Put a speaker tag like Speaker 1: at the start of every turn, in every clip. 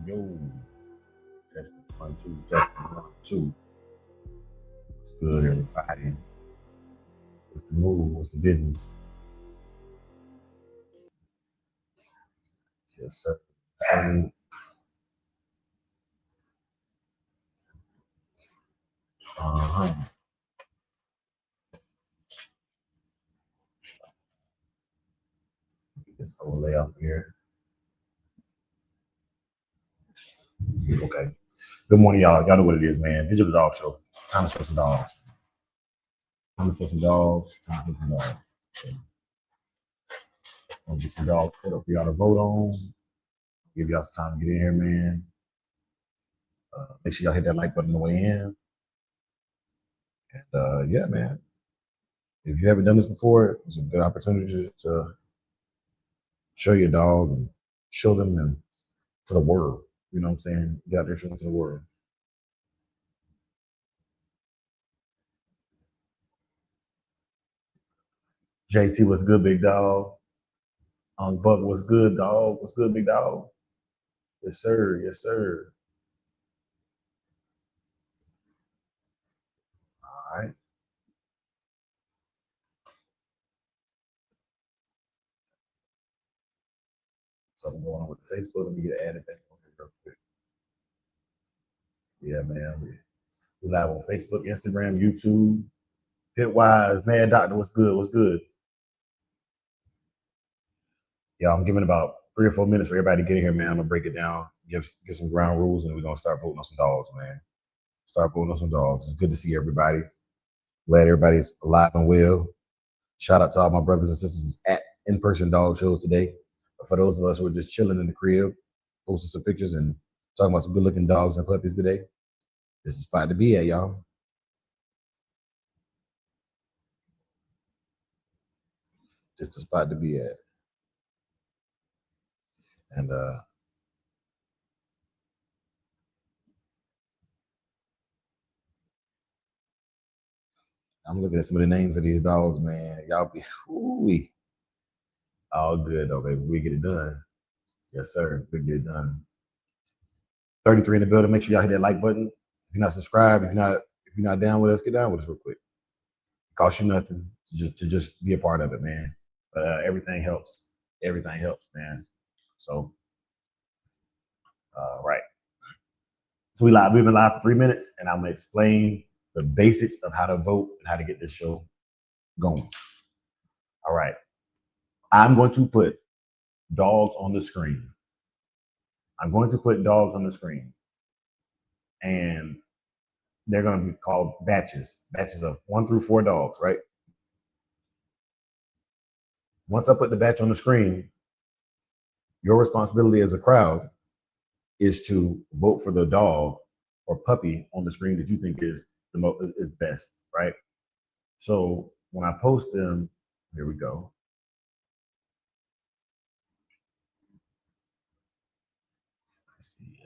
Speaker 1: Yo, testing 1, 2, testing 1, 2. What's good, everybody? What's the move? What's the business? Yes, sir. So, uh-huh. Get this overlay up here. Okay. Good morning, y'all. Y'all know what it is, man. Digital Dog Show. Time to show some dogs. Time to show some dogs. Time to show some dogs. So, I'll get some dogs put up for y'all to vote on. Give y'all some time to get in here, man. Make sure y'all hit that like button on the way in. And yeah, man. If you haven't done this before, it's a good opportunity to show your dog and show them and to the world. You know what I'm saying? Get out there, show them to the world. JT, what's good, big dog? Buck, what's good, dog? What's good, big dog? Yes, sir. Yes, sir. All right. Something going on with Facebook. Let me get added back on here real quick. Yeah, man. We live on Facebook, Instagram, YouTube. Pitwise, Mad Doctor, what's good? What's good? Yeah, I'm giving about 3 or 4 minutes for everybody to get in here, man. I'm gonna break it down, give some ground rules, and we're gonna start voting on some dogs, man. Start voting on some dogs. It's good to see everybody. Glad everybody's alive and well. Shout out to all my brothers and sisters at in-person dog shows today. But for those of us who are just chilling in the crib, posting some pictures and talking about some good-looking dogs and puppies today, this is the spot to be at, y'all. This is the spot to be at. And I'm looking at some of the names of these dogs, man. Y'all be ooh, all good though, baby. We get it done. Yes, sir. We get it done. 33 in the building. Make sure y'all hit that like button. If you're not subscribed, if you're not down with us, get down with us real quick. It costs you nothing to just be a part of it, man. But everything helps. Everything helps, man. So, right. So we've been live for 3 minutes, and I'm gonna explain the basics of how to vote and how to get this show going. All right. I'm going to put dogs on the screen. I'm going to put dogs on the screen. And they're going to be called batches of 1 through 4 dogs, right? Once I put the batch on the screen, your responsibility as a crowd is to vote for the dog or puppy on the screen that you think is the best, right? So when I post them, here we go. Let's see.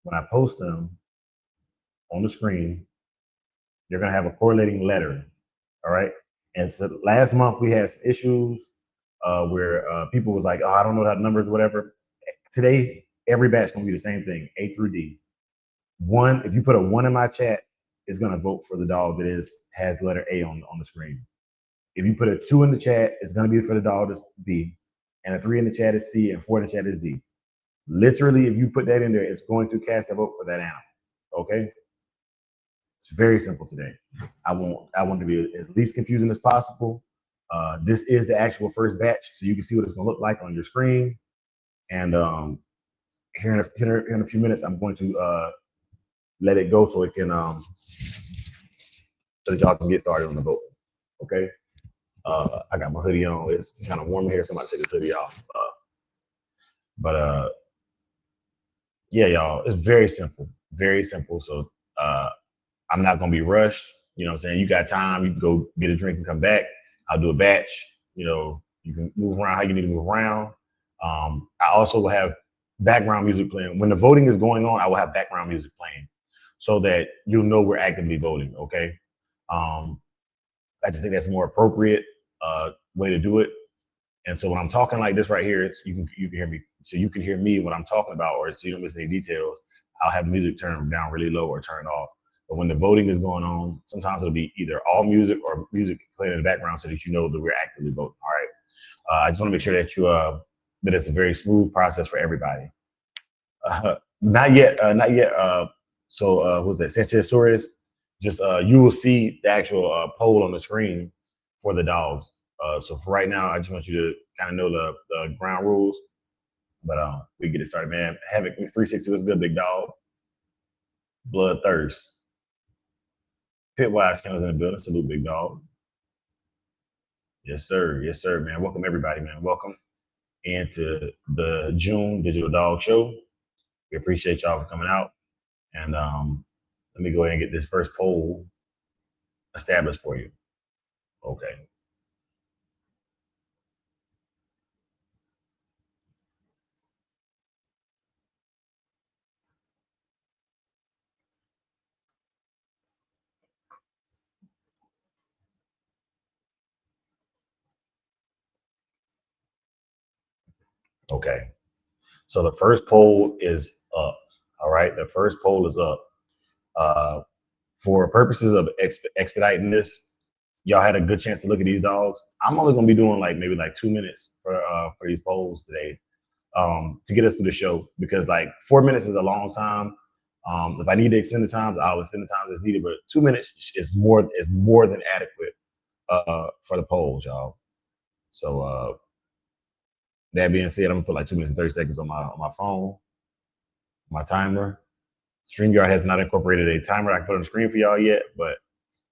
Speaker 1: When I post them on the screen, you're gonna have a correlating letter, all right? And so last month we had some issues where people was like, "Oh, I don't know that numbers, whatever." Today, every batch gonna be the same thing, A through D. One, if you put a 1 in my chat, it's gonna vote for the dog that has the letter A on the screen. If you put a 2 in the chat, it's gonna be for the dog that's B, and a 3 in the chat is C, and 4 in the chat is D. Literally, if you put that in there, it's going to cast a vote for that animal. Okay, it's very simple today. I want to be as least confusing as possible. This is the actual first batch, so you can see what it's going to look like on your screen. And here in a few minutes, I'm going to let it go so it can so that y'all can get started on the vote. Okay. I got my hoodie on. It's kind of warm here. Somebody take this hoodie off. But yeah, y'all, it's very simple. Very simple. So I'm not gonna be rushed. You know what I'm saying? You got time, you can go get a drink and come back. I'll do a batch. You know, you can move around how you need to move around. I also will have background music playing. When the voting is going on, I will have background music playing so that you'll know we're actively voting, okay? I just think that's a more appropriate way to do it. And so when I'm talking like this right here, you can hear me. So you can hear me when I'm talking about, or so you don't miss any details. I'll have music turned down really low or turned off. But when the voting is going on, sometimes it'll be either all music or music playing in the background so that you know that we're actively voting. All right. I just want to make sure that that it's a very smooth process for everybody. Not yet. Not yet. What's that? Sanchez Torres. Just you will see the actual poll on the screen for the dogs. So for right now, I just want you to kind of know the ground rules. But we get it started, man. Havoc 360 was good, big dog. Bloodthirst. Pitwise Kennels in the building. Salute, big dog. Yes, sir. Yes, sir, man. Welcome everybody, man. Welcome into the June Digital Dog Show. We appreciate y'all for coming out. And let me go ahead and get this first poll established for you. Okay. Okay. So the first poll is up. All right. The first poll is up. For purposes of expediting this, y'all had a good chance to look at these dogs. I'm only going to be doing maybe 2 minutes for these polls today to get us through the show because 4 minutes is a long time. If I need to extend the times, I'll extend the times as needed. But 2 minutes is more than adequate for the polls, y'all. So that being said, I'm gonna put 2 minutes and 30 seconds on my phone, my timer. StreamYard has not incorporated a timer I can put on the screen for y'all yet, but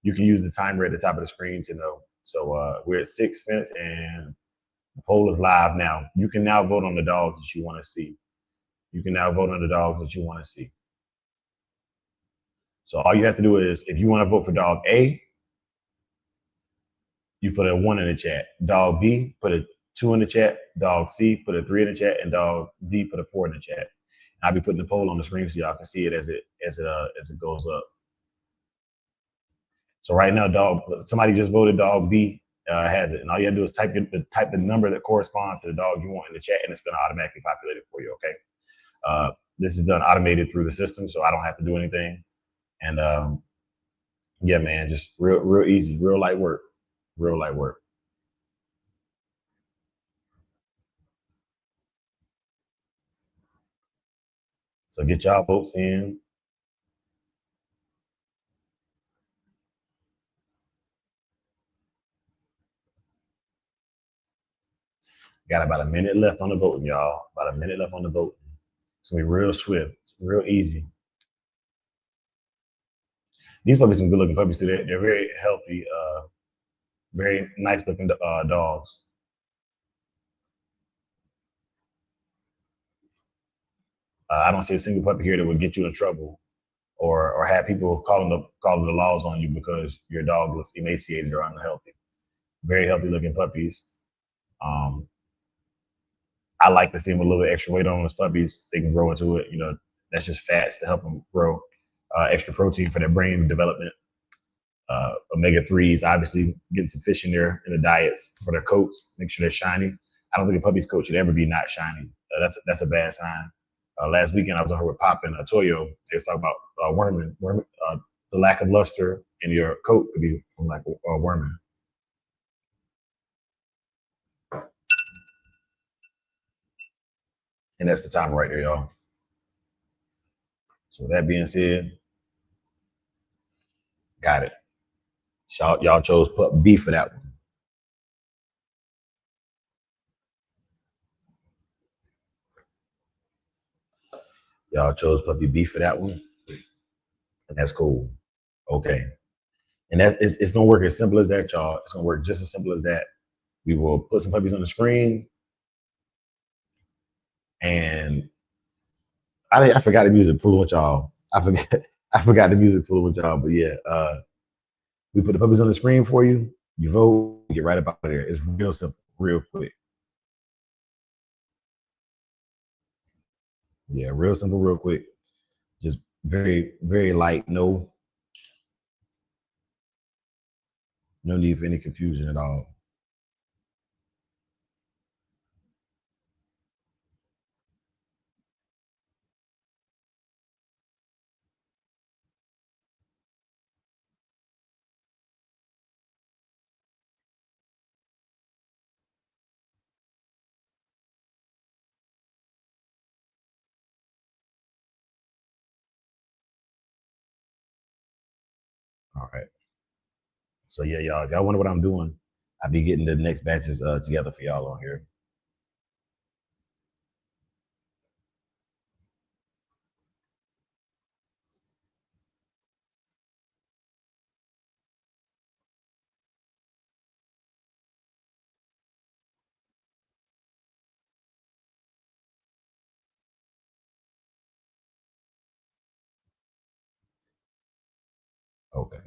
Speaker 1: you can use the timer at the top of the screen to know. So we're at 6 minutes and the poll is live now. You can now vote on the dogs that you want to see. You can now vote on the dogs that you want to see. So all you have to do is, if you want to vote for dog A, you put a 1 in the chat. Dog B, put a 2 in the chat. Dog C, put a 3 in the chat, and dog D, put a 4 in the chat. I'll be putting the poll on the screen so y'all can see it as it goes up. So right now, somebody just voted dog B has it, and all you have to do is type the number that corresponds to the dog you want in the chat, and it's going to automatically populate it for you. Okay. This is done automated through the system, so I don't have to do anything. And yeah, man, just real easy, real light work. So get y'all votes in. Got about a minute left on the voting, y'all. About a minute left on the vote. It's gonna be real swift, real easy. These puppies are some good looking puppies too. They're very healthy, very nice looking dogs. I don't see a single puppy here that would get you in trouble or have people calling the laws on you because your dog looks emaciated or unhealthy. Very healthy looking puppies. Um, I like to see them with a little bit extra weight on those puppies. They can grow into it. You know, that's just fats to help them grow. Extra protein for their brain development. Omega 3s, obviously getting some fish in the diets for their coats. Make sure they're shiny. I don't think a puppy's coat should ever be not shiny. That's a bad sign. Last weekend I was on her with Pop and Toyo. They was talking about worming. The lack of luster in your coat could be from worming. And that's the time right there, y'all. So with that being said, got it. Y'all chose pup B for that one. Y'all chose puppy B for that one. And that's cool. Okay. And it's gonna work as simple as that, y'all. It's gonna work just as simple as that. We will put some puppies on the screen. And I forgot the music fooling with y'all. I forgot the music fooling with y'all. But yeah, we put the puppies on the screen for you. You vote, you get right about there. It's real simple, real quick. Yeah, real simple, real quick. Just very, very light. No need for any confusion at all. All right. So yeah, y'all. If y'all wonder what I'm doing, I'll be getting the next batches together for y'all on here. Okay.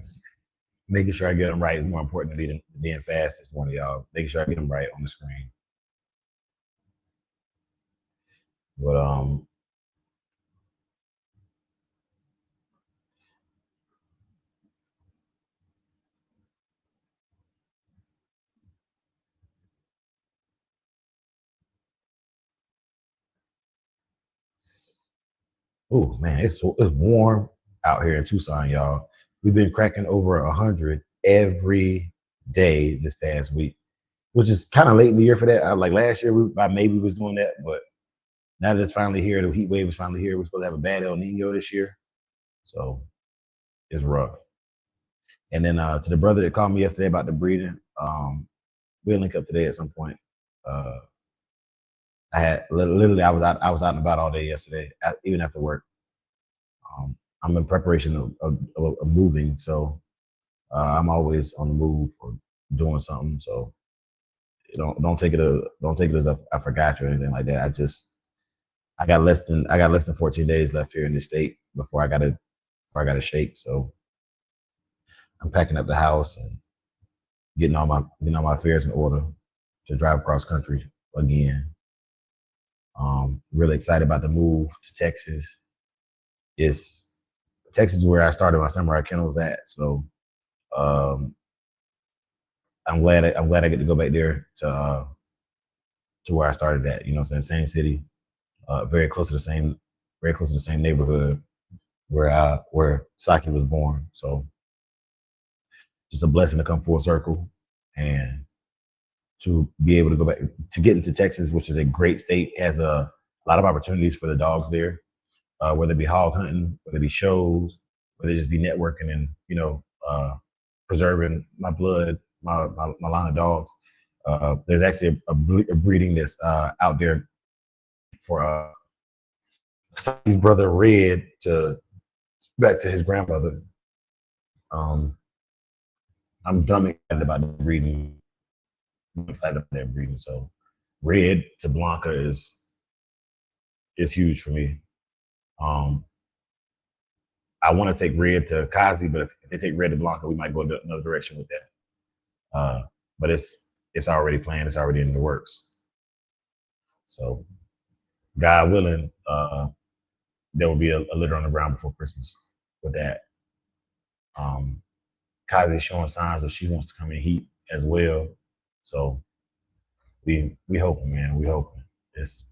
Speaker 1: Making sure I get them right is more important than being fast this morning, y'all. Making sure I get them right on the screen. But oh man, it's warm out here in Tucson, y'all. We've been cracking over 100 every day this past week, which is kind of late in the year for that. Like last year, by May we was doing that, but now that it's finally here, the heat wave is finally here. We're supposed to have a bad El Nino this year, so it's rough. And then to the brother that called me yesterday about the breeding, we'll link up today at some point. Uh, I had literally I was out and about all day yesterday, even after work. I'm in preparation of moving, so I'm always on the move or doing something. So don't take it as I forgot you or anything like that. I got less than 14 days left here in the state before I gotta shake. So I'm packing up the house and getting all my affairs in order to drive across country again. Really excited about the move to Texas. It's Texas is where I started my samurai kennels at. So um, I'm glad I get to go back there to where I started at. You know, what I'm saying, same city, very close to the same neighborhood where Saki was born. So just a blessing to come full circle and to be able to go back to get into Texas, which is a great state, has a lot of opportunities for the dogs there, whether it be hog hunting, whether it be shows, whether it just be networking and preserving my blood, my line of dogs. There's actually a breeding that's out there for Saki's brother Red to back to his grandmother. Um, I'm dumb excited about the breeding. I'm excited about that breeding. So Red to Blanca is huge for me. Um, I want to take Red to Kazi, but if they take Red to Blanca, we might go another direction with that. But it's already planned. It's already in the works. So God willing, there will be a litter on the ground before Christmas with that. Um, Kazi's showing signs that she wants to come in heat as well. So we hoping, man. We hoping. It's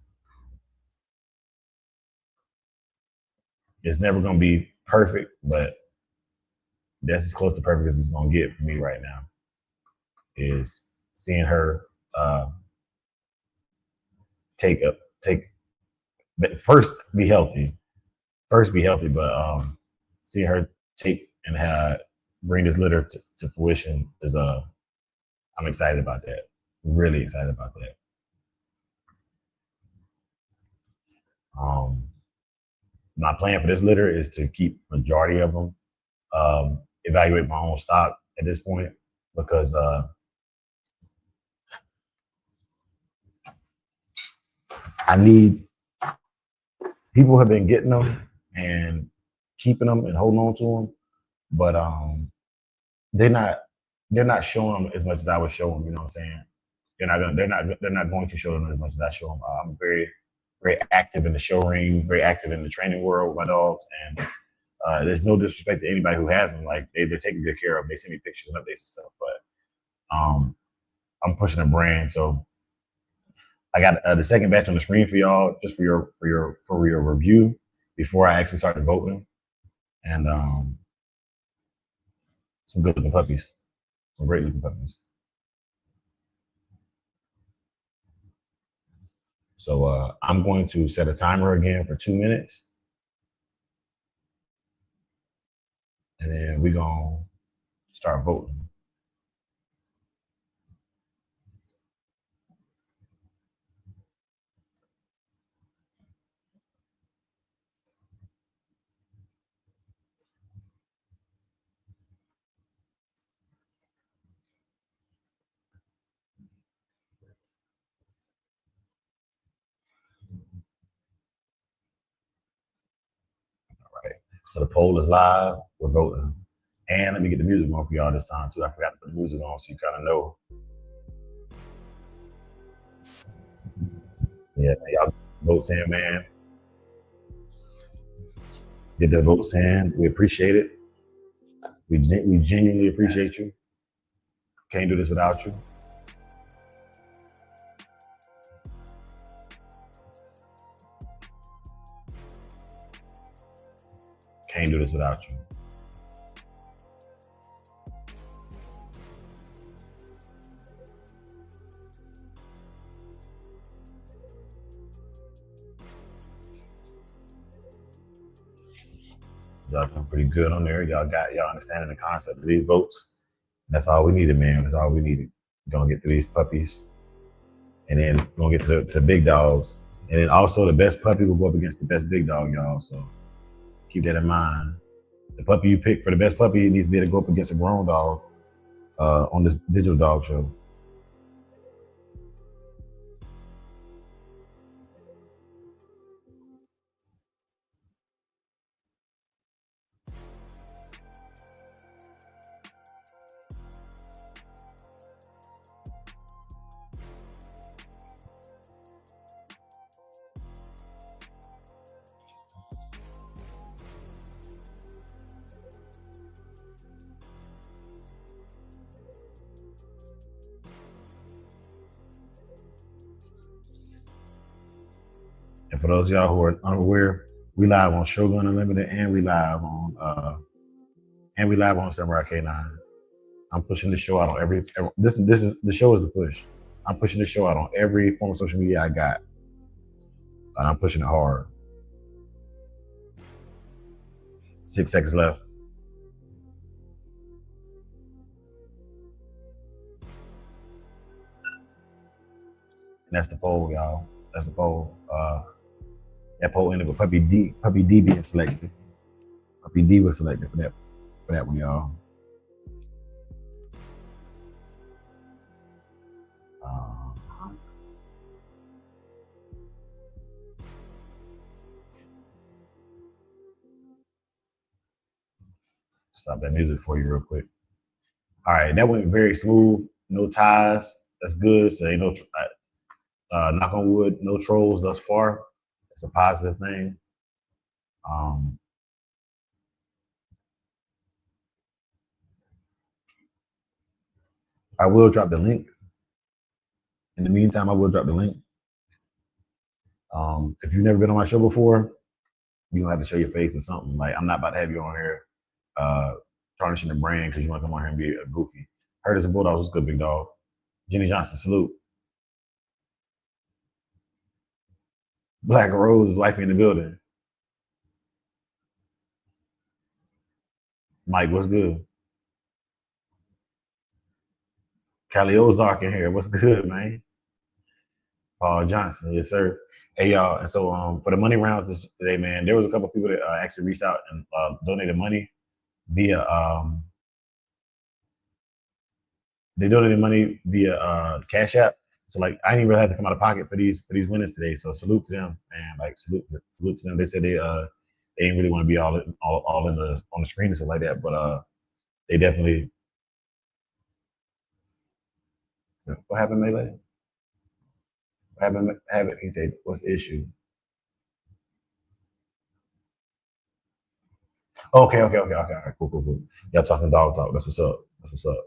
Speaker 1: it's never gonna be perfect, but that's as close to perfect as it's gonna get for me right now. Is seeing her take up take first be healthy, but seeing her take and bring this litter to fruition is I'm excited about that. Really excited about that. Um, my plan for this litter is to keep majority of them. Evaluate my own stock at this point because I need people have been getting them and keeping them and holding on to them, but they're not they're not showing them as much as I would show them. You know what I'm saying? They're not going to show them as much as I show them. I'm very active in the show ring, very active in the training world with my dogs, and there's no disrespect to anybody who has them. Like they're taken good care of. They send me pictures and updates and stuff, but I'm pushing a brand, so I got the second batch on the screen for y'all, just for your review before I actually started voting, and some good looking puppies, some great looking puppies. So I'm going to set a timer again for 2 minutes, and then we going start voting. Right. So the poll is live. We're voting. And let me get the music on for y'all this time too. I forgot to put the music on so you kind of know. Yeah, y'all votes in, man. Get the votes in. We appreciate it. We genuinely appreciate you. Can't do this without you. Can't do this without you. Y'all doing pretty good on there. Y'all understanding the concept of these votes. That's all we needed, man. That's all we needed. We're gonna get through these puppies, and then we're gonna get to the big dogs. And then also the best puppy will go up against the best big dog, y'all. So keep that in mind. The puppy you pick for the best puppy needs to be able to go up against a grown dog on this digital dog show. And for those of y'all who are unaware, we live on Shogun Unlimited and we live on Samurai K9. I'm pushing the show out on every this is the show is the push. I'm pushing the show out on every form of social media I got. And I'm pushing it hard. 6 seconds left. And that's the poll, y'all. That's the poll. That poll ended with Puppy D being selected. Puppy D was selected for that one, y'all. Stop that music for you real quick. All right, that went very smooth. No ties. That's good. So ain't no knock on wood, no trolls thus far. It's a positive thing. Um, I will drop the link. In the meantime, I will drop the link. If you've never been on my show before, you don't have to show your face or something. Like I'm not about to have you on here tarnishing the brand because you want to come on here and be a goofy. Heard as a bulldog was good, big dog. Jenny Johnson, salute. Black Rose is wifey in the building. Mike, what's good? Cali Ozark in here. What's good, man? Paul Johnson, yes, sir. Hey, y'all. And so for the money rounds today, man, there was a couple of people that actually reached out and donated money via they donated money via Cash App. So like I didn't really have to come out of pocket for these winners today. So salute to them and like salute to them. They said they didn't really want to be all in the on the screen and stuff like that, but they definitely. What happened, Melee? What happened? He said, "What's the issue?" Okay. All right, cool. Y'all talking dog talk. That's what's up. That's what's up.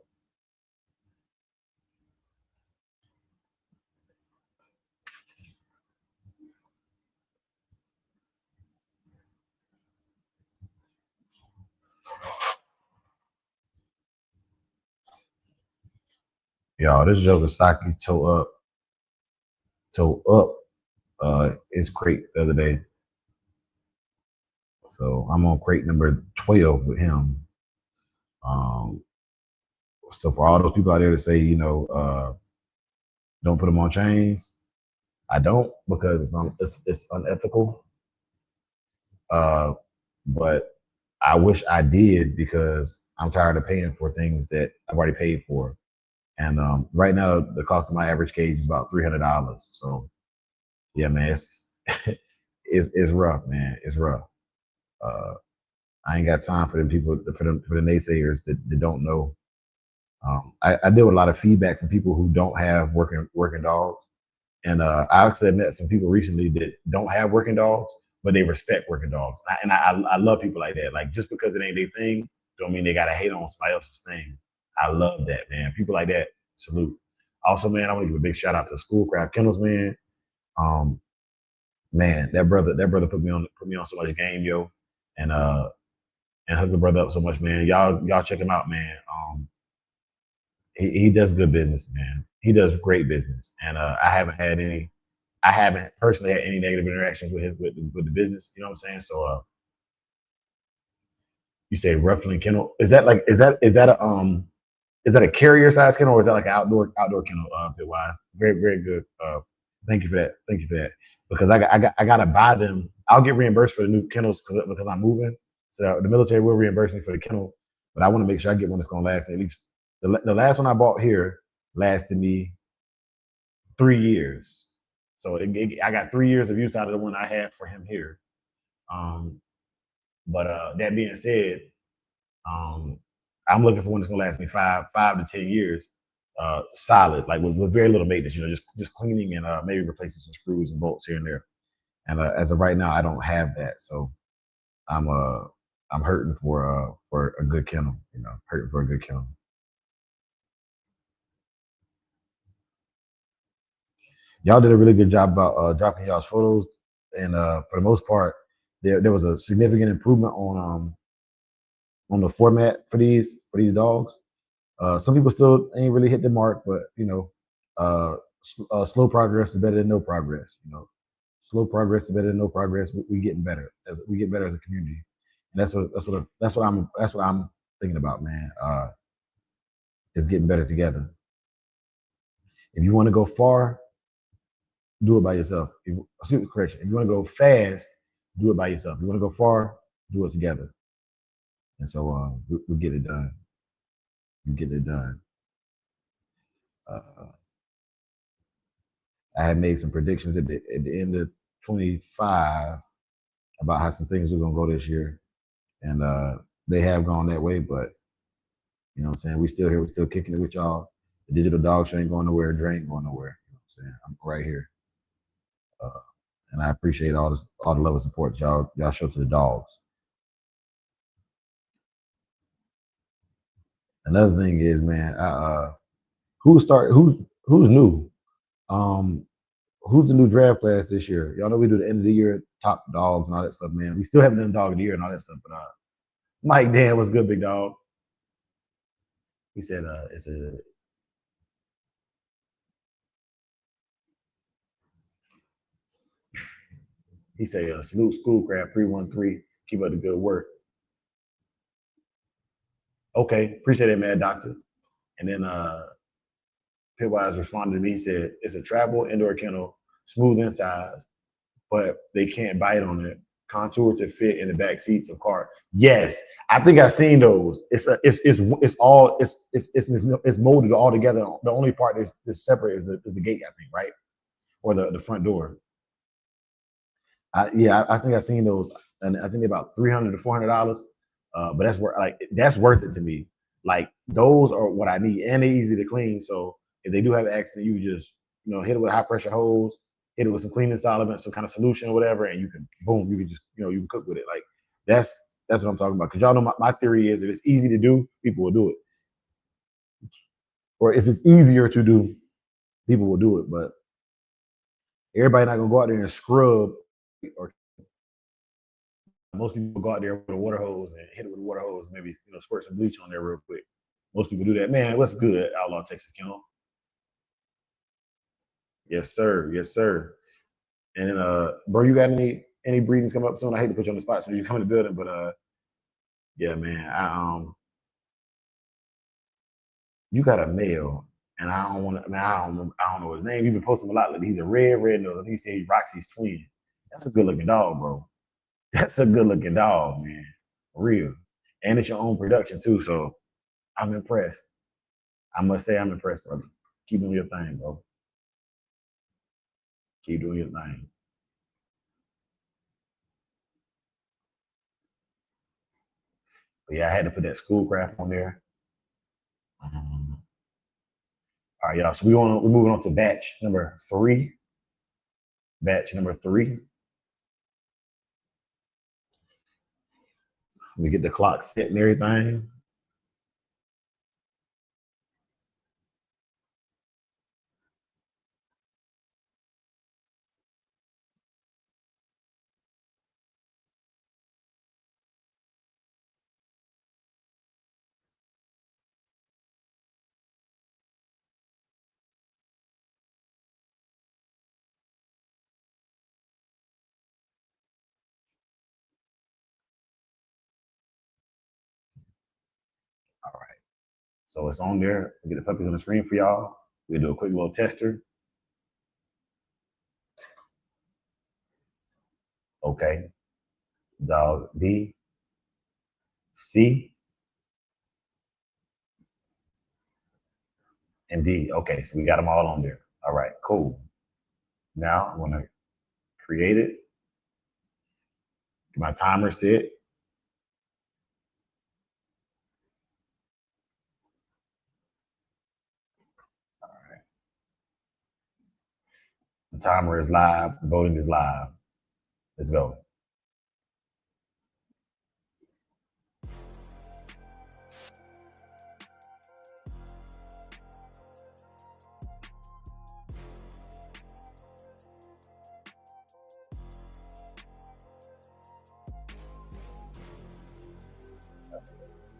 Speaker 1: Y'all, this Joker Saki toe up his crate the other day. So I'm on crate number 12 with him. So for all those people out there to say, don't put them on chains, I don't, because it's unethical. Uh, but I wish I did, because I'm tired of paying for things that I've already paid for. And right now, the cost of my average cage is about $300. So yeah, man, it's it's rough, man. It's rough. Uh, I ain't got time for them people, for the naysayers that don't know. I deal with a lot of feedback from people who don't have working dogs, and I actually met some people recently that don't have working dogs, but they respect working dogs. And I love people like that. Like, just because it ain't their thing, don't mean they gotta hate on somebody else's thing. I love that, man. People like that, salute. Also, man, I want to give a big shout out to Schoolcraft Kennels, man. Um, man, that brother put me on so much game, yo, and hooked the brother up so much, man. Y'all check him out, man. He does good business, man. He does great business, and I haven't personally had any negative interactions with the business. You know what I'm saying? So, you say Ruffling Kennel? Is that a carrier size kennel, or is that like an outdoor kennel? Bitwise, very very good. Thank you for that. Thank you for that. Because I gotta buy them. I'll get reimbursed for the new kennels because I'm moving. So the military will reimburse me for the kennel, but I want to make sure I get one that's gonna last me at least. The last one I bought here lasted me 3 years. So I got 3 years of use out of the one I had for him here. Um, but that being said, um, I'm looking for one that's gonna last me 5 to 10 years, solid, like with very little maintenance. Just cleaning and maybe replacing some screws and bolts here and there. And as of right now, I don't have that, so I'm uh I'm hurting for a good kennel. Hurting for a good kennel. Y'all did a really good job about dropping y'all's photos, and for the most part, there was a significant improvement on the format for these dogs. Some people still ain't really hit the mark, but slow progress is better than no progress. Slow progress is better than no progress. We getting better as we get better as a community, and that's what I'm thinking about, man. Is getting better together. If you want to go far, do it by yourself. Correction. If you want to go fast, do it by yourself. If you want to go far, do it together. And so we get it done. We get it done. Uh, I had made some predictions at the end of 25 about how some things were gonna go this year, and they have gone that way. But you know what I'm saying, we still here, we still kicking it with y'all. The digital dog show ain't going nowhere. Dre ain't going nowhere. You know what I'm saying? I'm right here, uh, and I appreciate all the love and support y'all show to the dogs. Another thing is, man, who's new? Um, who's the new draft class this year? Y'all know we do the end of the year top dogs and all that stuff, man. We still haven't done dog of the year and all that stuff, but Mike Dan was good, big dog. He said, he said, salute Schoolcraft 313. Keep up the good work. Okay, appreciate it, man, doctor. And then Pitwise responded to me. He said, it's a travel indoor kennel, smooth inside, but they can't bite on it. Contour to fit in the back seats of car. Yes, I think I've seen those. It's molded all together. The only part that's separate is the gate, I think, right, or the front door. Yeah, I think I've seen those, and I think they're about $300 to $400. But that's worth it to me. Like, those are what I need, and they're easy to clean. So if they do have an accident, you just hit it with a high pressure hose, hit it with some cleaning solvent, some kind of solution or whatever, and you can boom, you can just you can cook with it. Like, that's what I'm talking about. Because y'all know my theory is, if it's easy to do, people will do it, or if it's easier to do, people will do it. But everybody not gonna go out there and scrub, or most people go out there with a water hose and hit it with a water hose, maybe squirt some bleach on there real quick. Most people do that. Man, what's good, Outlaw Texas Kennel? Yes, sir. Yes, sir. And then, bro, you got any breedings coming up soon? I hate to put you on the spot so you come in the building, but yeah, man, You got a male, and I don't want to. I mean, I don't know his name. You've been posting him a lot. Like, he's a red nose. I think he said he's Roxy's twin. That's a good looking dog, bro. That's a good looking dog, man. For real. And it's your own production too. So I'm impressed. I must say I'm impressed, brother. Keep doing your thing, bro. Keep doing your thing. But yeah, I had to put that schoolcraft on there. All right, y'all. So we're moving on to batch number three. Batch number three. We get the clock set and everything. All right. So it's on there. We get the puppies on the screen for y'all. We do a quick little tester. Okay. Dog B, C, and D. Okay, so we got them all on there. All right, cool. Now I'm gonna create it. Get my timer set. All right. The timer is live. Voting is live. Let's go.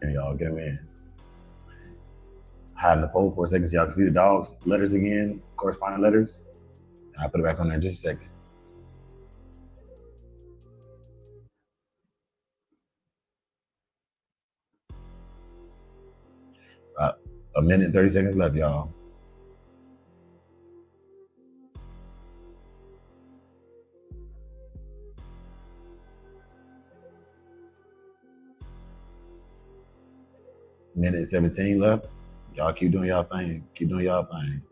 Speaker 1: And y'all get them in. Hide in the poll for a second so y'all can see the dogs' letters again, corresponding letters. And I'll put it back on there in just a second. A minute and 30 seconds left, y'all. Minute 17 left. Y'all keep doing y'all thing. Keep doing y'all thing.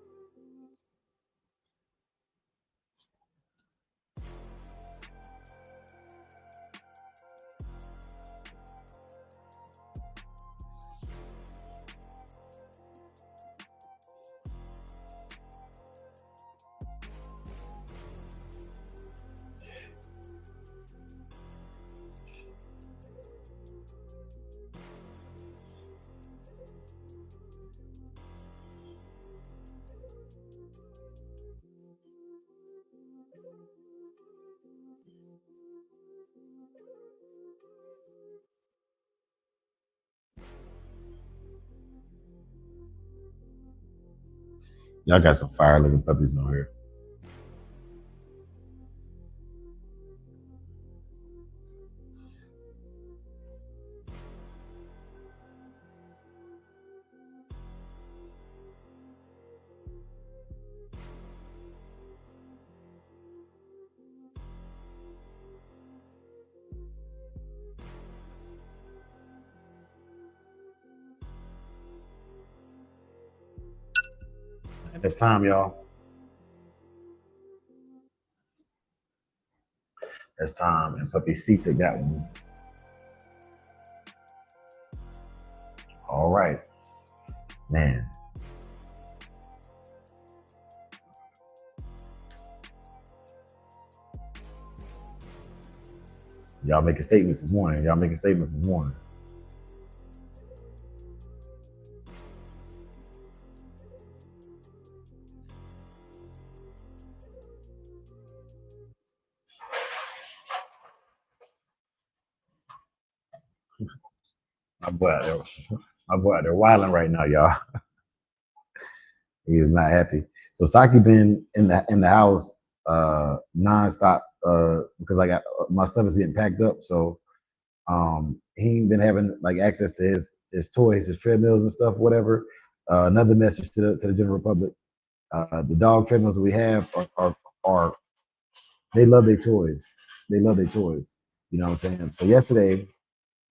Speaker 1: Y'all got some fire looking puppies on here. It's time, y'all. It's time. And Puppy C took that one. All right. Man. Y'all making statements this morning. Y'all making statements this morning. My boy out there, my boy out there wilding right now, y'all. He is not happy. So Saki been in the house nonstop because I got my stuff is getting packed up. So he ain't been having like access to his toys, his treadmills and stuff, whatever. Another message to the general public: the dog trainers that we have are they love their toys. They love their toys. You know what I'm saying? So yesterday,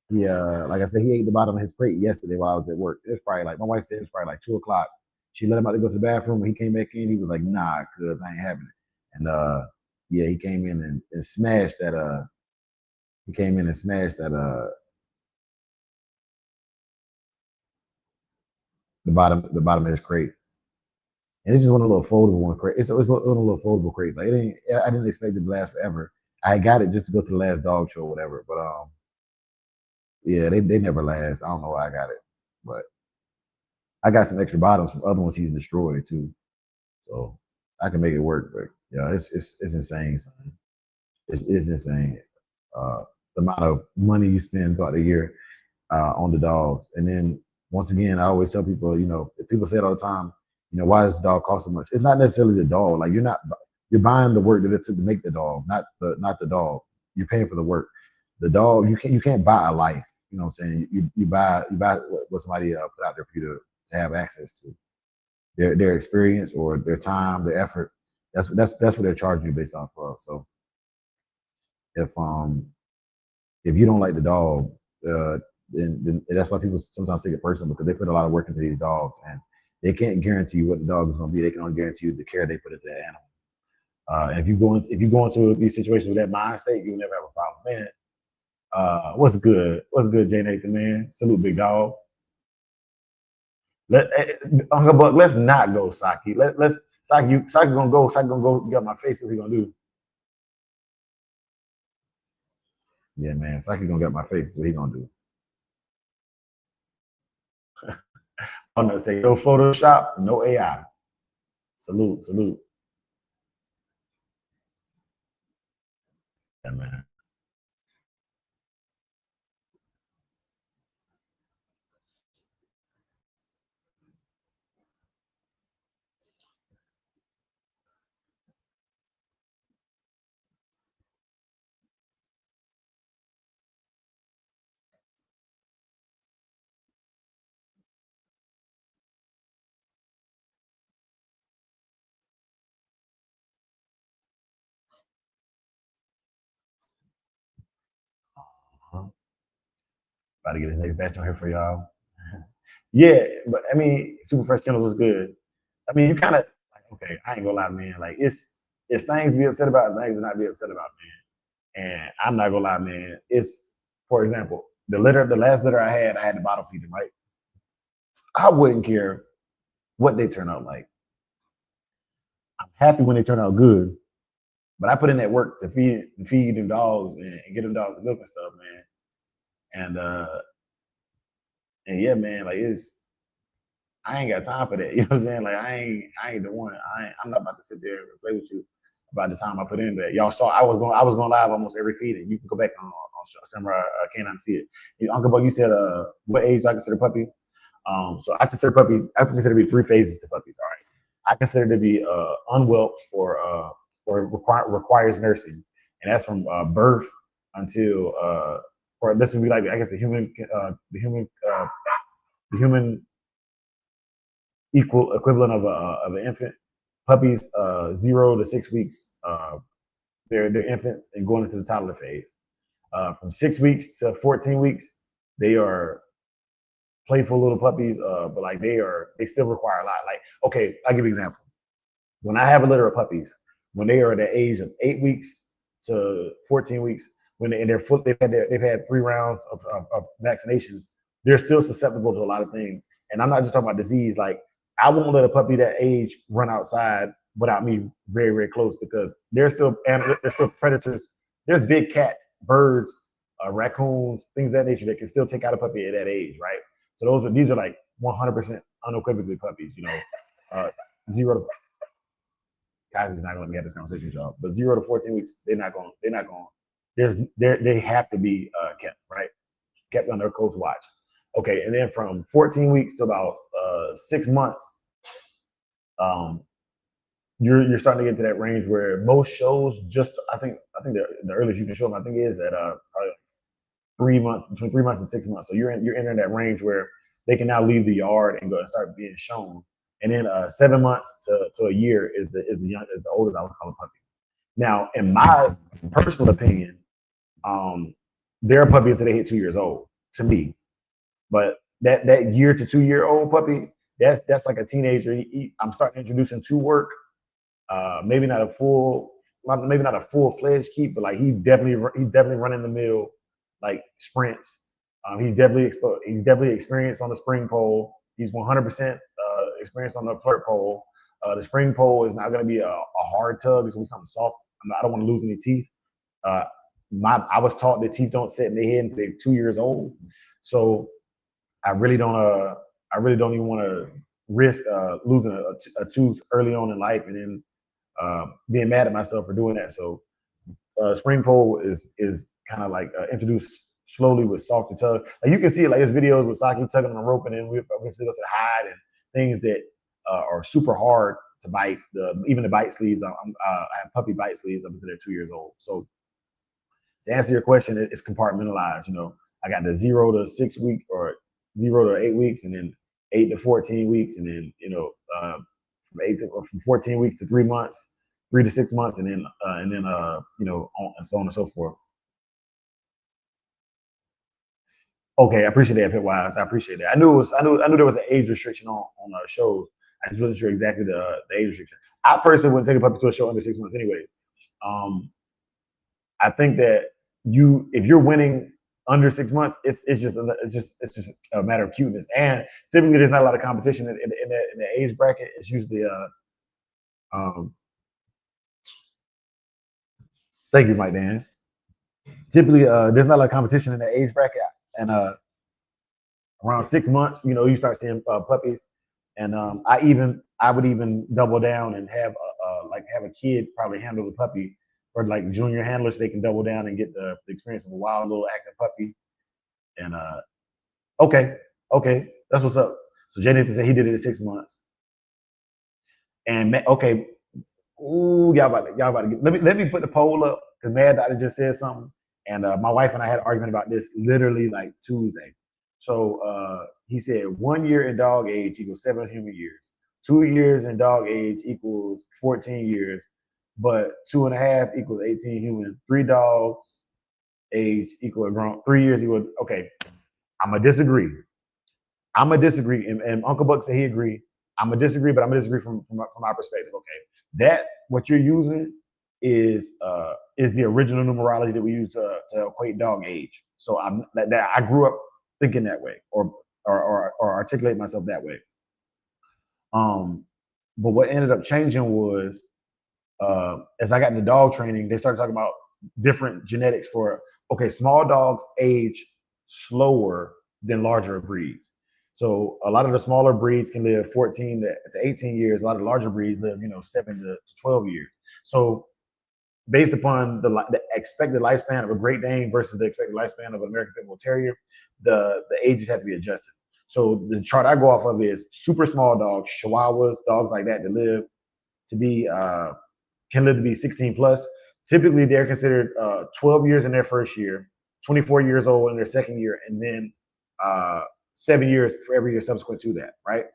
Speaker 1: he like I said, he ate the bottom of his crate yesterday while I was at work. It was probably like my wife said it was probably like 2 o'clock. She let him out to go to the bathroom. When he came back in, he was like, "Nah, cuz I ain't having it." And yeah, he came in and smashed that. He came in and smashed that. The bottom of his crate. And it's just one of the little foldable one crate. It's one of the little foldable crates. Like it ain't. I didn't expect it to last forever. I got it just to go to the last dog show or whatever. But yeah, they never last. I don't know why I got it, but I got some extra bottoms from other ones he's destroyed too, so I can make it work. But yeah, it's insane, son. It's insane. The amount of money you spend throughout the year on the dogs, and then once again, I always tell people, people say it all the time. Why does the dog cost so much? It's not necessarily the dog. Like you're buying the work that it took to make the dog, not the dog. You're paying for the work. The dog, you can't buy a life. You know what I'm saying? You buy what somebody put out there for you to have access to their experience or their time, their effort. That's what they're charging you based off of. So if um if you don't like the dog, then that's why people sometimes take it personal because they put a lot of work into these dogs and they can't guarantee you what the dog is going to be. They can only guarantee you the care they put into that animal. And if you go into these situations with that mind state, you'll never have a problem, man. What's good? What's good, Jay Nathan, man? Salute, big dog. Uncle Buck, let's not go Saki. Let's Saki gonna go. Saki gonna go get my face. What he gonna do? Yeah, man. Saki gonna get my face. What he gonna do? I'm gonna say no Photoshop, no AI. Salute, salute. Yeah, man. Uh-huh. About to get his next batch on here for y'all. Yeah, but I mean, Super Fresh Kennels was good. I mean, you kind of like, okay, I ain't gonna lie, man. Like it's things to be upset about, and things to not be upset about, man. And I'm not gonna lie, man. It's for example, the last litter I had to bottle feed them, right? I wouldn't care what they turn out like. I'm happy when they turn out good, but I put in that work to feed them dogs and get them dogs the milk and stuff, man. And and yeah, man, like I ain't got time for that. You know what I'm saying? Like I ain't the one. I'm not about to sit there and play with you about the time I put in that. Y'all saw I was going live almost every feed, and you can go back on Samurai Canine and see it. Uncle Buck, you said what age I consider puppy? So I consider to be three phases to puppies. All right. I consider to be unwhelped requires nursing, and that's from birth until or this would be like I guess the human equal equivalent of an infant. Puppies 0 to 6 weeks, they're infant and going into the toddler phase. From 6 weeks to 14 weeks, they are playful little puppies, but like they still require a lot. Like okay, I'll give you an example. When I have a litter of puppies, when they are at the age of 8 weeks to 14 weeks, when they're full, they've had 3 rounds of vaccinations, they're still susceptible to a lot of things. And I'm not just talking about disease. Like I won't let a puppy that age run outside without me very very close because there's still predators. There's big cats, birds, raccoons, things of that nature that can still take out a puppy at that age, right? So these are like 100% unequivocally puppies. Uh, zero to Kaiser's not going to get this conversation with y'all. But 0 to 14 weeks, they're not going. They're not going. They have to be kept right, kept under coach watch. Okay, and then from 14 weeks to about 6 months, um, you're starting to get to that range where most shows just I think the earliest you can show them I think is at probably 3 months between 3 months and 6 months. So you're entering that range where they can now leave the yard and go and start being shown. And then 7 months to a year is the oldest I would call a puppy. Now, in my personal opinion, they're a puppy until they hit 2 years old. To me, but that year to 2 year old puppy, that's like a teenager. I'm starting to introduce him to work. Maybe not a maybe not a full fledged keep, but like he's definitely running the mill, like sprints. He's definitely experienced on the spring pole. He's 100% experienced on the flirt pole. The spring pole is not going to be a hard tug. It's going to be something soft. I don't want to lose any teeth. Uh, I was taught that teeth don't set in their head until they're 2 years old. So I really don't. I really don't even want to risk losing a tooth early on in life and then being mad at myself for doing that. So spring pole is kind of like introduced slowly with softer tug. Like you can see it, like there's videos with Saki tugging on a rope and then we eventually go to the hide and things that are super hard to bite. Even the bite sleeves. I have puppy bite sleeves up until they're 2 years old. So to answer your question, it's compartmentalized. You know, I got the 0 to 6 week or 0 to 8 weeks, and then 8 to 14 weeks, and then from 14 weeks to 3 months, 3 to 6 months, and then and so on and so forth. Okay, I appreciate that, Pitwise. I appreciate that. I knew there was an age restriction on shows. I just wasn't sure exactly the age restriction. I personally wouldn't take a puppy to a show under 6 months, anyways. I think that if you're winning under 6 months, it's just a matter of cuteness. And typically, there's not a lot of competition in the age bracket. It's usually thank you, Mike Dan. Typically, there's not a lot of competition in the age bracket, and around 6 months, you start seeing puppies. And I would even double down and have a kid probably handle the puppy, or like junior handlers, they can double down and get the experience of a wild little active puppy. And okay, that's what's up. So Jay Nathan said he did it in 6 months. And okay, ooh, y'all about to get, let me put the poll up because Mad Doctor just said something, and my wife and I had an argument about this literally like Tuesday. So he said 1 year in dog age equals 7 human years. 2 years in dog age equals 14 years, but 2.5 equals 18 human. 3 dogs age equal grown. 3 years equal. Okay, I'm gonna disagree. And Uncle Buck said he agreed. I'm gonna disagree, but I'm gonna disagree from my perspective. Okay, that what you're using is the original numerology that we use to equate dog age. So I grew up thinking that way, or articulate myself that way. But what ended up changing was as I got into dog training, they started talking about different genetics for small dogs age slower than larger breeds. So a lot of the smaller breeds can live 14 to 18 years. A lot of the larger breeds live 7 to 12 years. So based upon the expected lifespan of a Great Dane versus the expected lifespan of an American Pit Bull Terrier, the ages have to be adjusted. So the chart I go off of is super small dogs, Chihuahuas, dogs like that live to be can live to be 16 plus. Typically, they're considered 12 years in their first year, 24 years old in their second year, and then 7 years for every year subsequent to that, right?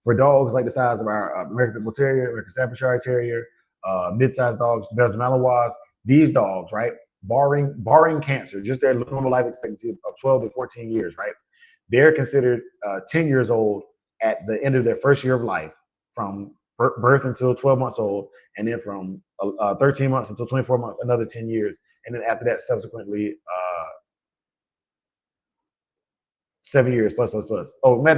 Speaker 1: For dogs like the size of our American Pit Bull Terrier, American Staffordshire Terrier, mid-sized dogs, Belgian Malinois, these dogs, right? Barring cancer, just their normal life expectancy of 12 to 14 years, right? They're considered 10 years old at the end of their first year of life, from birth until 12 months old, and then from 13 months until 24 months, another 10 years. And then after that, subsequently, 7 years plus. Oh, man,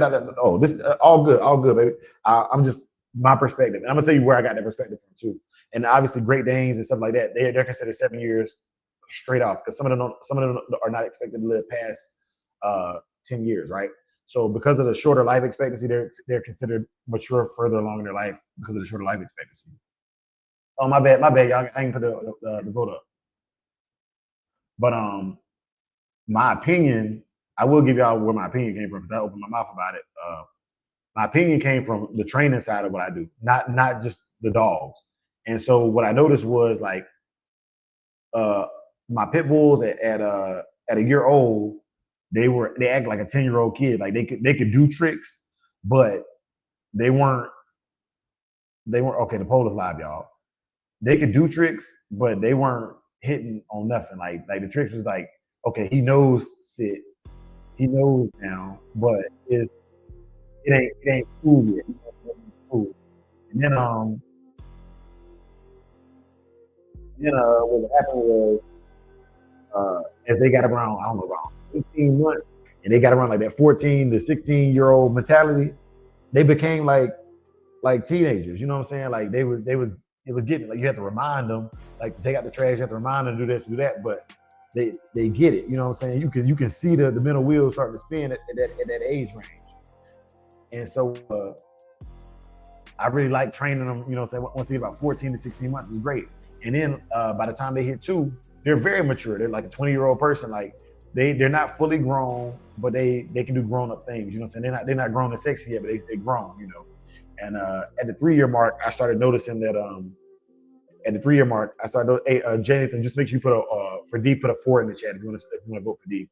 Speaker 1: this is all good, baby. I'm just my perspective. And I'm going to tell you where I got that perspective from, too. And obviously, Great Danes and stuff like that, they're considered 7 years straight off because some of them are not expected to live past 10 years, right? So because of the shorter life expectancy, they're considered mature further along in their life because of the shorter life expectancy. Oh, my bad, y'all. I ain't put the vote up. But my opinion, I will give y'all where my opinion came from because I opened my mouth about it. My opinion came from the training side of what I do, not just the dogs. And so what I noticed was like my pit bulls at a year old, they act like a 10-year-old kid. Like they could do tricks, but they weren't they weren't okay. The poll is live, y'all. They could do tricks, but they weren't hitting on nothing. Like the tricks was like, okay, he knows sit, he knows now, but it ain't cool yet. It ain't cool. And then what happened was as they got around, I don't know, around 18 months, and they got around like that 14 to 16-year-old mentality, they became like teenagers. You know what I'm saying? Like they was it was getting like you have to remind them like to take out the trash. You have to remind them to do this, do that, but they get it. You know what I'm saying? You can see the mental wheels starting to spin at that age range, and so I really like training them. You know, what I'm saying once they get about 14 to 16 months is great, and then by the time they hit 2, they're very mature. They're like a 20-year-old person. Like they're not fully grown, but they can do grown up things. You know what I'm saying? They're not grown and sexy yet, but they grown. You know. And at the 3-year mark, I started noticing that at the 3-year mark, I started, hey, Jonathan, just make sure you put for D, put a 4 in the chat if you want to vote for D.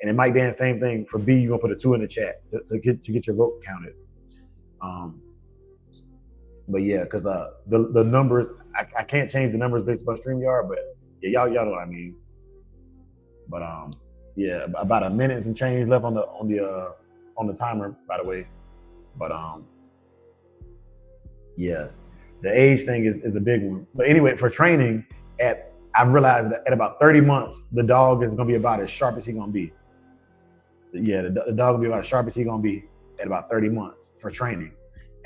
Speaker 1: And it might Dan, same thing for B, you're going to put a 2 in the chat to get your vote counted. Um, but yeah, because the numbers, I can't change the numbers based upon StreamYard, but yeah, y'all know what I mean. But yeah, about a minute and some change left on the timer, by the way. But yeah, the age thing is a big one. But anyway, for training, I've realized that at about 30 months, the dog is gonna be about as sharp as he's gonna be. Yeah, the dog will be about as sharp as he's gonna be at about 30 months for training.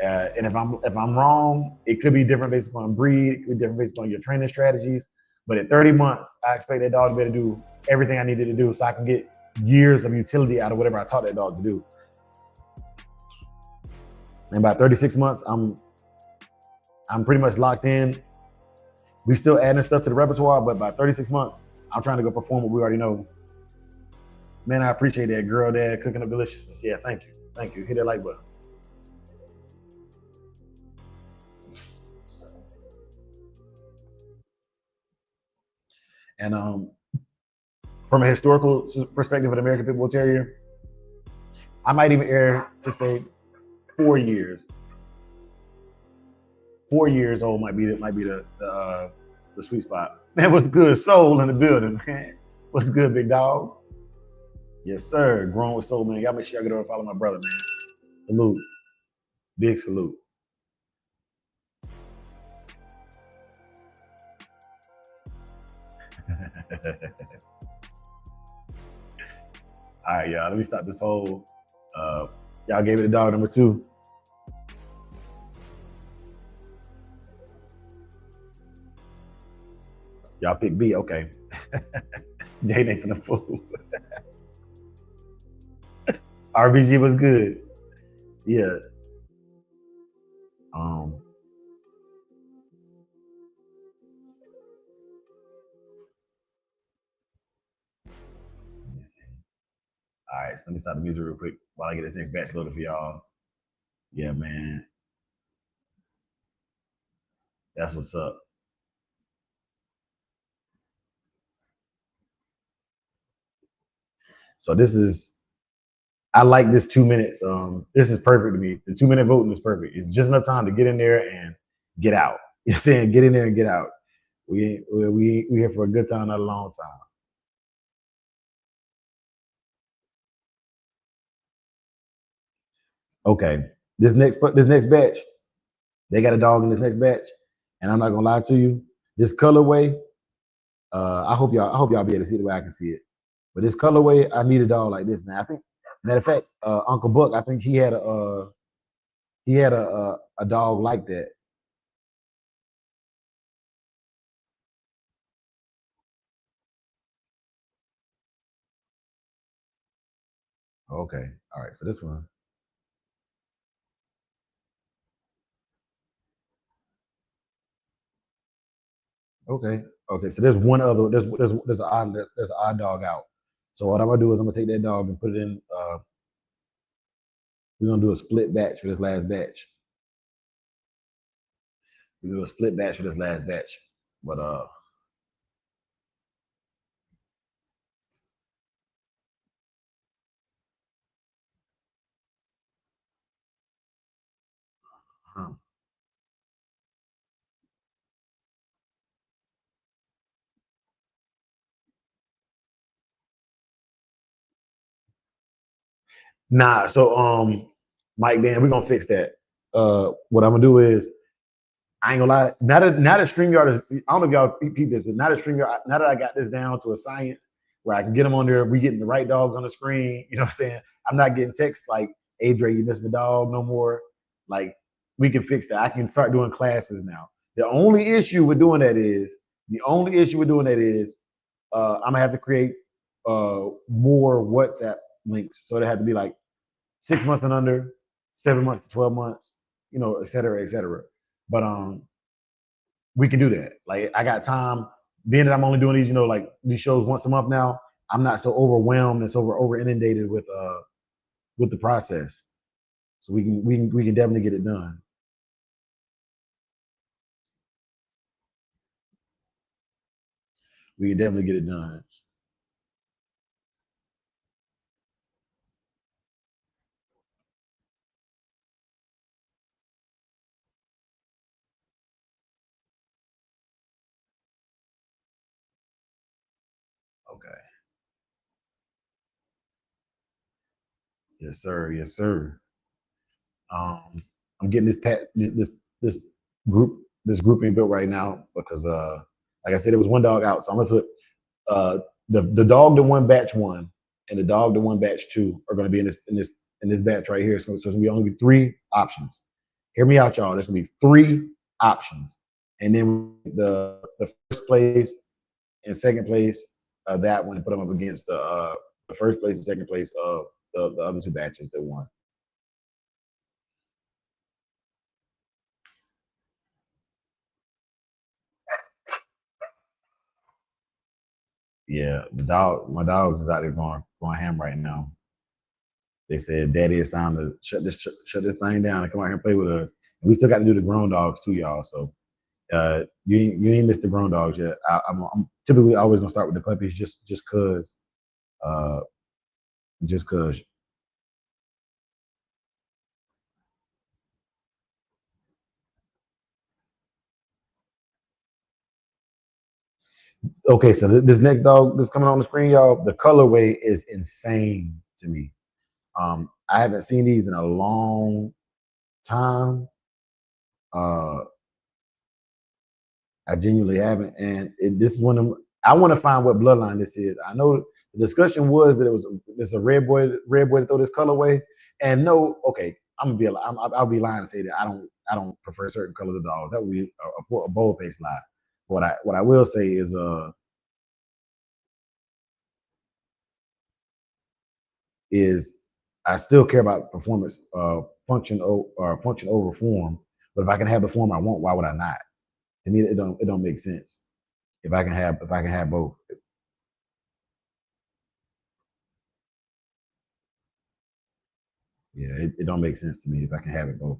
Speaker 1: And if I'm wrong, it could be different based upon breed. It could be different based on your training strategies. But at 30 months, I expect that dog to be able to do everything I needed to do, so I can get years of utility out of whatever I taught that dog to do. And by 36 months, I'm pretty much locked in. We still adding stuff to the repertoire, but by 36 months, I'm trying to go perform what we already know. Man, I appreciate that, girl, dad, cooking up deliciousness. Yeah, thank you. Thank you. Hit that like button. And from a historical perspective of the American Pit Bull Terrier, I might even err to say 4 years. 4 years old might be the sweet spot. Man, what's good? Soul in the building, man. What's good, big dog? Yes, sir. Grown with soul, man. Y'all make sure y'all get over and follow my brother, man. Salute. Big salute. All right, y'all. Let me stop this poll. Uh, y'all gave it a dog number 2. Y'all pick B. Okay. J Nathan the fool. RBG was good. Yeah. Um. Let me see. All right. So let me stop the music real quick while I get this next batch loaded for y'all. Yeah, man. That's what's up. So this is I like this 2 minutes. This is perfect to me. The 2 minute voting is perfect. It's just enough time to get in there and get out. You know what I'm saying? Get in there and get out. We here for a good time, not a long time. Okay. This next batch, they got a dog in this next batch, and I'm not gonna lie to you. This colorway, I hope y'all be able to see it the way I can see it. But this colorway, I need a dog like this, man. I think, matter of fact, Uncle Buck, I think he had a dog like that. Okay, all right. So this one, okay, okay. So there's one other. There's an odd dog out. So what I'm gonna do is I'm gonna take that dog and put it in. We're gonna do a split batch for this last batch. We do a split batch for this last batch. But Nah, so Mike, Dan, we're gonna fix that. What I'm gonna do is I ain't gonna lie. Now that StreamYard is, I don't know if y'all peep this, but now that StreamYard, now that I got this down to a science where I can get them on there, we getting the right dogs on the screen. You know what I'm saying? I'm not getting texts like, "Hey Dre, you missed my dog," no more. Like we can fix that. I can start doing classes now. The only issue with doing that is I'm gonna have to create more WhatsApp links. So they have to be like 6 months and under, 7 months to 12 months, et cetera, et cetera. But we can do that. Like I got time. Being that I'm only doing these, like these shows once a month now, I'm not so overwhelmed and so over inundated with the process. So we can definitely get it done. We can definitely get it done. Okay. Yes, sir. Yes, sir. Um, I'm getting this group this grouping built right now because like I said, it was one dog out. So I'm gonna put uh the dog that won batch one and the dog that won batch two are gonna be in this batch right here. So it's gonna be only be three options. Hear me out, y'all. There's gonna be three options. And then the first place and second place of that one, put them up against the first place and second place of the other two batches that won. Yeah, my dogs is out there going ham right now. They said, "Daddy, it's time to shut this thing down and come out here and play with us." And we still got to do the grown dogs too, y'all. So you ain't missed the grown dogs yet. I'm typically always gonna start with the puppies uh just cause. Okay, so this next dog that's coming on the screen, y'all, the colorway is insane to me. I haven't seen these in a long time. Uh, I genuinely haven't, and this is one of them. I want to find what bloodline this is. I know the discussion was that it's a red boy to throw this colorway, and no, okay, I'll be lying to say that I don't prefer certain colors of dogs. That would be a bold faced lie. What I will say is I still care about performance, function over form. But if I can have the form I want, why would I not? To me, it don't make sense. If I can have both. Yeah, it don't make sense to me if I can have it both.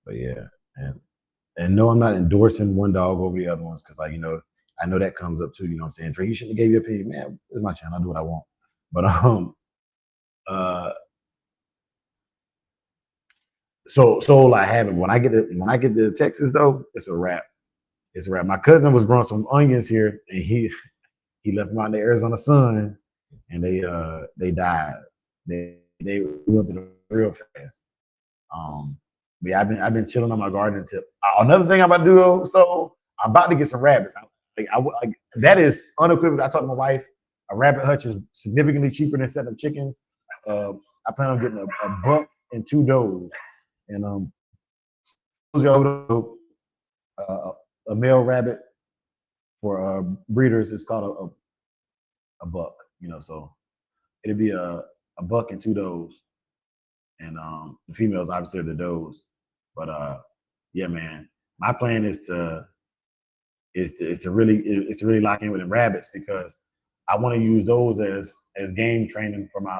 Speaker 1: But yeah, and and no, I'm not endorsing one dog over the other ones because I know that comes up too. You know what I'm saying? Trey, you shouldn't have gave your opinion, man. It's my channel. I do what I want. But uh so I have it. When I get to Texas though, it's a wrap. It's a wrap. My cousin was growing some onions here, and he left them out in the Arizona sun, and they died. They wilted real fast. Um, but yeah, I've been chilling on my garden tip. Another thing I'm about to do though, so I'm about to get some rabbits. Like that is unequivocal. I talked to my wife. A rabbit hutch is significantly cheaper than setting up chickens. Uh, I plan on getting a buck and two does, and uh, a male rabbit for breeders is called a buck. So it'd be a buck and two does, and the females obviously are the does. But yeah, man, my plan is to really lock in with the rabbits because I want to use those as game training for my.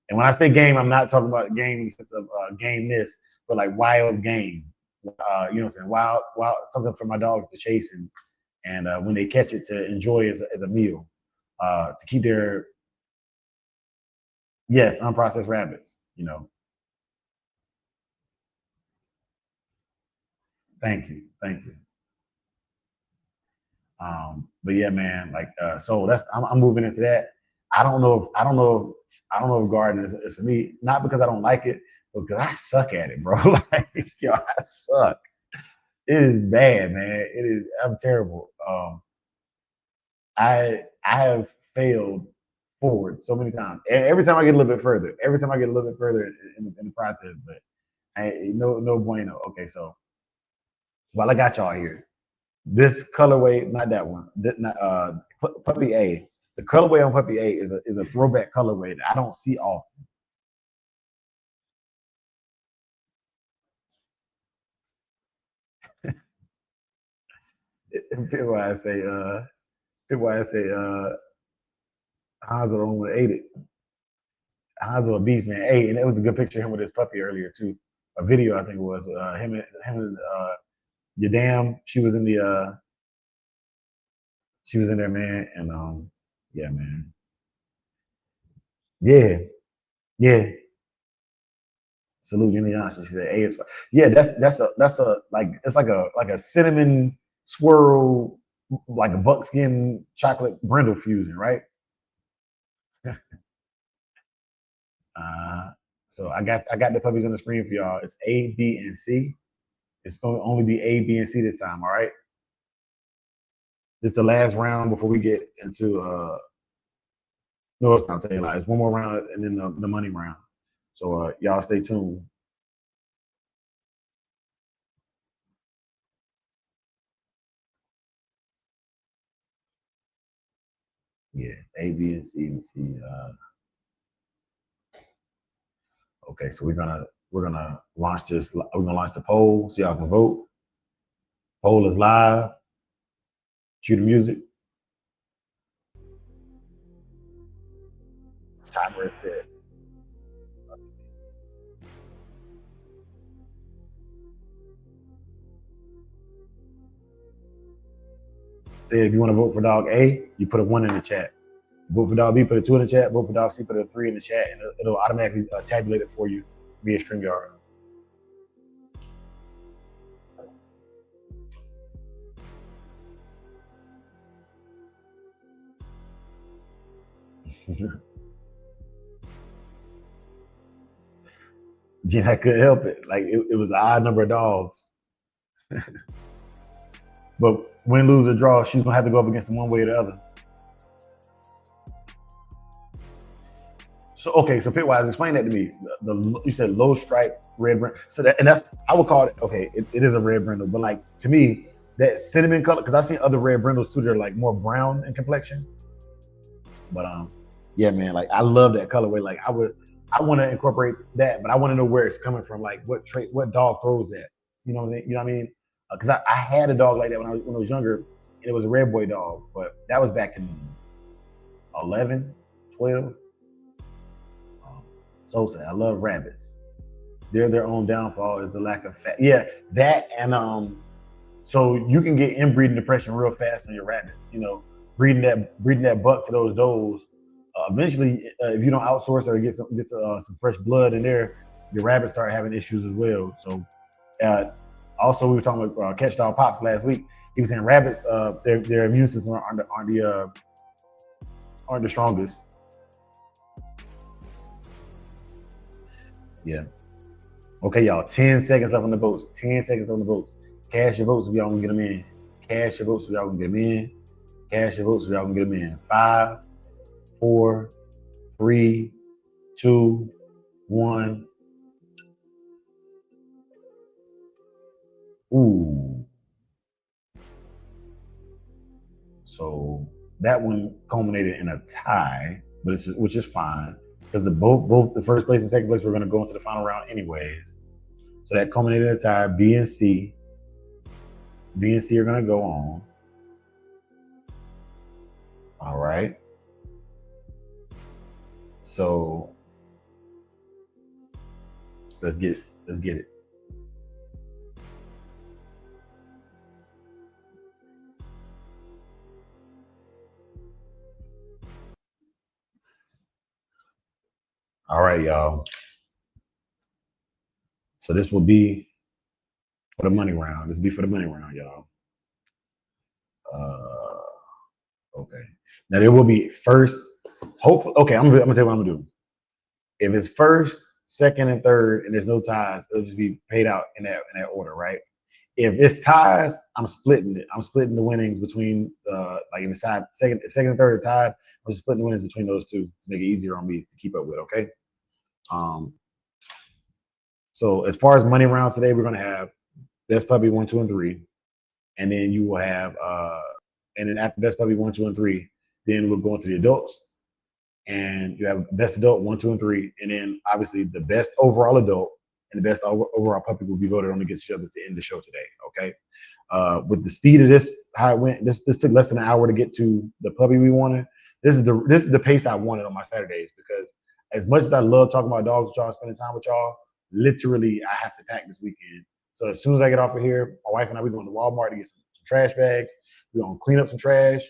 Speaker 1: And when I say game, I'm not talking about game in the sense of gameness, but like wild game. You know what I'm saying? Wild something for my dogs to chase and when they catch it to enjoy as a meal. To keep their yes unprocessed rabbits. you know, thank you. But yeah, man, like so that's I'm moving into that. I don't know if gardening is for me. Not because I don't like it, but because I suck at it, bro. Like yo, I suck. It is bad, man. It is. I'm terrible. I have failed forward so many times. And every time I get a little bit further, every time I get a little bit further in the process, but no bueno. Okay, so while I got y'all here, this colorway, not that one, not, Puppy A. The colorway on Puppy A is a throwback colorway that I don't see often. People I say, people I say, Hanzo the only one that ate it. Hanzo a beast man. Hey, and it was a good picture of him with his puppy earlier too. A video I think it was him and your damn. She was in there, man, and yeah, man, yeah, yeah. Salute Jimmy Johnson. She said, "Hey, it's yeah." That's a like a cinnamon swirl, like a buckskin chocolate brindle fusion, right? uh, so I got the puppies on the screen for y'all. It's A, B, and C. It's going to only be A, B, and C this time. All right. This is the last round before we get into no, it's not telling you It's one more round and then the money round. So y'all stay tuned. Yeah, A, B, and C. Let's see. Okay, so we're gonna launch this. We're gonna launch the poll so y'all can vote. Poll is live. Cue the music. Timer is set. Say if you want to vote for dog A, you put a one in the chat. Vote for dog B, put a two in the chat. Vote for dog C, put a three in the chat, and it'll automatically tabulate it for you via StreamYard. Jen, I couldn't help it. Like it was an odd number of dogs. But win, lose, or draw, she's gonna have to go up against them one way or the other. So okay, so Pitwise, explain that to me. You said low stripe red brindle. So that and that's I would call it okay. It is a red brindle, but like to me, that cinnamon color because I've seen other red brindles too. They're like more brown in complexion. But yeah, man, like I love that colorway. Like I want to incorporate that, but I want to know where it's coming from. Like what trait, what dog throws that. You know what I mean? You know what I mean? Because I had a dog like that when I was younger, and it was a red boy dog, but that was back in 11, 12. So sad. I love rabbits. They're their own downfall is the lack of fat. Yeah, that and so you can get inbreeding depression real fast on your rabbits. You know, breeding that buck to those does. Eventually, if you don't outsource or get some fresh blood in there, your rabbits start having issues as well. So, uh, also we were talking about catch dog pops last week. He was saying rabbits, their immune system aren't the strongest. Yeah. Okay, y'all. 10 seconds left on the votes. 10 seconds left on the votes. Cash your votes if y'all can get them in. Cash your votes if y'all can get them in. Cash your votes if y'all can get them in. Five, four, three, two, one. Ooh. So that one culminated in a tie, but which is fine because both the first place and second place were going to go into the final round anyways. So that culminated in a tie. B and C are going to go on. All right. So let's get it. All right, y'all. So this will be for the money round. This will be for the money round, y'all. Okay. Now there will be first. Hopefully, okay. I'm gonna tell you what I'm gonna do. If it's first, second, and third, and there's no ties, it'll just be paid out in that order, right? If it's ties, I'm splitting it. I'm splitting the winnings between like if it's tied if second and third are tied, I'm just splitting the winnings between those two to make it easier on me to keep up with. Okay. Um. So as far as money rounds today, we're gonna have best puppy one, two, and three, and then you will have and then after best puppy one, two, and three, then we'll go into the adults, and you have best adult one, two, and three, and then obviously the best overall adult and the best overall puppy will be voted on against each other to end the show today. Okay. With the speed of this, how it went, this took less than an hour to get to the puppy we wanted. This is the pace I wanted on my Saturdays because as much as I love talking about dogs with y'all, spending time with y'all, literally I have to pack this weekend. So as soon as I get off of here, my wife and I we going to Walmart to get some trash bags. We're gonna clean up some trash,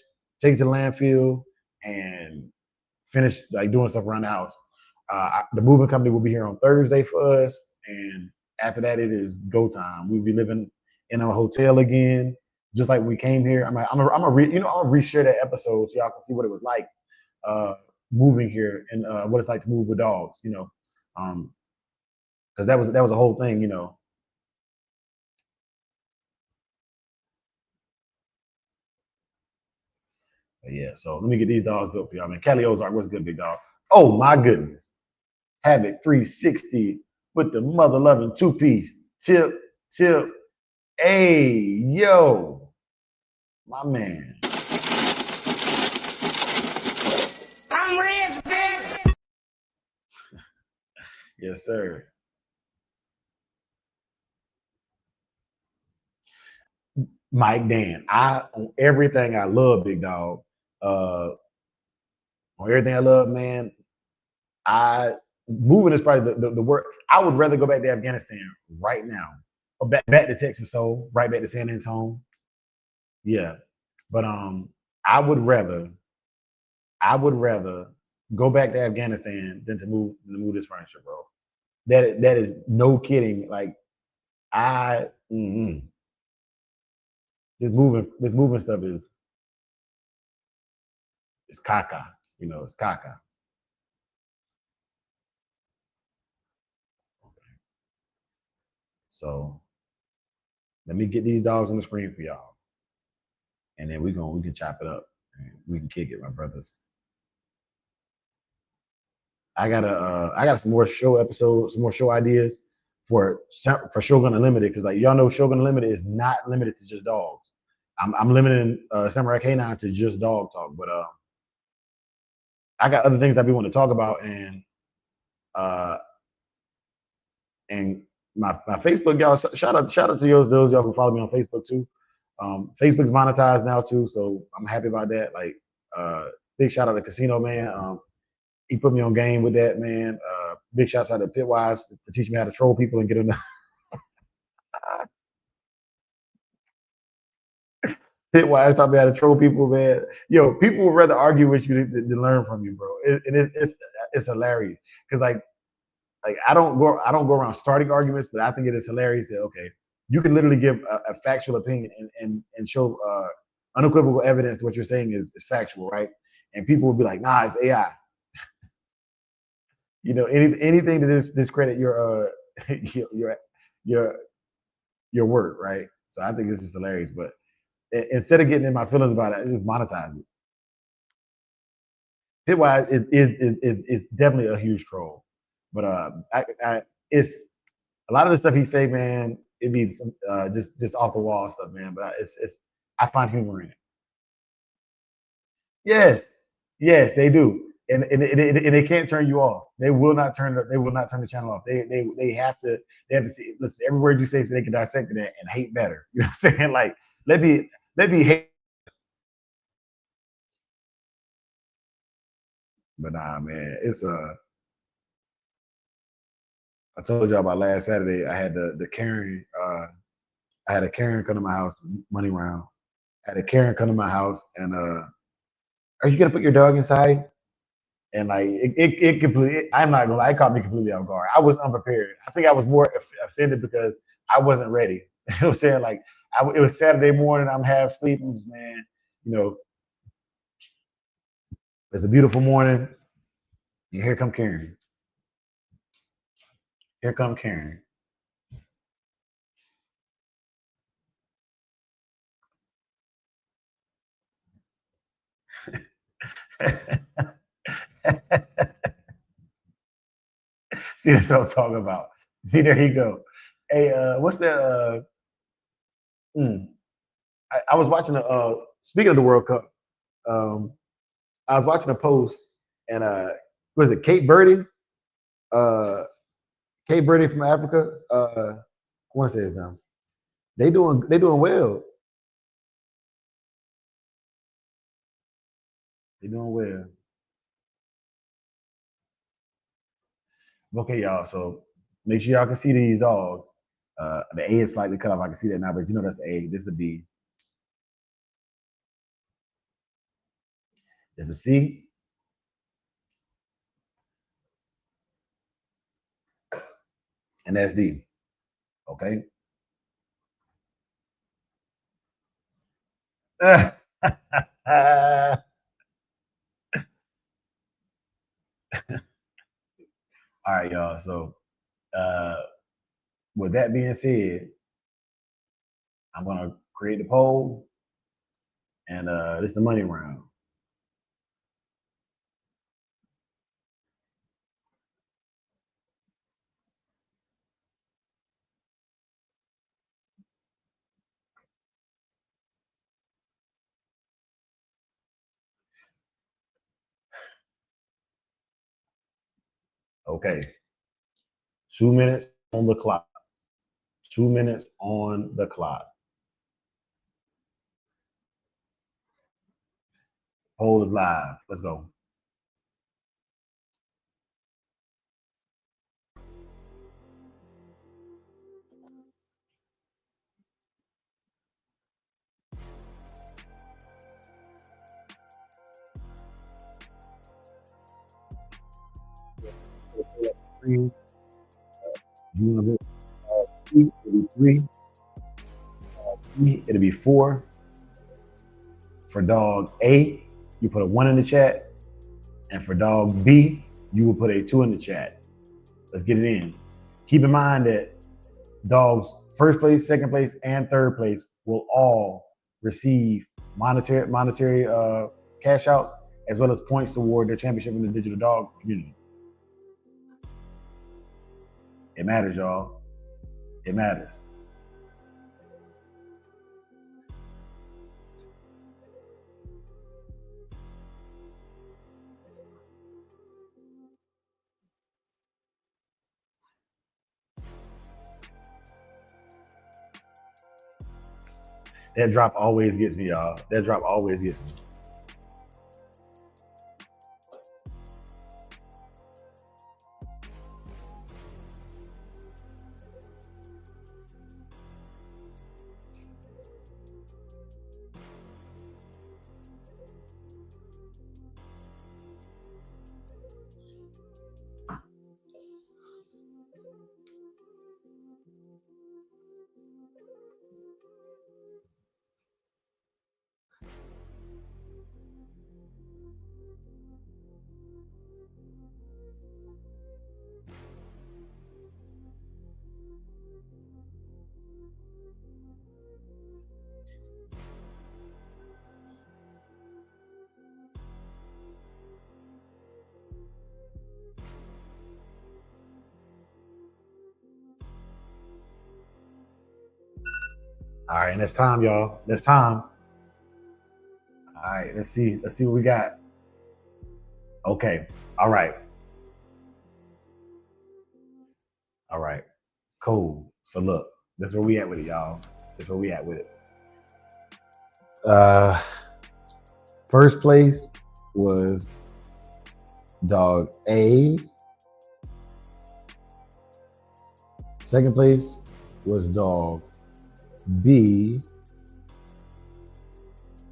Speaker 1: take it to the landfill, and finish like doing stuff around the house. The moving company will be here on Thursday for us, and after that, it is go time. We'll be living in a hotel again, just like we came here. I'll reshare that episode so y'all can see what it was like uh, moving here and what it's like to move with dogs. Because that was a whole thing. But yeah. So let me get these dogs built for y'all, man. Cali Ozark, what's good, big dog? Oh my goodness, Habit 360 with the mother loving two piece tip tip. Hey yo, my man. I'm rich, bitch. Yes, sir. Mike Dan. I on everything I love, big dog. Uh, on everything I love, man. I moving is probably the word. I would rather go back to Afghanistan right now, or back to Texas, so right back to San Antonio. Yeah, but I would rather go back to Afghanistan than to move this furniture, bro. That is no kidding. Like I this moving stuff is caca. It's caca. So let me get these dogs on the screen for y'all, and then we can chop it up and we can kick it, my brothers. I got some more show episodes, some more show ideas for Shogun Unlimited because like y'all know Shogun Unlimited is not limited to just dogs. I'm limiting Samurai K9 to just dog talk, but I got other things that we want to talk about uh and my Facebook y'all shout out to those y'all who follow me on Facebook too. Facebook's monetized now too, so I'm happy about that. Like big shout out to Casino Man. He put me on game with that, man. Big shouts out to Pitwise for teaching me how to troll people and get them. Pitwise taught me how to troll people, man. Yo, people would rather argue with you than learn from you, bro. It's hilarious because like I don't go around starting arguments, but I think it is hilarious that okay, you can literally give a factual opinion and show unequivocal evidence to what you're saying is factual, right? And people will be like, nah, it's AI. Anything to discredit your your your work, right? So I think this is hilarious. But instead of getting in my feelings about it, I just monetize it. Pitwise is definitely a huge troll, but it's a lot of the stuff he say, man. It be some, just off the wall stuff, man. But it's I find humor in it. Yes, yes, they do, and they can't turn you off. They will not turn the channel off. They have to see. Listen, every word you say, so they can dissect it and hate better. You know what I'm saying? Like let me hate, but nah, man. I told y'all about last Saturday. I had the Karen. I had a Karen come to my house, money round. I had a Karen come to my house, and are you gonna put your dog inside? And like it completely, I'm not gonna lie, it caught me completely off guard. I was unprepared. I think I was more offended because I wasn't ready. You know what I'm saying? Like it was Saturday morning. I'm half asleep. I'm just, man, you know, it's a beautiful morning. And here come Karen. Here come Karen. See, that's what I'm talking about. See, there you go. Hey, what's that? Mm, I was watching the. Speaking of the World Cup, um, I was watching a post, and was it Kate Birdie? Uh, Kate Birdie from Africa. I want to say his name. They doing well. They doing well. Okay, y'all. So make sure y'all can see these dogs. The A is slightly cut off. I can see that now, but you know that's A. This is a B. This is a C, and that's D. Okay. All right, y'all. So uh, with that being said, I'm gonna create the poll, and this is the money round. Okay. 2 minutes on the clock. 2 minutes on the clock. Poll is live. Let's go. You want to go three? It'll be three. It'll be four. For dog A, you put a one in the chat, and for dog B, you will put a two in the chat. Let's get it in. Keep in mind that dogs first place, second place, and third place will all receive monetary cash outs as well as points toward their championship in the digital dog community. It matters, y'all. It matters. That drop always gets me, y'all. That drop always gets me. All right, and it's time, y'all. It's time. All right, let's see. Let's see what we got. Okay. All right. All right. Cool. So look, that's where we at with it, y'all. That's where we at with it. Uh, first place was dog A. Second place was dog B.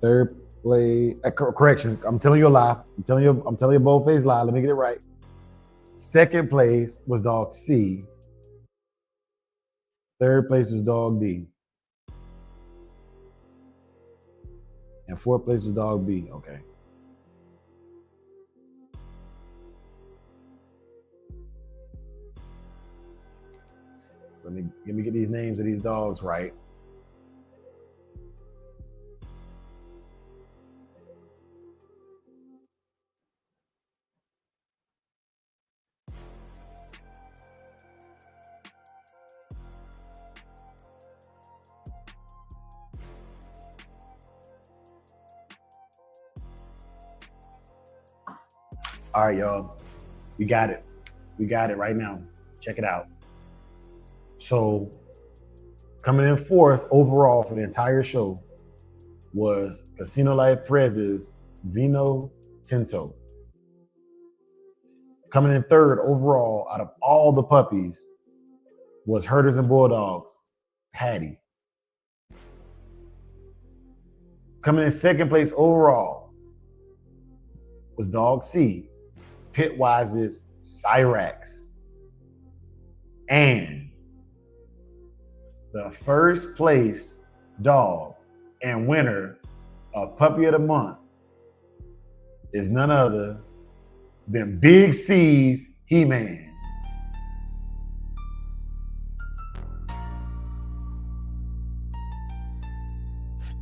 Speaker 1: Third, play. Correction. I'm telling you a lie. I'm telling you a bold-faced lie. Let me get it right. Second place was dog C. Third place was dog D. And fourth place was dog B. Okay. So let me get these names of these dogs right. All right, y'all. We got it. We got it right now. Check it out. So coming in fourth overall for the entire show was Casino Life Prez's Vino Tinto. Coming in third overall out of all the puppies was Herders and Bulldogs, Hattie. Coming in second place overall was Dog C, Pitwise's Cyrax. And the first place dog and winner of Puppy of the Month is none other than Big C's He-Man.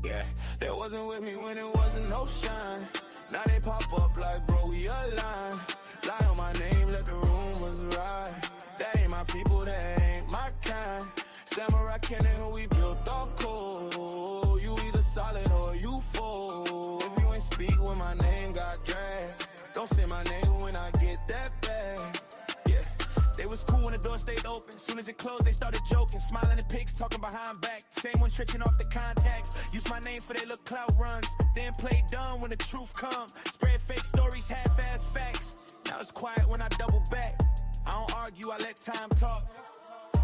Speaker 2: Yeah, they wasn't with me when it wasn't no shine. Now they pop up like, bro, we aligned. Lie on my name, let the rumors ride. That ain't my people, that ain't my kind. Samurai Kennels, who we built off cold. You either solid or you fold. If you ain't speak when my name got dragged, don't say my name when I get that bag. Yeah, they was cool when the door stayed open. Soon as it closed, they started joking. Smiling at pics, talking behind back. Same one tricking off the contacts. Use my name for their little clout runs. Then play dumb when the truth come. Spread fake stories, half-ass facts. Now it's quiet when I double back. I don't argue, I let time talk.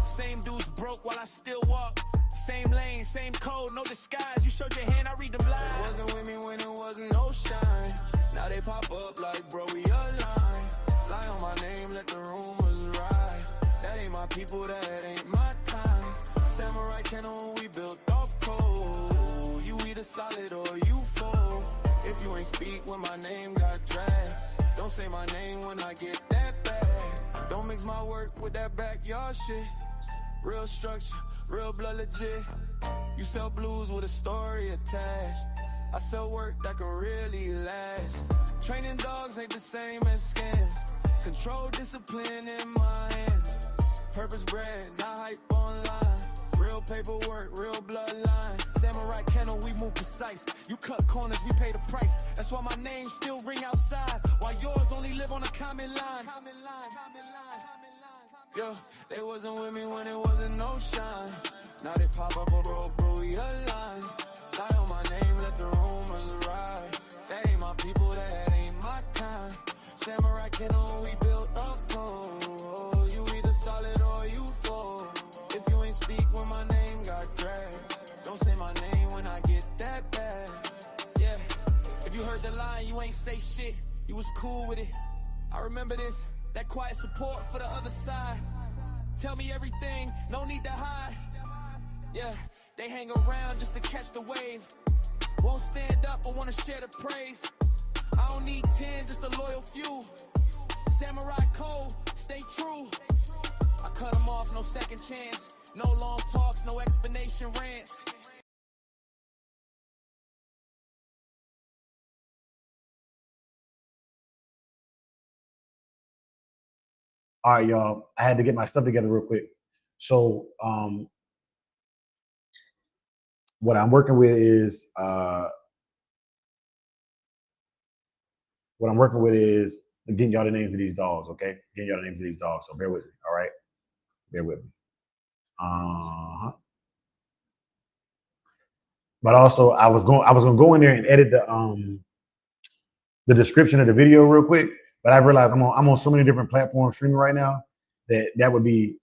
Speaker 2: Same dudes broke while I still walk. Same lane, same code, no disguise. You showed your hand, I read them lies. Wasn't with me when it wasn't no shine. Now they pop up like, bro, we aligned. Lie on my name, let the rumors ride. That ain't my people, that ain't my kind. Samurai Kennels, we built off cold. You either solid or you fold. If you ain't speak when my name got dragged, don't say my name when I get that bag. Don't mix my work with that backyard shit. Real structure, real blood legit. You sell blues with a story attached. I sell work that can really last. Training dogs ain't the same as scams. Control discipline in my hands. Purpose bred, not hype online. Real paperwork, real bloodline. Samurai Kennels, we move precise. You cut corners, we pay the price. That's why my name still ring outside, while yours only live on a comment line. Yo, they wasn't with me when it wasn't no shine. Now they pop up a bro, we aligned. Lie on my name, let the rumors ride. That ain't my people, that ain't my kind. Samurai Kennels, we built off cold. You either solid or you fold. If you ain't speak when my name got dragged, don't say my name when I get that bad. Yeah, if you heard the line, you ain't say shit. You was cool with it. I remember this. That quiet support for the other side. Tell me everything, no need to hide. Yeah, they hang around just to catch the wave. Won't stand up but wanna share the praise. I don't need 10, just a loyal few. Samurai code, stay true. I cut them off, no second chance. No long talks, no explanation rants.
Speaker 1: All right, y'all. I had to get my stuff together real quick. So what I'm working with is getting y'all the names of these dogs, okay? Getting y'all the names of these dogs. So bear with me, all right? Bear with me. But also I was gonna go in there and edit the description of the video real quick, but I realized I'm on so many different platforms streaming right now that would be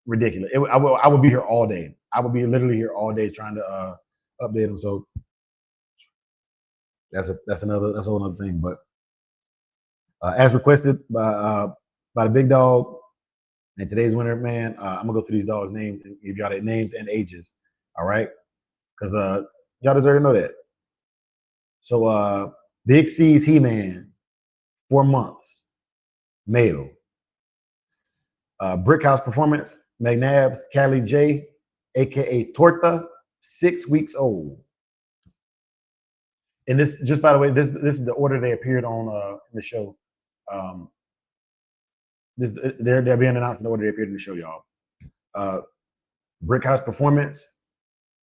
Speaker 1: ridiculous. I would be here all day. I would be literally here all day trying to update them. So That's a whole other thing. But as requested by the big dog and today's winner, man, I'm gonna go through these dogs' names and give y'all their names and ages. All right, because y'all deserve to know that. So Big C's He-Man, 4 months, male. Brickhouse Performance, McNabb's Callie J, aka Torta, 6 weeks old. And this, just by the way, this is the order they appeared on in the show. Um, they're being announced in the order they appeared in the show, y'all. Brickhouse Performance,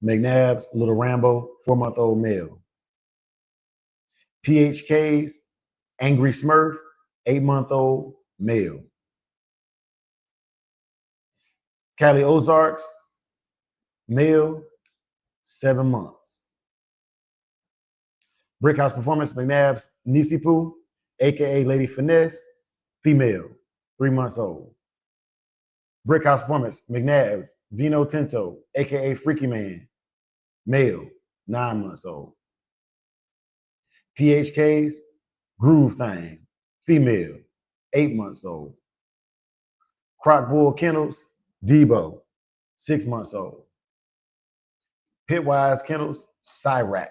Speaker 1: McNabb's Little Rambo, 4-month-old male. PHK's Angry Smurf, 8-month-old male. Cali Ozarks, male, 7 months. Brickhouse Performance, McNabb's Nisipu, aka Lady Finesse, female, 3 months old. Brickhouse Performance, McNabb's Vino Tinto, aka Freaky Man, male, 9 months old. PHK's Groove Thing, female, 8 months old. Croc Bull Kennels, Debo, 6 months old. Pitwise Kennels, Cyrax,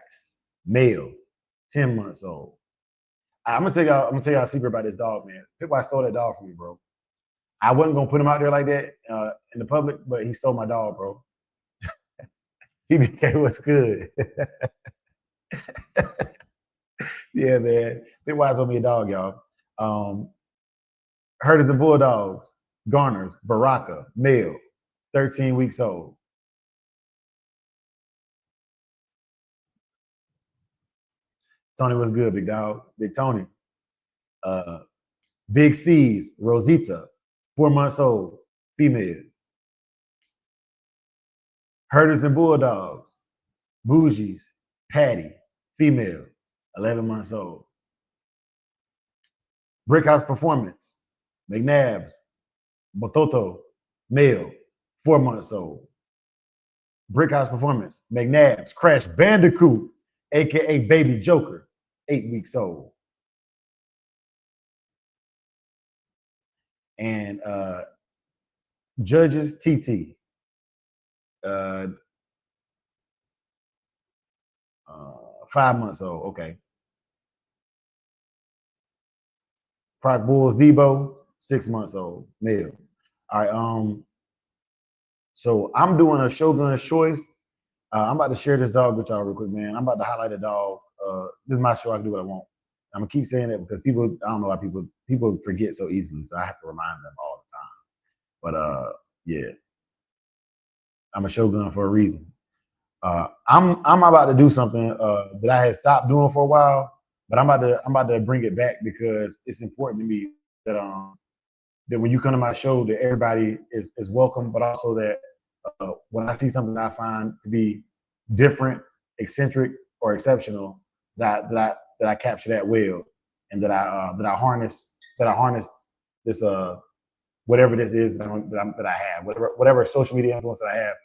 Speaker 1: male, 10 months old. I'm gonna tell y'all a secret about this dog, man. Pitwise stole that dog from me, bro. I wasn't gonna put him out there like that in the public, but he stole my dog, bro. He became what's good. Yeah, man. Pitwise owe me a dog, y'all. Herders and Bulldogs, Garners, Baraka, male, 13 weeks old. Tony was good, big dog. Big Tony. Big C's, Rosita, 4 months old, female. Herders and Bulldogs, Bougies, Patty, female, 11 months old. Brickhouse Performance, McNabb's, Bototo, male, 4 months old. Brickhouse Performance, McNabb's, Crash Bandicoot, aka Baby Joker, 8 weeks old. And Judges TT, 5 months old. Okay. Croc Bulls Debo, 6 months old, male. All right. So I'm doing a Shogun's Choice. I'm about to share this dog with y'all real quick, man. I'm about to highlight a dog. This is my show. I can do what I want. I'm gonna keep saying it because people, I don't know why people forget so easily, so I have to remind them all the time. But yeah, I'm a Shogun for a reason. I'm about to do something that I had stopped doing for a while, but I'm about to bring it back because it's important to me that that when you come to my show that everybody is welcome, but also that when I see something that I find to be different, eccentric, or exceptional, that I capture that well, and that I harness this whatever this is that I have, whatever social media influence that I have.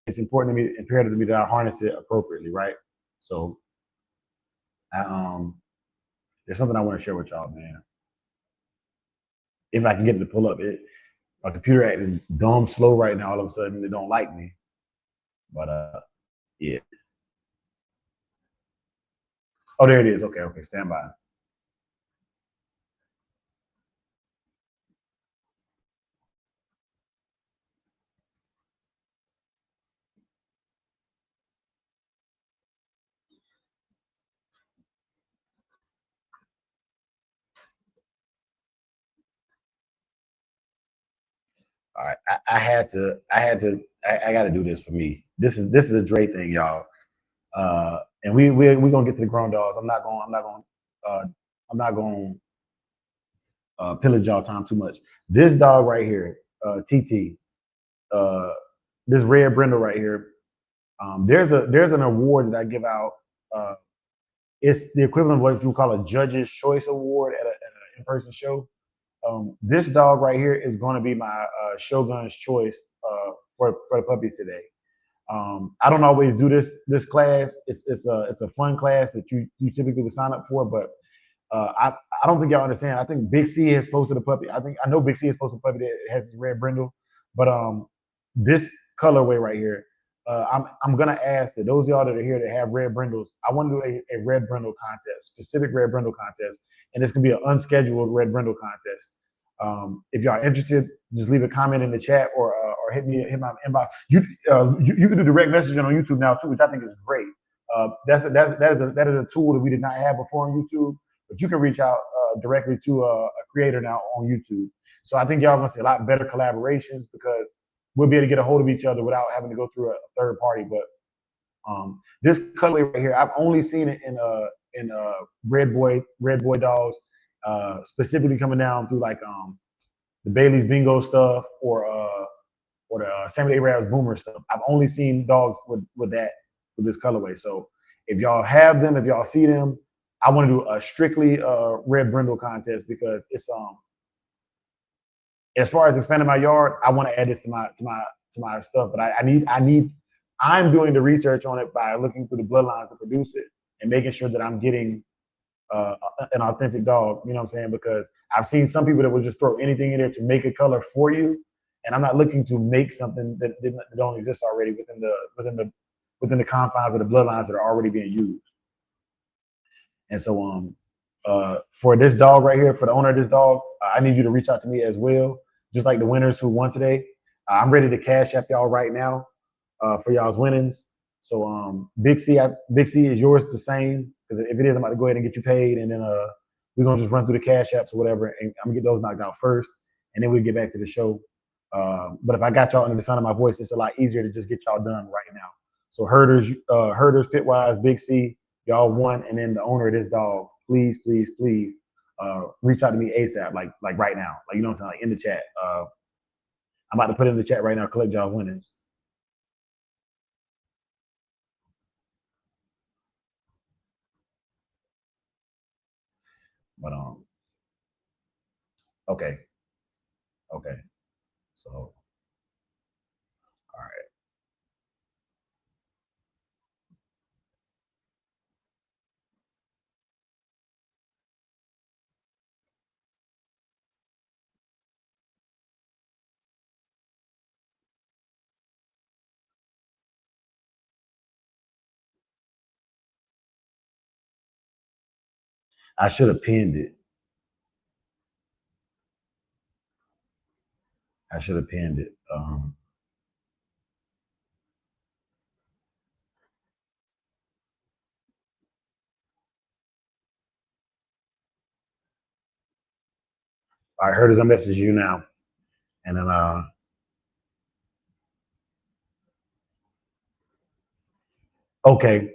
Speaker 1: It's important to me, imperative to me that I harness it appropriately, right? So, there's something I want to share with y'all, man. If I can get it to pull up, my computer acting dumb slow right now. All of a sudden, it don't like me. But yeah. Oh, there it is. Okay, stand by. All right, I got to do this for me. This is a Dre thing, y'all. And we gonna get to the grown dogs. I'm not going pillage y'all time too much. This dog right here, TT, this red Brindle right here. There's an award that I give out. It's the equivalent of what you call a Judge's Choice Award at an in-person show. This dog right here is going to be my Shogun's Choice for the puppies today. I don't always do this class. It's a fun class that you typically would sign up for, but I don't think y'all understand. I think Big C has posted a puppy. I know Big C has posted a puppy that has this red brindle, but this colorway right here, I'm gonna ask that those of y'all that are here that have red brindles, I want to do a red brindle contest, specific red brindle contest, and this can be an unscheduled red brindle contest. If y'all are interested, just leave a comment in the chat or hit my inbox. You can do direct messaging on YouTube now too, which I think is great. That is a tool that we did not have before on YouTube, but you can reach out directly to a creator now on YouTube. So I think y'all gonna see a lot better collaborations because we'll be able to get a hold of each other without having to go through a third party. But this colorway right here, I've only seen it in red boy dogs, specifically coming down through like the Bailey's Bingo stuff or the Sammy Arabs Boomer stuff. I've only seen dogs with this colorway. So if y'all have them, if y'all see them, I want to do a strictly red brindle contest because it's as far as expanding my yard, I want to add this to my stuff. But I'm doing the research on it by looking through the bloodlines to produce it and making sure that I'm getting an authentic dog. You know what I'm saying? Because I've seen some people that will just throw anything in there to make a color for you, and I'm not looking to make something that don't exist already within the confines of the bloodlines that are already being used. And so, for this dog right here, for the owner of this dog, I need you to reach out to me as well, just like the winners who won today. I'm ready to cash app y'all right now for y'all's winnings. So, Big C is yours the same because if it is, I'm about to go ahead and get you paid, and then we're gonna just run through the cash apps or whatever, and I'm gonna get those knocked out first, and then we'll get back to the show. But if I got y'all under the sound of my voice, it's a lot easier to just get y'all done right now. So herders, pitwise, Big C, y'all won, and then the owner of this dog, please, please, please, reach out to me ASAP, like right now, like you know what I'm saying, like in the chat. I'm about to put it in the chat right now, collect y'all winnings. But okay, okay, so all right, I should have pinned it. I should have pinned it. All right, herders, I message you now, and then okay.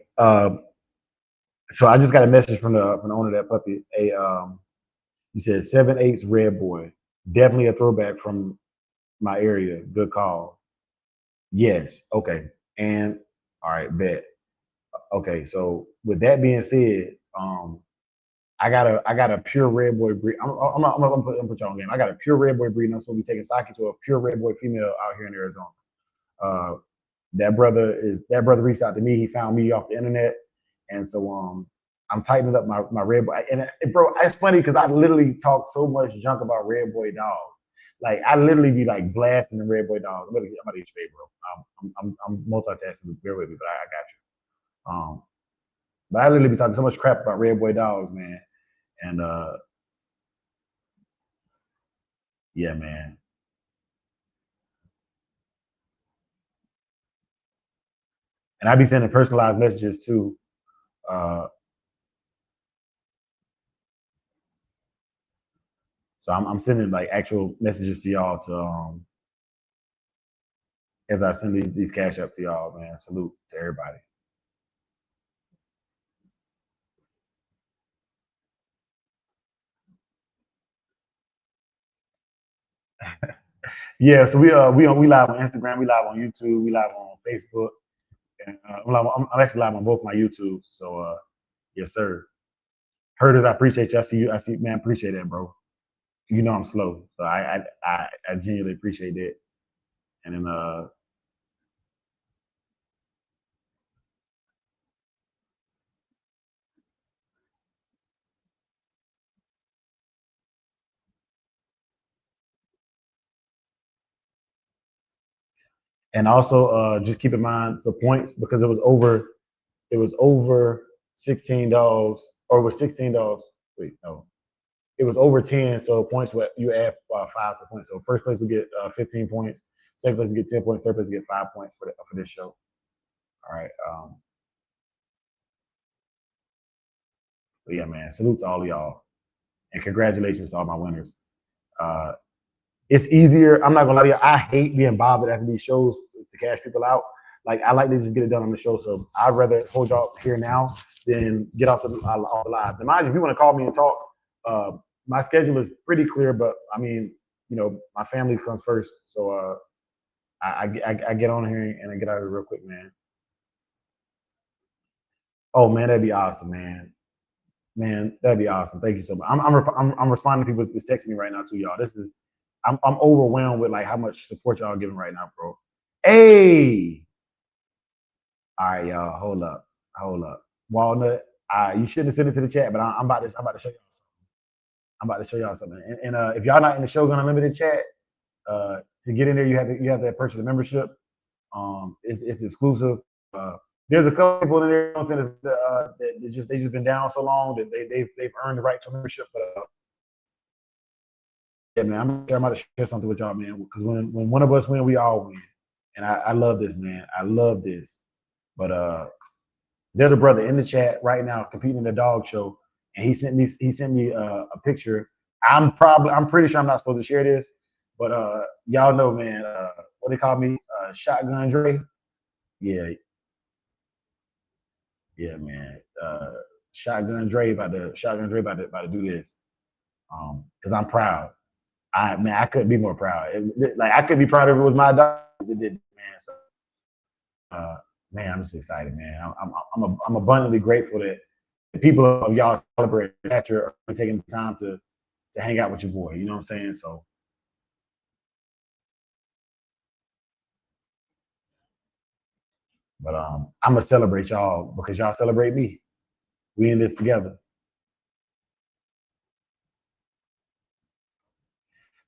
Speaker 1: So I just got a message from the owner of that puppy. He said 7/8 red boy, definitely a throwback from my area. Good call. Yes. Okay. And all right, bet. Okay. So with that being said, I got a pure red boy breed. I'm gonna put y'all on game. I got a pure red boy breed. And I'm supposed to be taking Saki to a pure red boy female out here in Arizona. Uh, that brother reached out to me. He found me off the internet, and so I'm tightening up my red boy. And bro, it's funny because I literally talk so much junk about red boy dogs. Like I literally be like blasting the red boy dogs. I'm gonna get you paid, bro. I'm multitasking. Bear with me, but I got you. But I literally be talking so much crap about red boy dogs, man. And yeah, man. And I be sending personalized messages too. Uh, so I'm sending like actual messages to y'all to as I send these cash up to y'all, man. Salute to everybody. Yeah, so we live on Instagram, we live on YouTube, we live on Facebook, and I'm actually live on both my YouTube. So yes, sir. Herders, I appreciate you. I see you. I see, man. Appreciate that, bro. You know I'm slow, so I genuinely appreciate that. And then And also, just keep in mind, so points, because it was over $16, or it was $16. Wait, no, it was over 10. So points, what you add, 5 to points. So first place would get 15 points. Second place would get 10 points. Third place would get 5 points for this show. All right. But yeah, man. Salute to all of y'all, and congratulations to all my winners. Uh, it's easier. I'm not gonna lie to you. I hate being bothered after these shows to cash people out. Like, I like to just get it done on the show. So I'd rather hold y'all here now than get off the live. And mind you, if you want to call me and talk, uh, my schedule is pretty clear. But I mean, my family comes first. So I get on here and I get out of here real quick, man. Oh man, that'd be awesome, man. Man, that'd be awesome. Thank you so much. I'm responding to people just texting me right now too, y'all. I'm overwhelmed with like how much support y'all giving right now, bro. Hey, all right, y'all. Hold up. Walnut, you shouldn't have sent it to the chat, but I'm about to show y'all something. I'm about to show y'all something. And if y'all not in the Shogun Unlimited chat, to get in there, you have to purchase a membership. It's exclusive. Uh, there's a couple people in there, that they just been down so long that they've earned the right to membership. But yeah, man, I'm about to share something with y'all, man. Because when one of us win, we all win. And I love this, man. I love this. But there's a brother in the chat right now competing in the dog show, and he sent me a picture. I'm pretty sure I'm not supposed to share this, but y'all know, man. What they call me, Shotgun Dre. Yeah, yeah, man. Shotgun Dre about to do this. Because I'm proud. I couldn't be more proud. Like, I could be proud if it was my dog that did this, man. So, uh, man, I'm just excited, man. I'm abundantly grateful that the people of y'all celebrate that you're taking the time to hang out with your boy. You know what I'm saying? So, but I'm gonna celebrate y'all because y'all celebrate me. We in this together.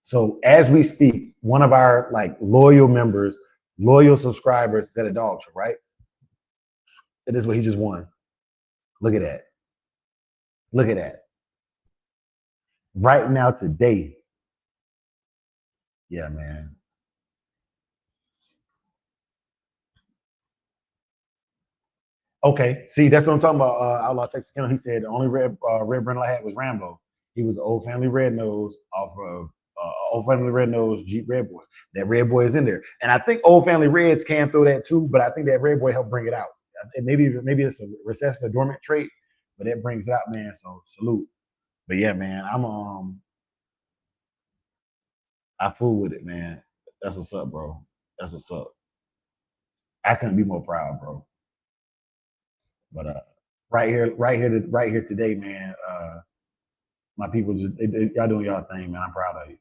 Speaker 1: So as we speak, one of our like loyal members, loyal subscribers, said a dog show, right? It is what he just won. Look at that. Look at that. Right now, today. Yeah, man. Okay. See, that's what I'm talking about. Outlaw Texas Kennel. He said the only red brindle I had was Rambo. He was an old family red nose off of old family red nose Jeep Red Boy. That red boy is in there, and I think old family reds can throw that too. But I think that red boy helped bring it out. And maybe it's a recessive, a dormant trait, but that brings it out, man. So salute. But yeah, man, I fool with it, man. That's what's up, bro. That's what's up. I couldn't be more proud, bro. But right here today, man. My people y'all doing y'all thing, man. I'm proud of you.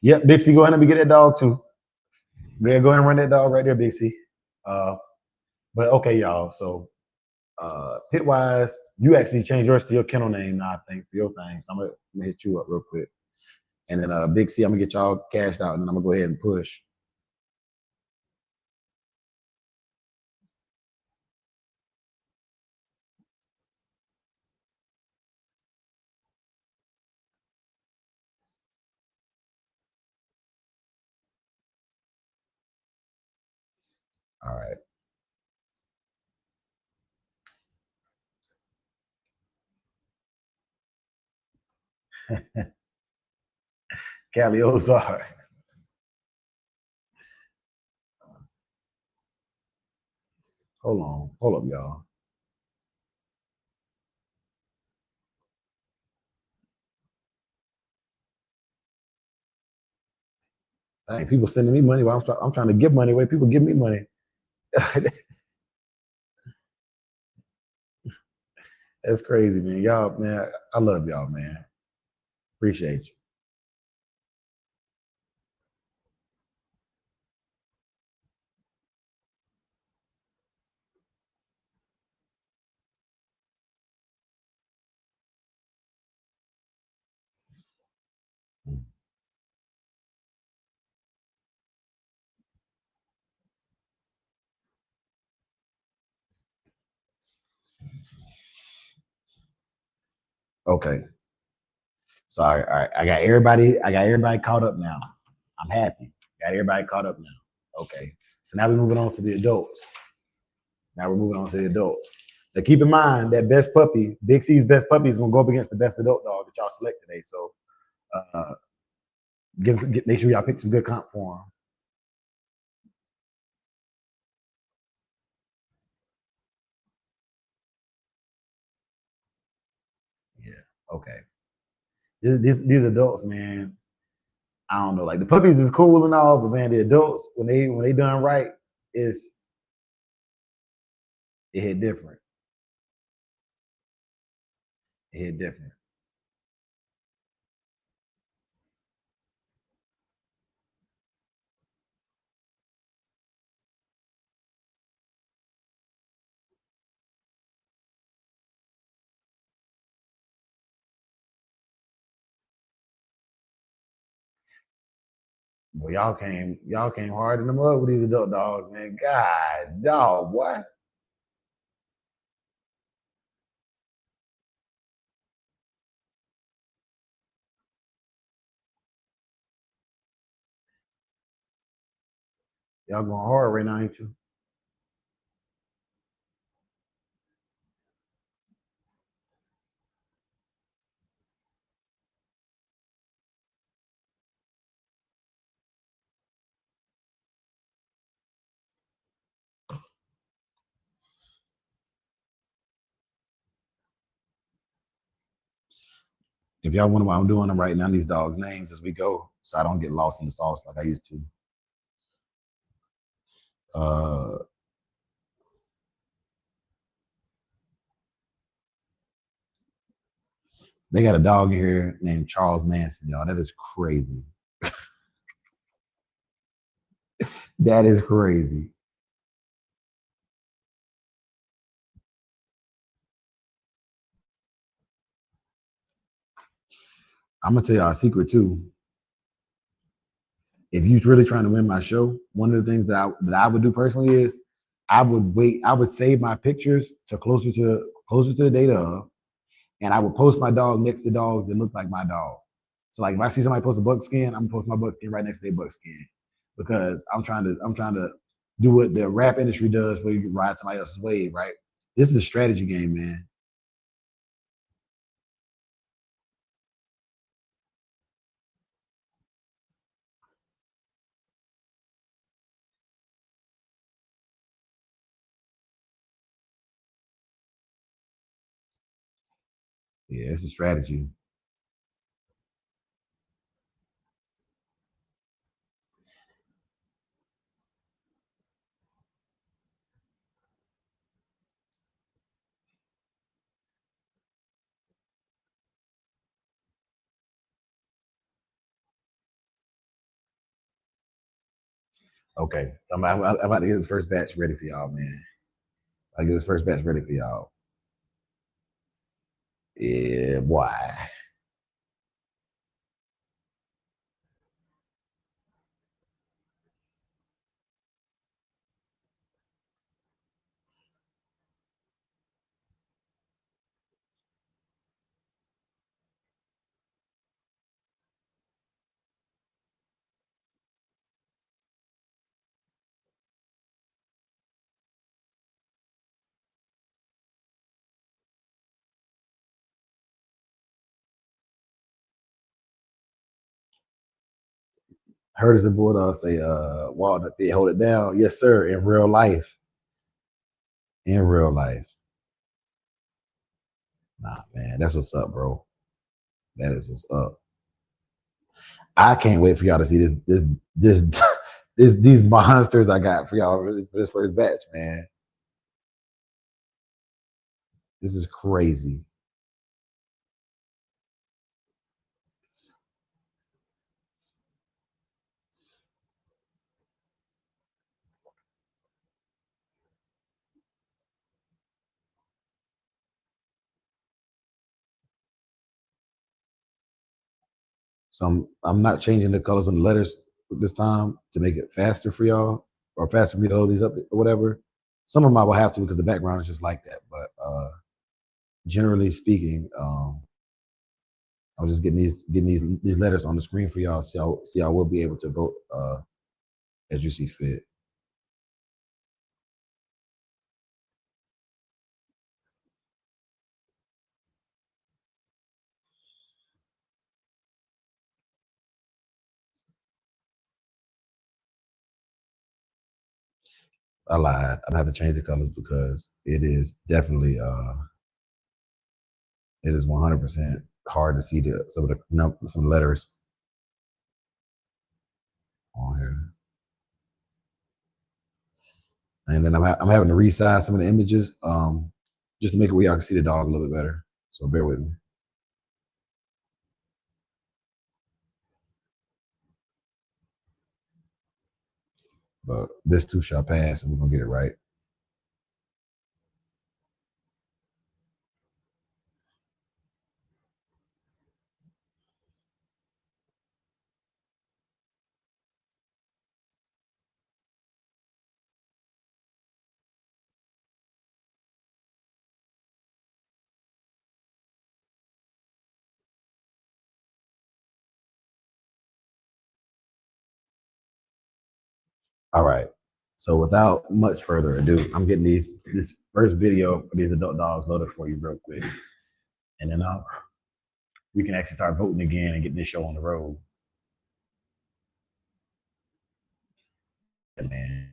Speaker 1: Yep, Big C, go ahead and let me get that dog too. Yeah, go ahead and run that dog right there, Big C. Uh, but okay, y'all. So pit wise, you actually changed yours to your kennel name now, I think, for your thing. So I'm gonna hit you up real quick. And then Big C, I'm gonna get y'all cashed out, and then I'm gonna go ahead and push. All right. Cali Ozar. Hold up, y'all. Hey, people sending me money while I'm trying to give money away. People give me money. That's crazy, man. Y'all, man, I love y'all, man. Appreciate you. Okay. So all right, I got everybody. I got everybody caught up now. I'm happy. Got everybody caught up now. Okay. So now we're moving on to the adults. Now we're moving on to the adults. Now keep in mind that best puppy, Big C's best puppy, is gonna go up against the best adult dog that y'all select today. So uh, make sure y'all pick some good comp for him. Yeah. Okay. These adults, man. I don't know. Like the puppies is cool and all, but man, the adults when they done right, it's it hit different. It hit different. Well, y'all came hard in the mud with these adult dogs, man. God, dog, what? Y'all going hard right now, ain't you? If y'all wonder why I'm doing, I'm writing down these dogs' names as we go, so I don't get lost in the sauce like I used to. Uh, they got a dog in here named Charles Manson, y'all. That is crazy. That is crazy. I'm gonna tell y'all a secret too. If you're really trying to win my show, one of the things that I would do personally is I would wait. I would save my pictures to closer to the date of, and I would post my dog next to dogs that look like my dog. So like if I see somebody post a buckskin, I'm gonna post my buckskin right next to their buckskin because I'm trying to do what the rap industry does, where you ride somebody else's wave, right? This is a strategy game, man. Yeah, it's a strategy. Okay, I'm about to get the first batch ready for y'all, man. I get this first batch ready for y'all. Yeah, why? Heard as a bulldog say, Walnut, hold it down. Yes, sir. In real life. In real life. Nah, man, that's what's up, bro. That is what's up. I can't wait for y'all to see this these monsters I got for y'all for this first batch, man. This is crazy. So I'm not changing the colors on the letters this time to make it faster for y'all or faster for me to hold these up or whatever. Some of them I will have to because the background is just like that. But generally speaking, I was just getting these letters on the screen for y'all. See, y'all will be able to vote as you see fit. I lied. I have to change the colors because it is definitely it is 100% hard to see some of some letters on here. And then I'm having to resize some of the images just to make it where y'all can see the dog a little bit better. So bear with me. But this too shall pass, and we're gonna get it right. All right. So without much further ado, I'm getting this first video for these adult dogs loaded for you real quick, and then we can actually start voting again and get this show on the road. Yeah, man,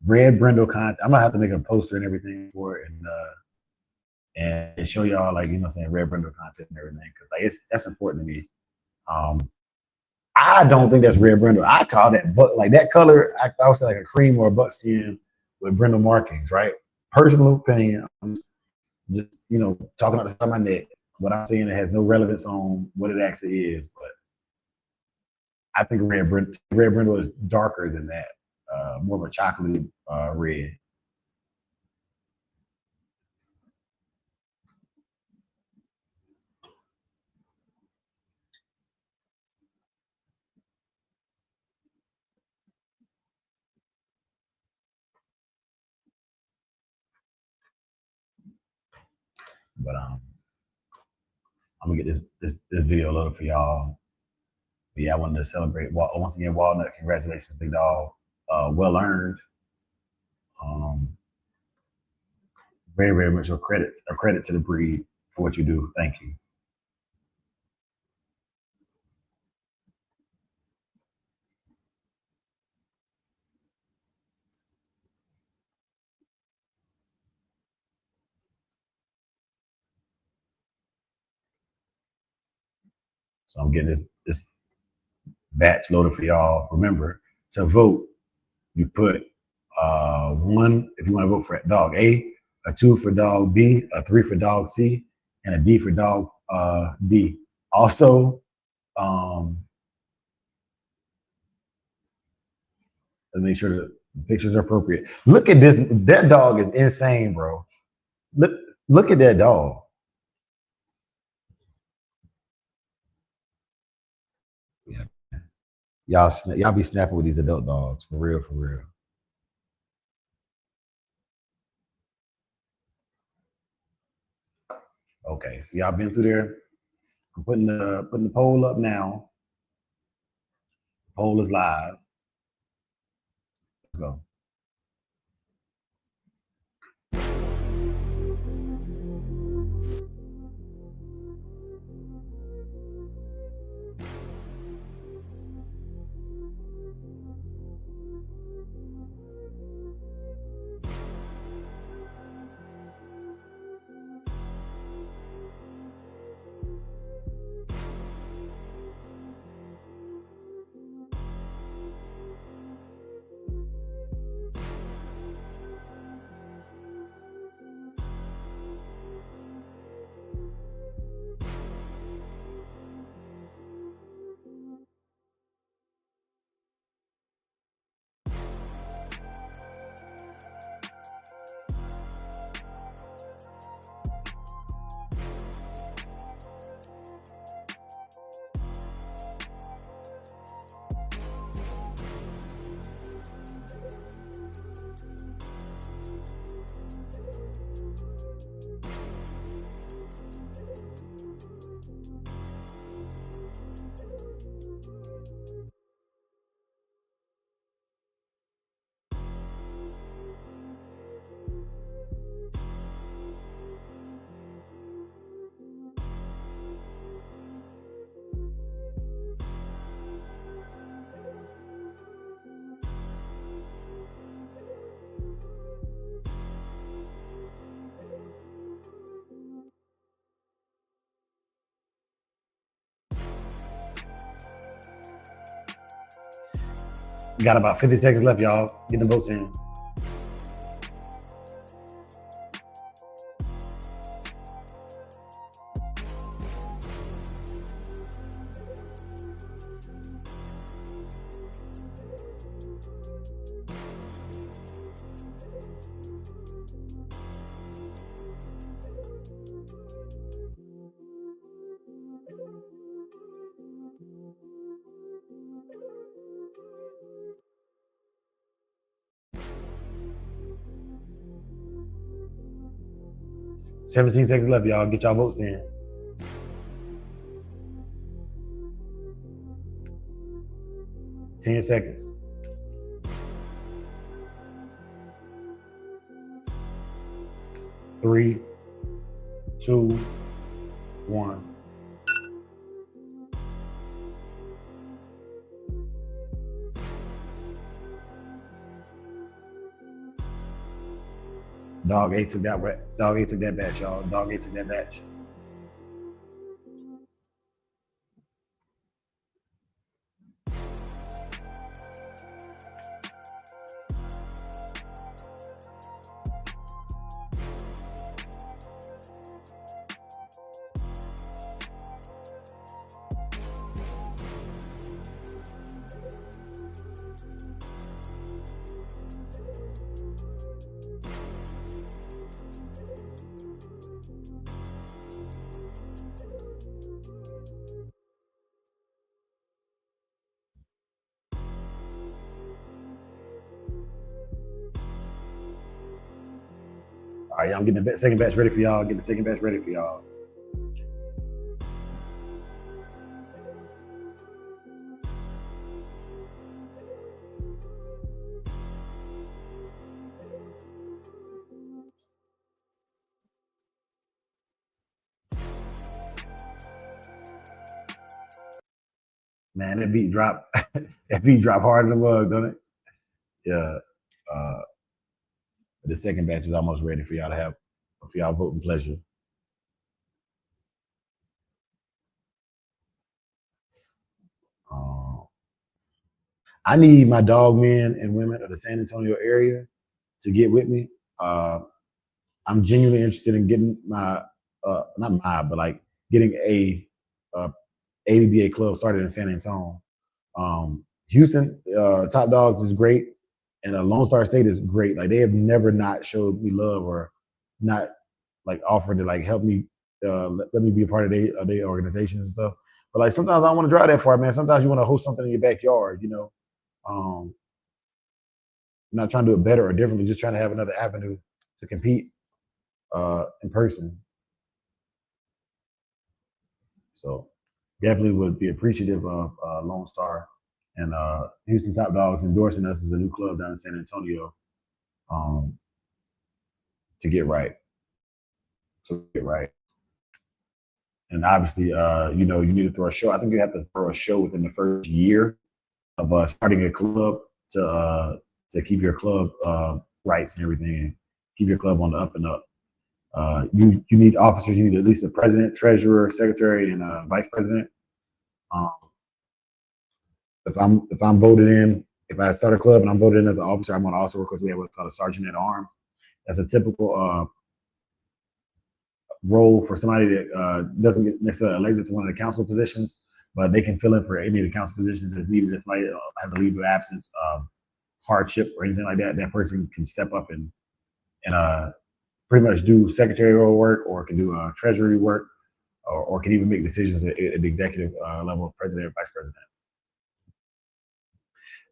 Speaker 1: Red Brindle content. I'm gonna have to make a poster and everything for it, and show y'all like you know what I'm saying Red Brindle content and everything because like that's important to me. Um, I don't think that's red brindle. I call that buck like that color. I would say like a cream or a buckskin with brindle markings, right? Personal opinion. I'm just you know talking out the side of my neck. What I'm saying it has no relevance on what it actually is, but I think red brindle is darker than that, more of a chocolate red. But I'm gonna get this video loaded for y'all. But yeah, I wanted to celebrate once again Walnut. Congratulations, big dog. Well earned. Um, very much a credit to the breed for what you do. Thank you. So I'm getting this batch loaded for y'all. Remember to vote. You put one if you want to vote for dog a two for dog B, a three for dog C, and a D for dog D. Also, um, let's make sure the pictures are appropriate. Look at this. That dog is insane, bro. Look, look at that dog. Yeah. Y'all be snapping with these adult dogs for real, for real. Okay, so y'all been through there. I'm putting the poll up now. The poll is live. Let's go. Got about 50 seconds left, y'all. Get the votes in. $17 seconds left, y'all. Get y'all votes in. $10 seconds. 3, 2, 1. Dog A took that. Dog A took that batch, y'all. Dog A took that batch. All right, y'all. I'm getting the second batch ready for y'all. Get the second batch ready for y'all. Man, that beat drop. That beat drop hard in the mug, don't it? Yeah. Uh, the second batch is almost ready for y'all to have for y'all voting pleasure. Uh, I need my dog men and women of the San Antonio area to get with me. I'm genuinely interested in getting my not my but like getting a ABBA club started in San Antonio. Houston Top Dogs is great, and Lone Star State is great. Like they have never not showed me love or not like offered to like help me let me be a part of their organizations and stuff. But like sometimes I don't want to drive that far, man. Sometimes you want to host something in your backyard, you know. Um, not trying to do it better or differently, just trying to have another avenue to compete in person. So definitely would be appreciative of Lone Star and Houston Top Dogs endorsing us as a new club down in San Antonio um, to get right. To get right. And obviously, you know, you need to throw a show. I think you have to throw a show within the first year of starting a club to keep your club rights and everything, and keep your club on the up and up. You need officers. You need at least a president, treasurer, secretary, and vice president. Um, if I'm voted in, if I start a club and I'm voted in as an officer, I'm going to also work because we have what's called a sergeant at arms. That's a typical role for somebody that doesn't get necessarily elected to one of the council positions, but they can fill in for any of the council positions that's needed. If somebody has a leave of absence, hardship, or anything like that, that person can step up and pretty much do secretarial work, or can do treasury work, or can even make decisions at the executive level, president or vice president.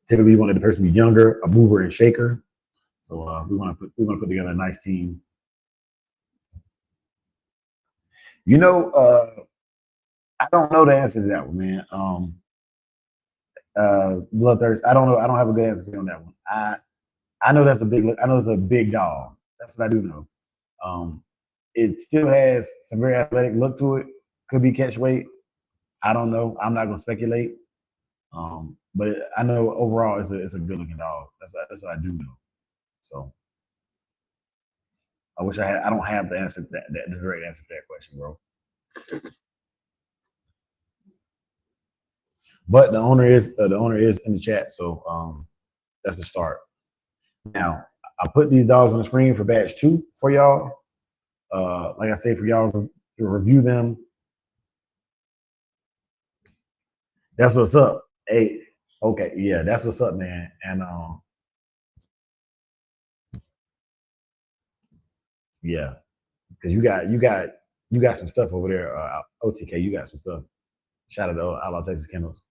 Speaker 1: Typically, you want the person to be younger, a mover and shaker. So we want to put together a nice team. You know, I don't know the answer to that one, man. Bloodthirst. I don't know. I don't have a good answer on that one. I know that's a big. I know it's a big dog. That's what I do know. It still has some very athletic look to it. Could be catch weight. I don't know. I'm not gonna speculate. But I know overall it's a good looking dog. That's what I do know. So I wish I had. I don't have the answer to that the direct answer to that question, bro. But the owner is in the chat. So That's the start. Now, I put these dogs on the screen for batch 2 for y'all. Like I say, for y'all to review them. That's what's up. Hey, okay, yeah, that's what's up, man. And yeah, because you got some stuff over there. OTK, you got some stuff. Shout out to Outlaw Texas Kennels.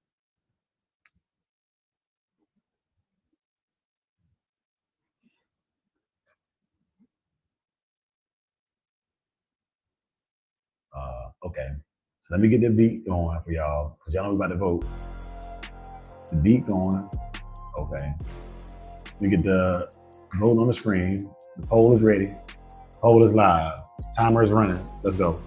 Speaker 1: Okay, so let me get the beat going for y'all, because y'all know we about to vote. The beat going. Okay. We get the vote on the screen. The poll is ready. Poll is live. Timer is running. Let's go.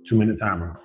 Speaker 1: Two-minute timer.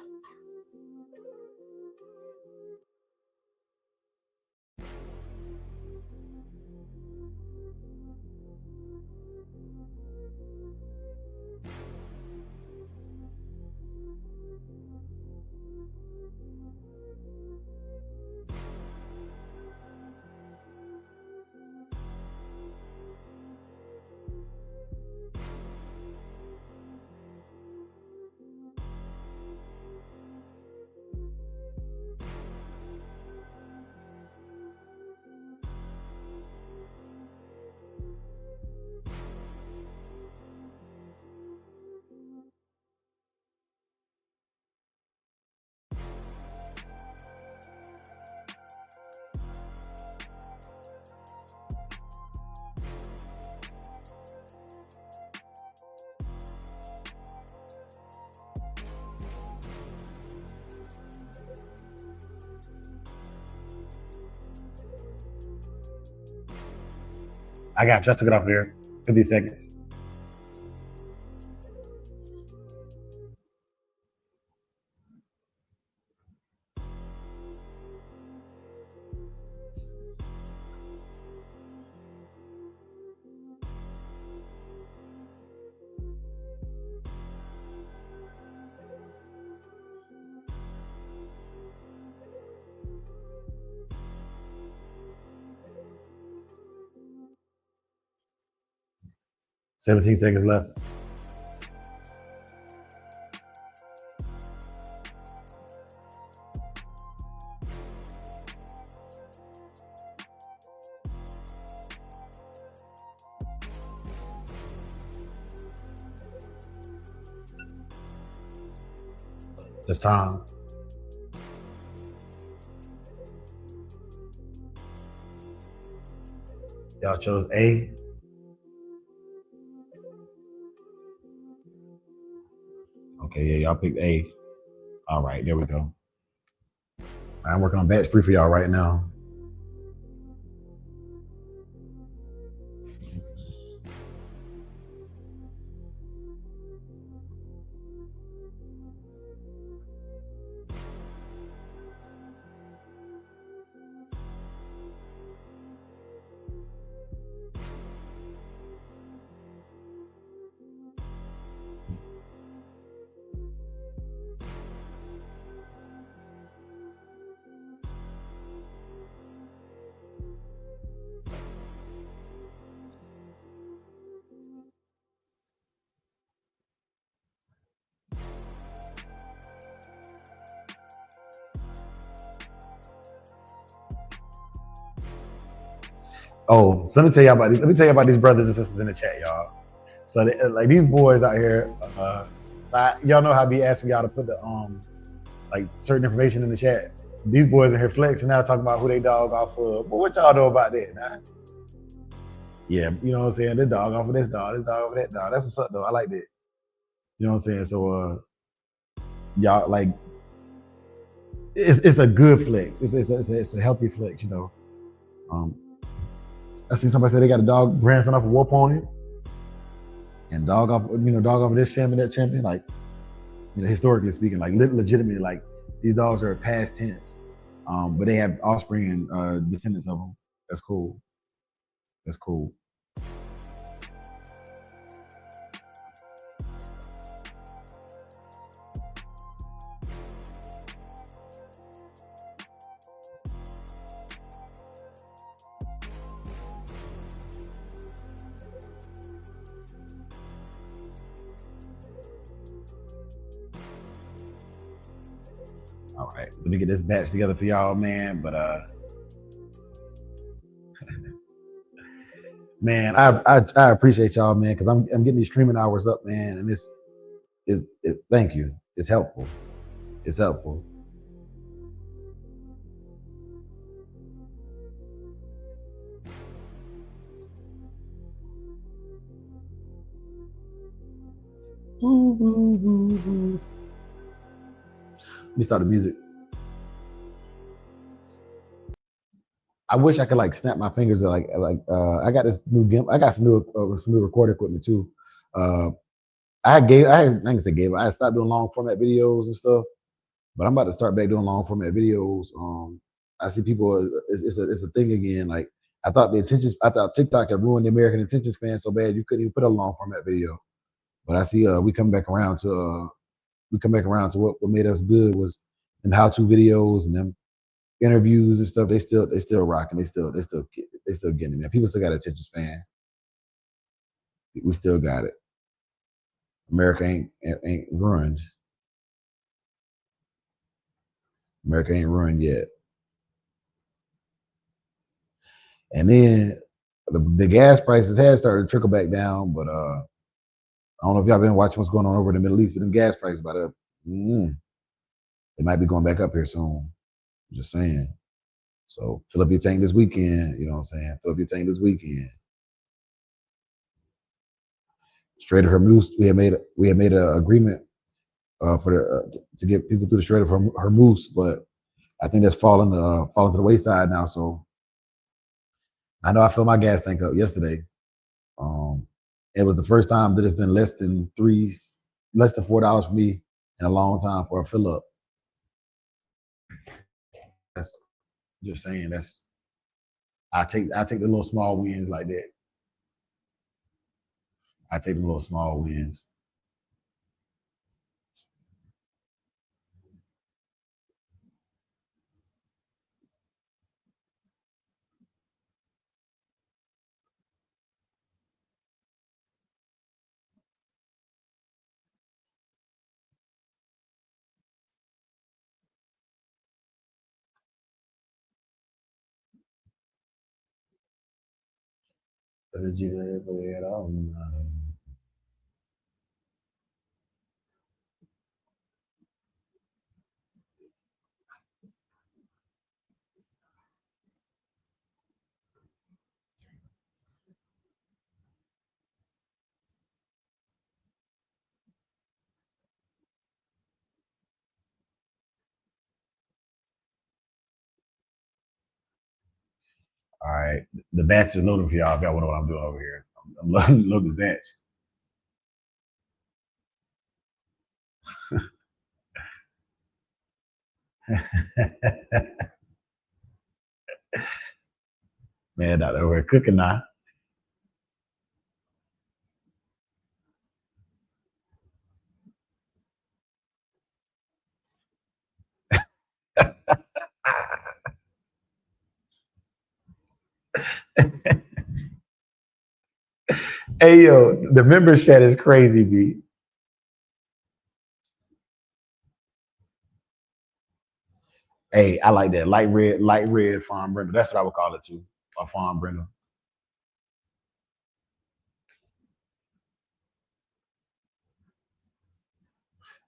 Speaker 1: I got you. I took it off there. 50 seconds. Seventeen seconds left. It's time. Y'all chose A. Okay, yeah, y'all picked A. All right, there we go. I'm working on batch 3 for y'all right now. Oh, so let me tell you about these. Let me tell you about these brothers and sisters in the chat, y'all. So, like these boys out here, y'all know how I be asking y'all to put the like certain information in the chat. These boys in here flexing now, talking about who they dog off of. But what y'all know about that, nah? Yeah, you know what I'm saying? This dog off of this dog off of that dog. That's what's up though. I like that. You know what I'm saying? So y'all like it's a good flex. It's a healthy flex, you know. I see somebody say they got a dog grandson off a war pony, and dog off of this champion, that champion. Like, historically speaking, like legitimately, like these dogs are past tense, but they have offspring and descendants of them. That's cool. That's cool. All right, let me get this batch together for y'all, man. But man, I appreciate y'all, man, because I'm getting these streaming hours up, man, and this is it. Thank you. It's helpful. It's helpful. Let me start the music. I wish I could like snap my fingers. I got this new gimp. I got some new recording equipment too. Uh, I can say gave. I had stopped doing long format videos and stuff, but I'm about to start back doing long format videos. I see people. It's a thing again. Like I thought TikTok had ruined the American attention span so bad you couldn't even put a long format video. But I see we come back around to what made us good was them how to videos and them interviews and stuff. They still rocking. They still getting it, man. People still got attention span. We still got it. America ain't ruined. America ain't ruined yet. And then the gas prices had started to trickle back down, but I don't know if y'all been watching what's going on over in the Middle East, but them gas prices about to they might be going back up here soon. I'm just saying. So fill up your tank this weekend. You know what I'm saying? Fill up your tank this weekend. Strait of Hormuz, we had made an agreement for to get people through the Strait of Hormuz, but I think that's falling to the wayside now. So I know I filled my gas tank up yesterday. Um, it was the first time that it's been less than $4 for me in a long time for a fill up. That's just saying. I take the little small wins like that. I take the little small wins. All right, the batch is loading for y'all. If y'all wonder what I'm doing over here, I'm loading the batch. Man, out there, we're cooking now. Hey yo, the member chat is crazy, B. Hey, I like that light red farm brindle. That's what I would call it too, a farm brindle.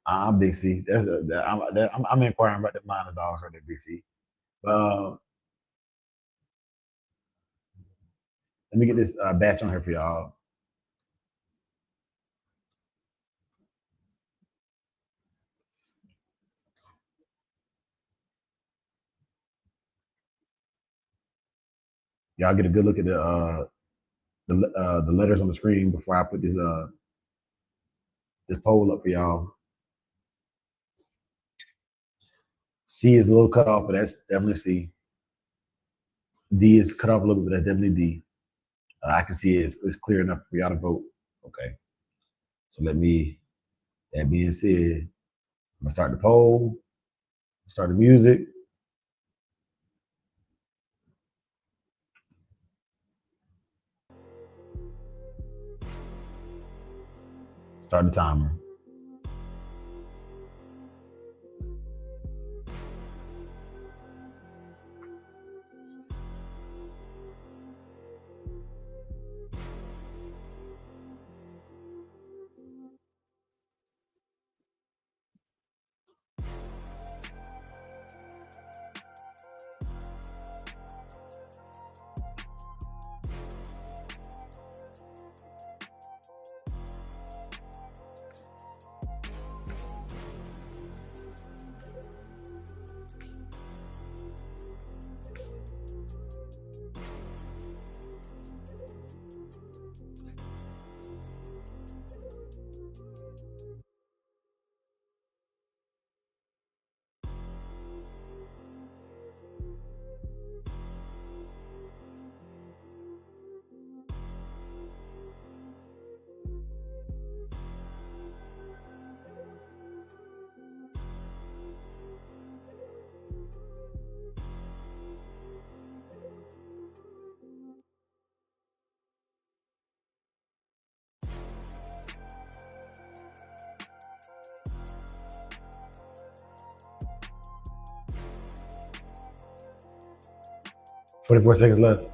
Speaker 1: I'm Big C. I'm inquiring about the minor dogs right there, Big C. Uh, Let me get this batch on here for y'all. Y'all get a good look at the letters on the screen before I put this poll up for y'all. C is a little cut off, but that's definitely C. D is cut off a little bit, but that's definitely D. I can see it's clear enough for y'all to vote. Okay. So that being said, I'm gonna start the poll, start the music. Start the timer. Forty-four seconds left.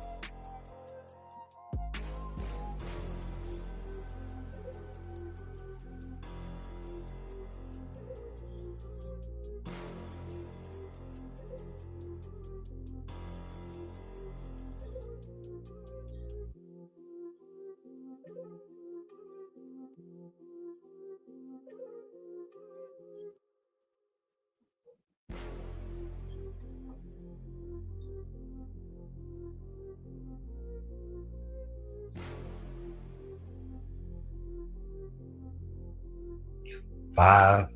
Speaker 1: Five,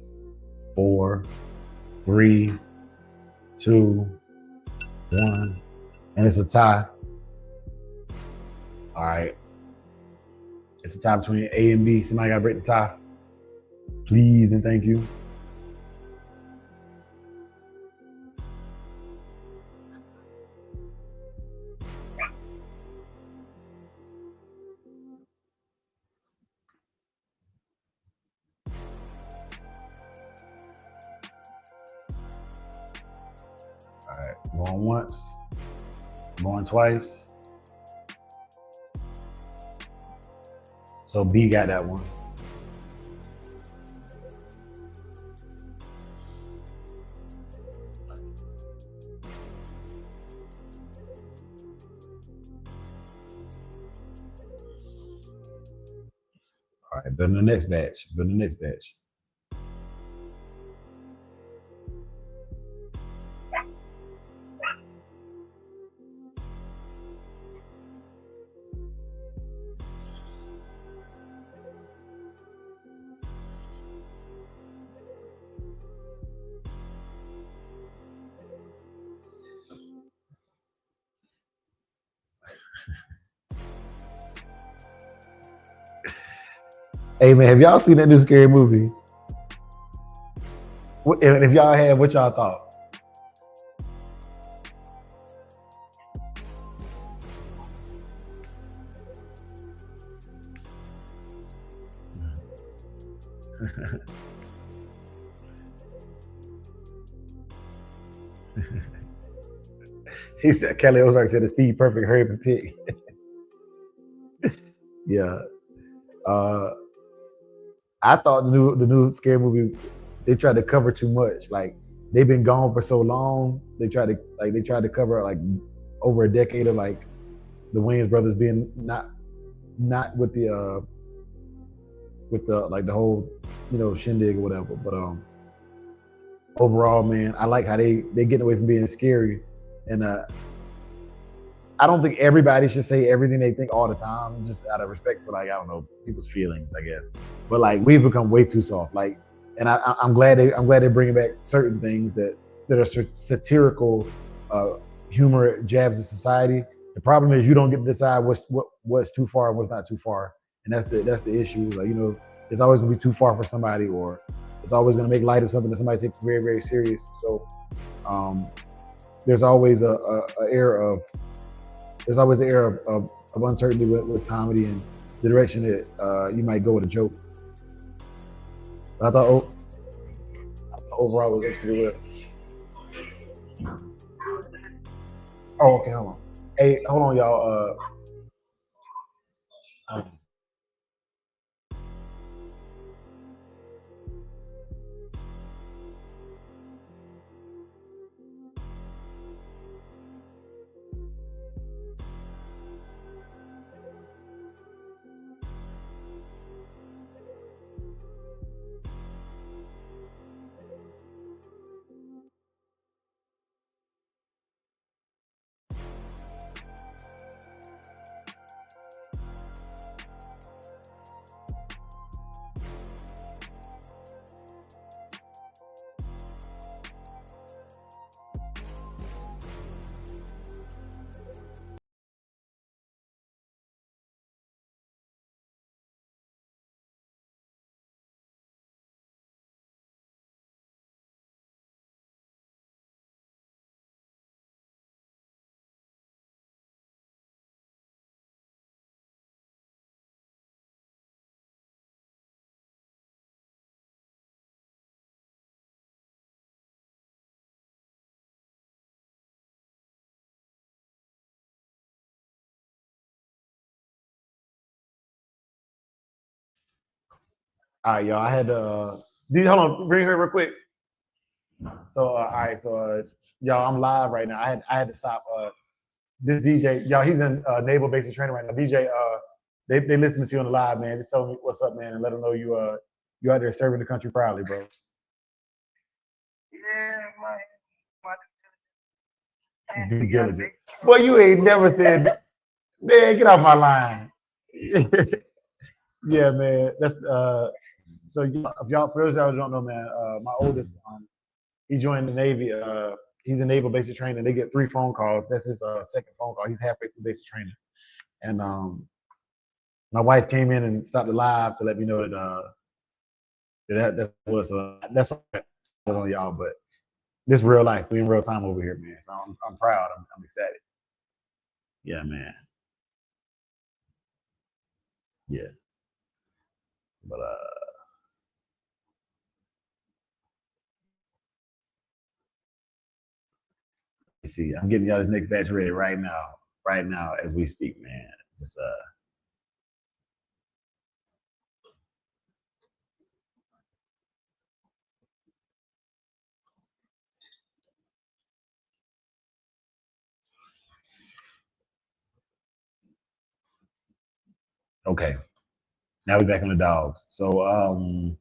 Speaker 1: four, three, two, one, and it's a tie. All right. It's a tie between A and B. Somebody gotta break the tie. Please and thank you. All right. Going once. Going twice. So B got that one. All right, building the next batch. Building the next batch. Hey man, have y'all seen that new scary movie? If y'all have, what y'all thought? He said Kelly Ozark said it's Steve Perfect, hurry up and pick. Yeah. I thought the new scary movie, they tried to cover too much. Like they've been gone for so long. They tried to cover like over a decade of like the Wayans brothers being not with the like the whole shindig or whatever. But overall, man, I like how they getting away from being scary, and I don't think everybody should say everything they think all the time, just out of respect for like I don't know people's feelings, I guess. But like we've become way too soft. Like, and I'm glad they're bringing back certain things that are satirical
Speaker 3: humor jabs at society. The problem is you don't get to decide what's too far and what's not too far, and that's the issue. Like it's always gonna be too far for somebody, or it's always gonna make light of something that somebody takes very very serious. So um, there's always a air of there's always an air of uncertainty with comedy and the direction that you might go with a joke. But I thought overall it was pretty well. Oh, okay, hold on. Hey, hold on, y'all. Um, all right, y'all. I had to. Hold on, bring her real quick. So, all right, so y'all, I'm live right now. I had to stop. This DJ, y'all, he's in naval basic training right now. DJ, they listening to you on the live, man. Just tell me what's up, man, and let them know you out there serving the country proudly, bro. Due diligence. Boy, you ain't never said, man. Get off my line. Yeah, man. That's So if y'all, for those y'all who don't know, man, my oldest, he joined the Navy. He's in naval basic training. They get 3 phone calls. That's his second phone call. He's halfway through basic training, and my wife came in and stopped the live to let me know that was that's what I was on y'all. But this real life, we in real time over here, man. So I'm proud. I'm excited. Yeah, man. Yeah, but you see, I'm getting y'all this next batch ready right now as we speak, man. Just okay. Now we're back on the dogs. So I'm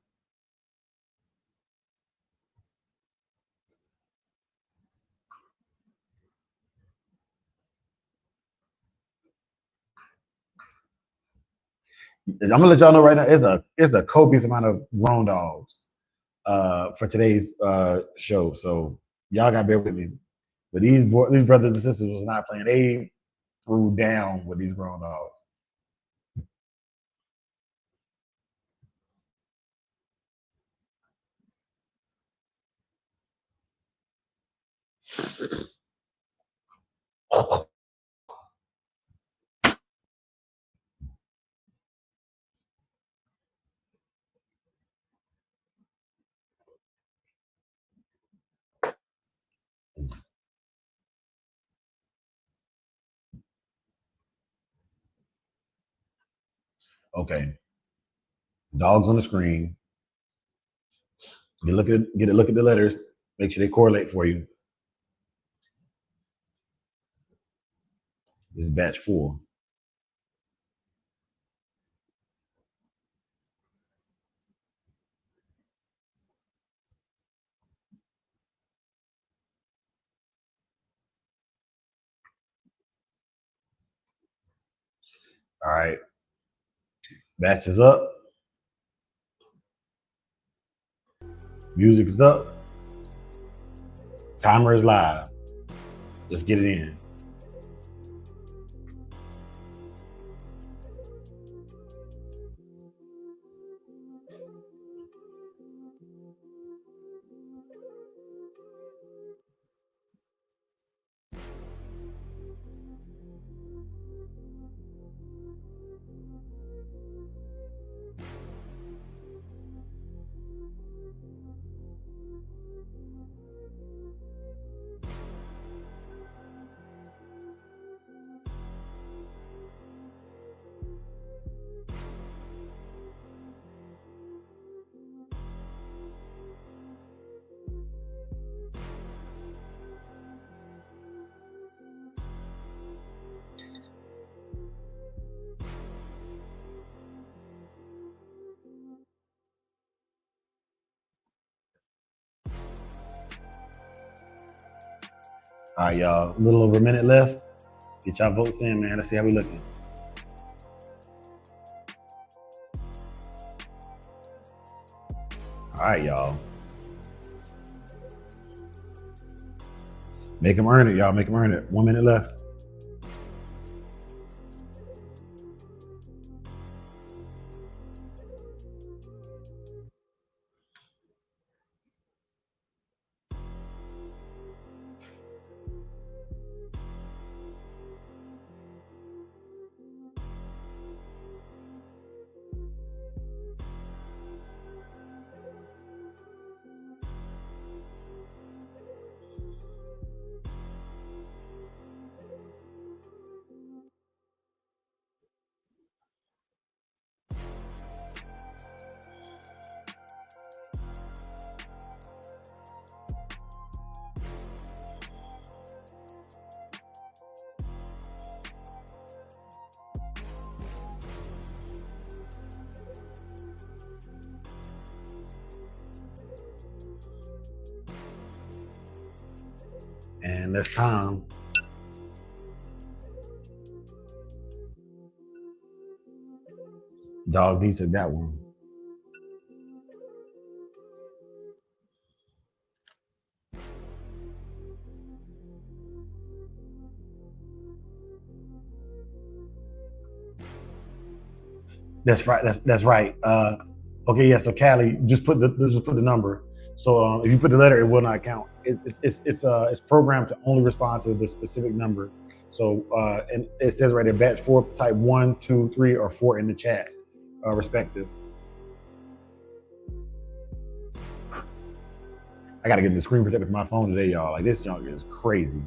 Speaker 3: gonna let y'all know right now. It's a copious amount of grown dogs for today's show. So y'all gotta bear with me. But these brothers and sisters was not playing. They threw down with these grown dogs. Okay, dogs on the screen. Get a look at the letters. Make sure they correlate for you. This is batch 4. All right, batch is up. Music is up. Timer is live. Let's get it in. All right, y'all. A little over a minute left. Get y'all votes in, man. Let's see how we looking. All right, y'all. Make them earn it, y'all. Make them earn it. 1 minute left. And that's time. Dog D took that one. That's right. That's right. Okay, yeah. So Callie, just put the number. So if you put the letter, it will not count. It's programmed to only respond to the specific number. So and it says right there, batch 4, type 1, 2, 3, or 4 in the chat, respective. I gotta get the screen protector for my phone today, y'all. Like this junk is crazy.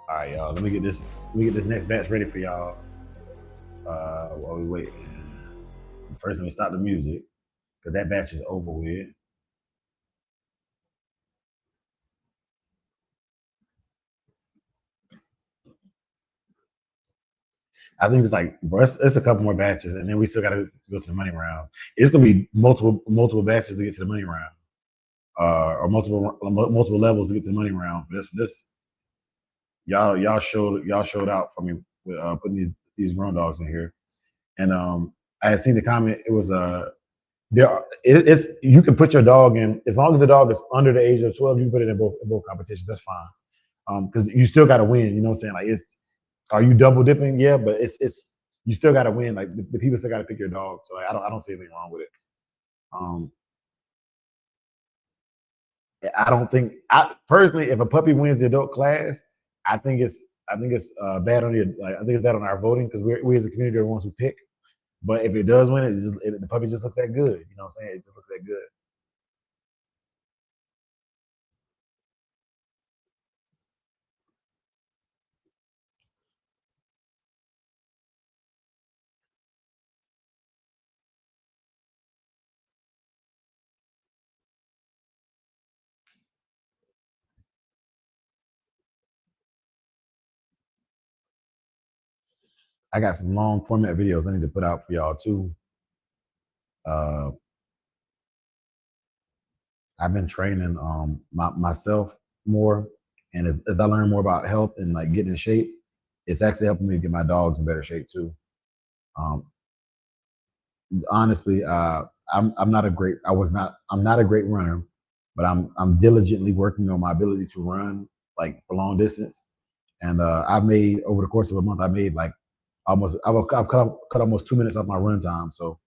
Speaker 3: All right, y'all. Let me get this next batch ready for y'all. While we wait. First, let me stop the music because that batch is over with. I think it's like, bro, it's a couple more batches, and then we still got to go to the money rounds. It's gonna be multiple batches to get to the money round, or multiple levels to get to the money round. This y'all showed out for me with putting these grown dogs in here, and I had seen the comment. It was it's you can put your dog in as long as the dog is under the age of 12. You can put it in both competitions. That's fine. Because you still got to win. You know what I'm saying? Like, are you double dipping? Yeah, but it's you still got to win. Like the people still got to pick your dog. So like, I don't see anything wrong with it. Um, I don't think I personally, if a puppy wins the adult class, I think it's bad on I think it's bad on our voting because we as a community are the ones who pick. But if it does win, the puppy just looks that good. You know what I'm saying? It just looks that good. I got some long format videos I need to put out for y'all too. Uh, I've been training myself more, and as I learn more about health and like getting in shape, it's actually helping me get my dogs in better shape too. Um, Honestly, I'm not a great I'm not a great runner, but I'm diligently working on my ability to run like for long distance. And I've made over the course of a month, I made like I've cut almost 2 minutes off my run time. So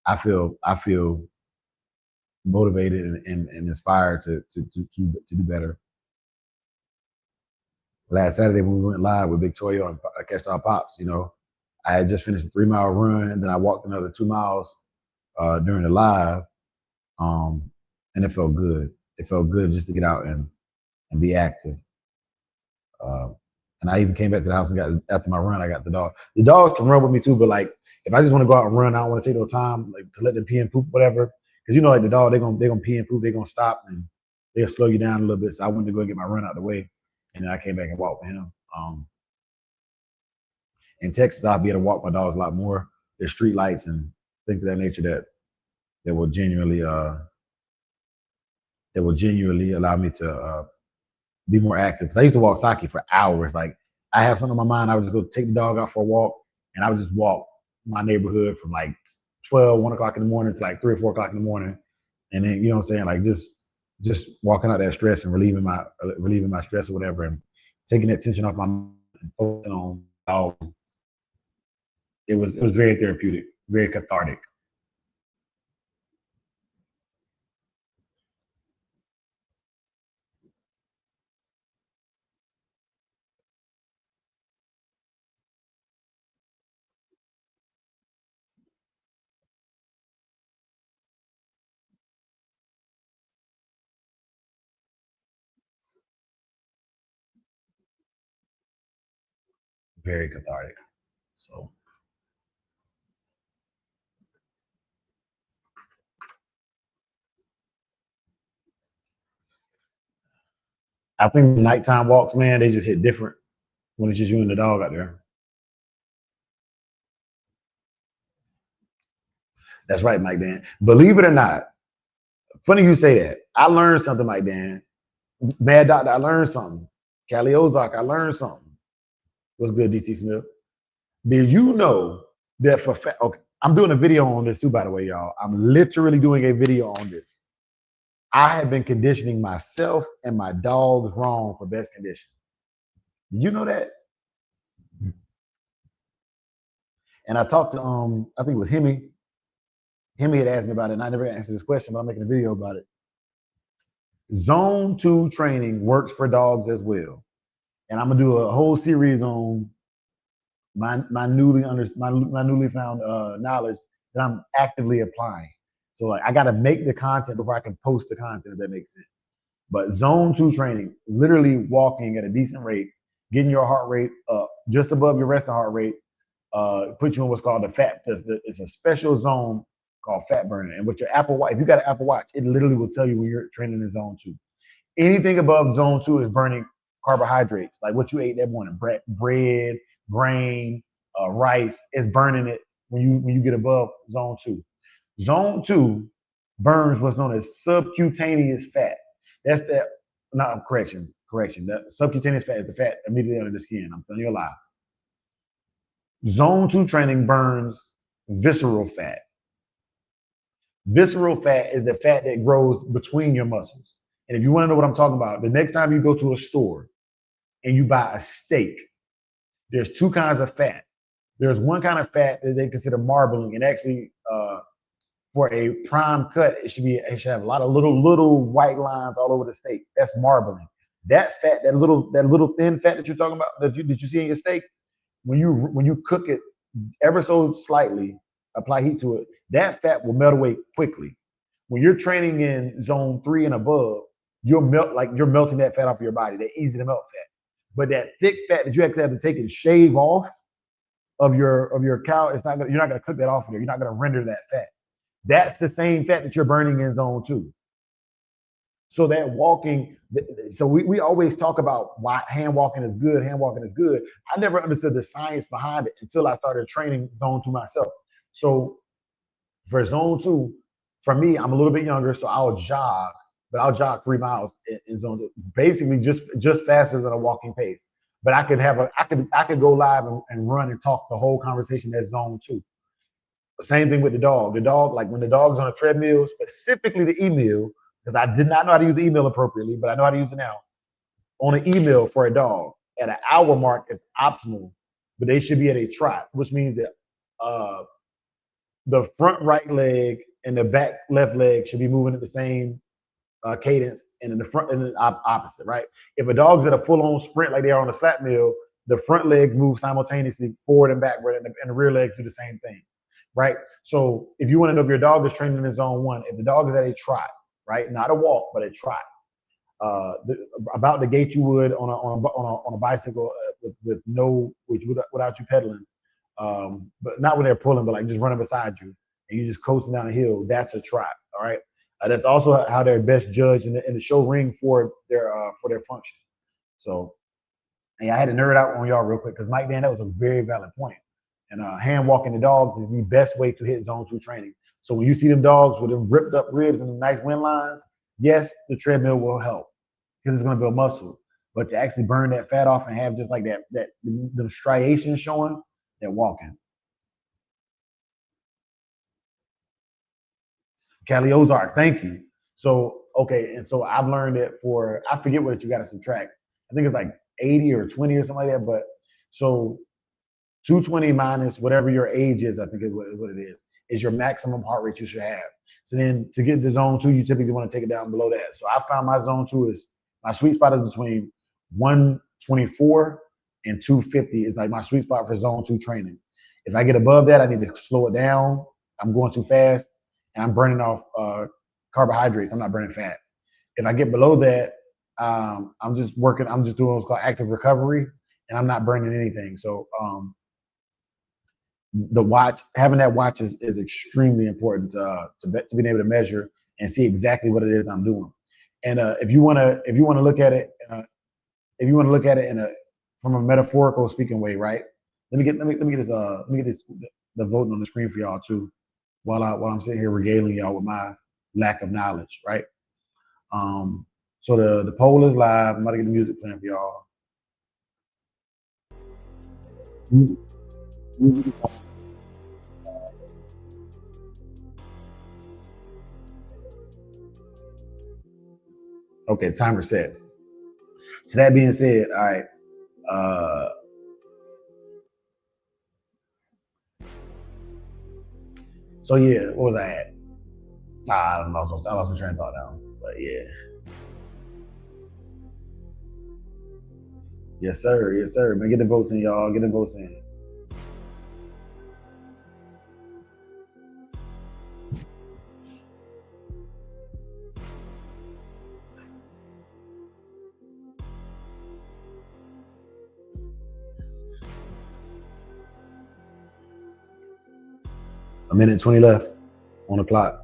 Speaker 3: I feel motivated and inspired to do better. Last Saturday when we went live with Victoria on Catch Our Pops, you know, I had just finished a 3 mile run, and then I walked another 2 miles during the live, um, and it felt good. It felt good just to get out and be active. Uh, and I even came back to the house and got after my run, I got the dog. The dogs can run with me too, but like if I just want to go out and run, I don't want to take no time like to let them pee and poop, whatever. Because you know, like the dog, they're gonna pee and poop, they're gonna stop and they'll slow you down a little bit. So I wanted to go get my run out the way, and then I came back and walked with him. In Texas, I'll be able to walk my dogs a lot more. There's street lights and things of that nature that will genuinely allow me to be more active. Because I used to walk Saki for hours. Like I have something on my mind, I would just go take the dog out for a walk, and I would just walk my neighborhood from like 12, 1 o'clock in the morning to like 3 or 4 o'clock in the morning, and then you know what I'm saying, like just walking out that stress and relieving my stress or whatever, and taking that tension off my mind and focusing on how it was very therapeutic, very cathartic. Very cathartic. So I think nighttime walks, man, they just hit different when it's just you and the dog out there. That's right, Mike Dan. Believe it or not, funny you say that. I learned something, Mike Dan. Mad Doctor, I learned something. Callie Ozark, I learned something. What's good, DT Smith? Did you know that okay, I'm doing a video on this too, by the way, y'all. I'm literally doing a video on this. I have been conditioning myself and my dogs wrong for best condition. Did you know that? And I talked to I think it was Hemi. Hemi had asked me about it, and I never answered this question, but I'm making a video about it. Zone 2 training works for dogs as well. And I'm gonna do a whole series on my newly found knowledge that I'm actively applying. So like I gotta make the content before I can post the content, if that makes sense. But zone 2 training, literally walking at a decent rate, getting your heart rate up just above your resting heart rate, put you in what's called the fat. It's a special zone called fat burning. And with your Apple Watch, if you got an Apple Watch, it literally will tell you when you're training in zone 2. Anything above zone 2 is burning carbohydrates, like what you ate that morning, bread, grain, rice. It's burning it when you get above zone 2. Zone 2 burns what's known as subcutaneous fat. That's that. No, correction. That subcutaneous fat is the fat immediately under the skin. I'm telling you a lie. Zone 2 training burns visceral fat. Visceral fat is the fat that grows between your muscles. And if you want to know what I'm talking about, the next time you go to a store and you buy a steak, there's two kinds of fat. There's one kind of fat that they consider marbling, and actually, for a prime cut, it should have a lot of little white lines all over the steak. That's marbling. That fat, that little thin fat that you're talking about, that you see in your steak, when you cook it ever so slightly, apply heat to it, that fat will melt away quickly. When you're training in zone 3 and above, you're melting that fat off of your body. That easy to melt fat. But that thick fat that you actually have to take and shave off of your cow, you're not gonna cook that off of there. You're not gonna render that fat. That's the same fat that you're burning in zone 2. So that walking, so we always talk about why hand walking is good. Hand walking is good. I never understood the science behind it until I started training zone 2 myself. So for zone 2, for me, I'm a little bit younger, so I'll jog, but I'll jog 3 miles in zone 2, basically just faster than a walking pace. But I could go live and run and talk the whole conversation at zone 2. Same thing with the dog. The dog, like when the dog's on a treadmill, specifically the email, because I did not know how to use the email appropriately, but I know how to use it now. On an email for a dog, at an hour mark is optimal, but they should be at a trot, which means that the front right leg and the back left leg should be moving at the same cadence, and in the front and the opposite, right? If a dog's at a full-on sprint like they are on a slap mill, the front legs move simultaneously forward and backward, and the rear legs do the same thing, right? So if you want to know if your dog is training in zone 1, if the dog is at a trot, right, not a walk but a trot, about the gait you would on a bicycle without you pedaling, but not when they're pulling, but like just running beside you and you just coasting down a hill. That's a trot, all right. That's also how they're best judged in the show ring for their function. So, yeah, I had to nerd out on y'all real quick because Mike, man, that was a very valid point. And hand walking the dogs is the best way to hit zone 2 training. So when you see them dogs with them ripped up ribs and nice wind lines, yes, the treadmill will help because it's going to build muscle. But to actually burn that fat off and have just like the striations showing, they're walking. Cali Ozark, thank you. So, okay, and so I've learned that I forget what you got to subtract. I think it's like 80 or 20 or something like that. But so 220 minus whatever your age is, I think is what it is your maximum heart rate you should have. So then to get to zone 2, you typically want to take it down below that. So I found my zone 2 is, my sweet spot is between 124 and 250 is like my sweet spot for zone 2 training. If I get above that, I need to slow it down. I'm going too fast and I'm burning off carbohydrates. I'm not burning fat. If I get below that, I'm just doing what's called active recovery and I'm not burning anything. So having that watch is extremely important to being able to measure and see exactly what it is I'm doing. And if you want to look at it, from a metaphorical speaking way, right? Let me get the voting on the screen for y'all too, while I'm sitting here regaling y'all with my lack of knowledge, right? So the poll is live. I'm about to get the music playing for y'all. Okay, timer set. So that being said, all right. So yeah, what was I at? I don't know. I lost my train of thought now. But yeah. Yes, sir. Yes, sir. Man, get the votes in, y'all. Get the votes in. A minute 20 left on the clock.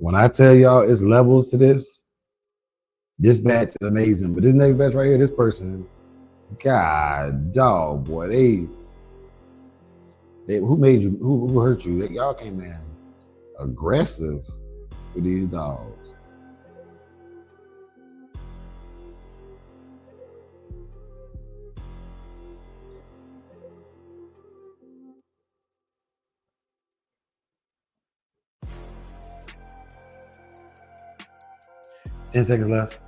Speaker 3: When I tell y'all it's levels to this, This batch is amazing, but this next batch right here, this person, God, dog, boy, they who made you? Who hurt you? Y'all came in aggressive with these dogs. Ten seconds left.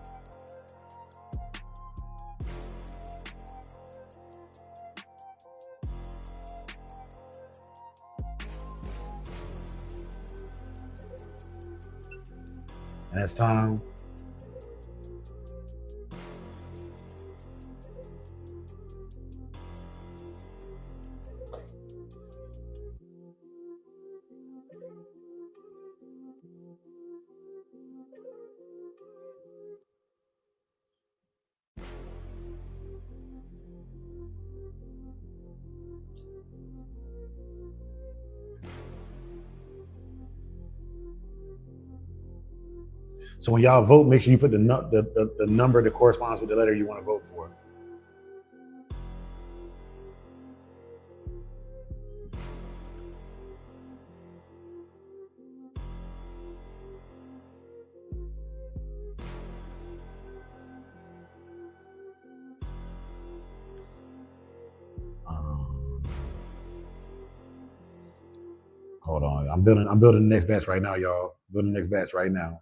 Speaker 3: And that's time. So when y'all vote, make sure you put the number that corresponds with the letter you want to vote for. Hold on, I'm building the next batch right now, y'all. Building the next batch right now.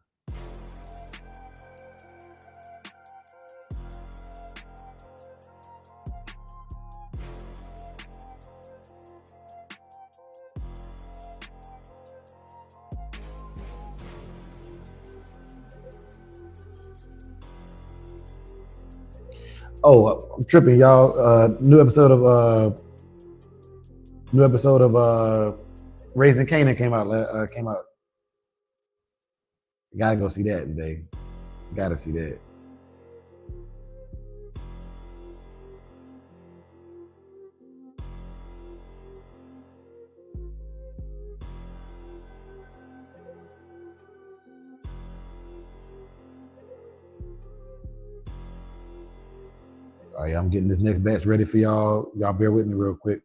Speaker 3: Oh, I'm tripping, y'all. New episode of Raising Canaan came out. Came out. Gotta go see that today. Gotta see that. All right, I'm getting this next batch ready for y'all. Y'all bear with me real quick.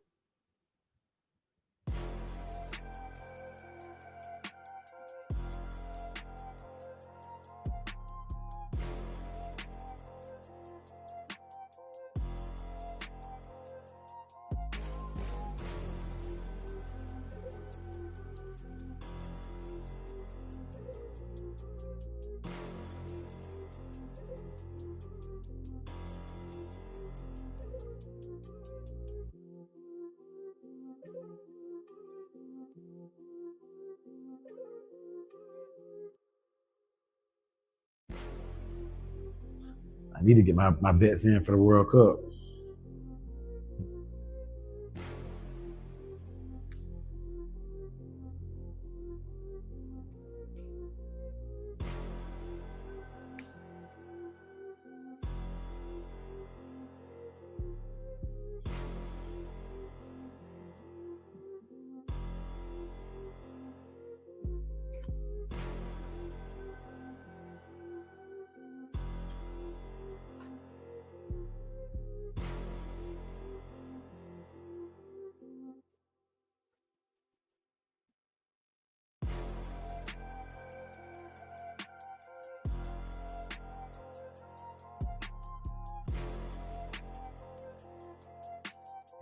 Speaker 3: I need to get my bets in for the World Cup.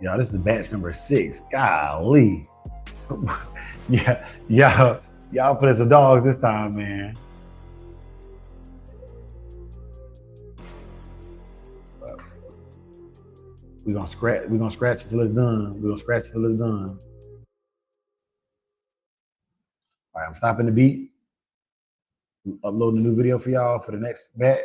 Speaker 3: Y'all, this is batch number 6. Golly. Yeah, y'all put some dogs this time, man. We're gonna scratch it till it's done. We're gonna scratch it till it's done. All right, I'm stopping the beat. I'm uploading a new video for y'all for the next batch.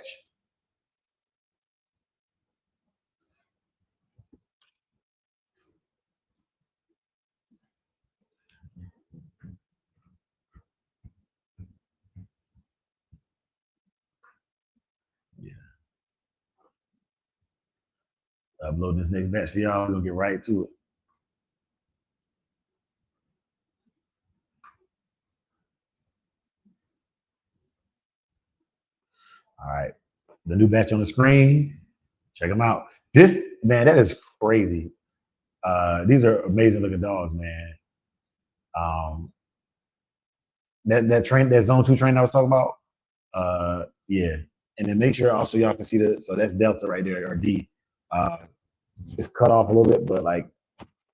Speaker 3: Yeah. Upload this next batch for y'all. We're gonna get right to it. All right. The new batch on the screen. Check them out. This man, that is crazy. These are amazing looking dogs, man. Um, that zone 2 train I was talking about. Yeah, and then make sure also y'all can see so that's Delta right there or D. It's cut off a little bit, but like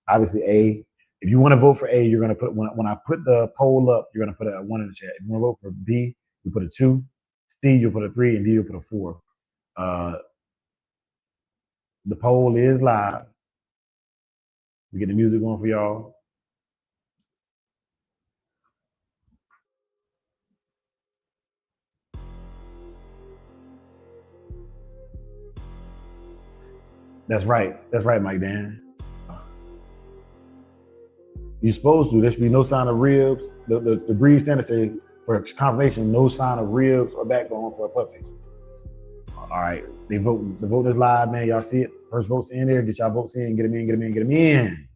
Speaker 3: obviously A. If you want to vote for A, you're gonna put when I put the poll up, you're gonna put a 1 in the chat. If you want to vote for B, you put a 2. C, you put a 3, and D, you put a 4. The poll is live. We get the music going for y'all. That's right, Mike Dan. You're supposed to. There should be no sign of ribs. The breed standard say for confirmation, no sign of ribs or backbone for a puppy. All right, they vote. The vote is live, man. Y'all see it. First votes in there. Get y'all votes in. Get them in. Get them in. Get them in.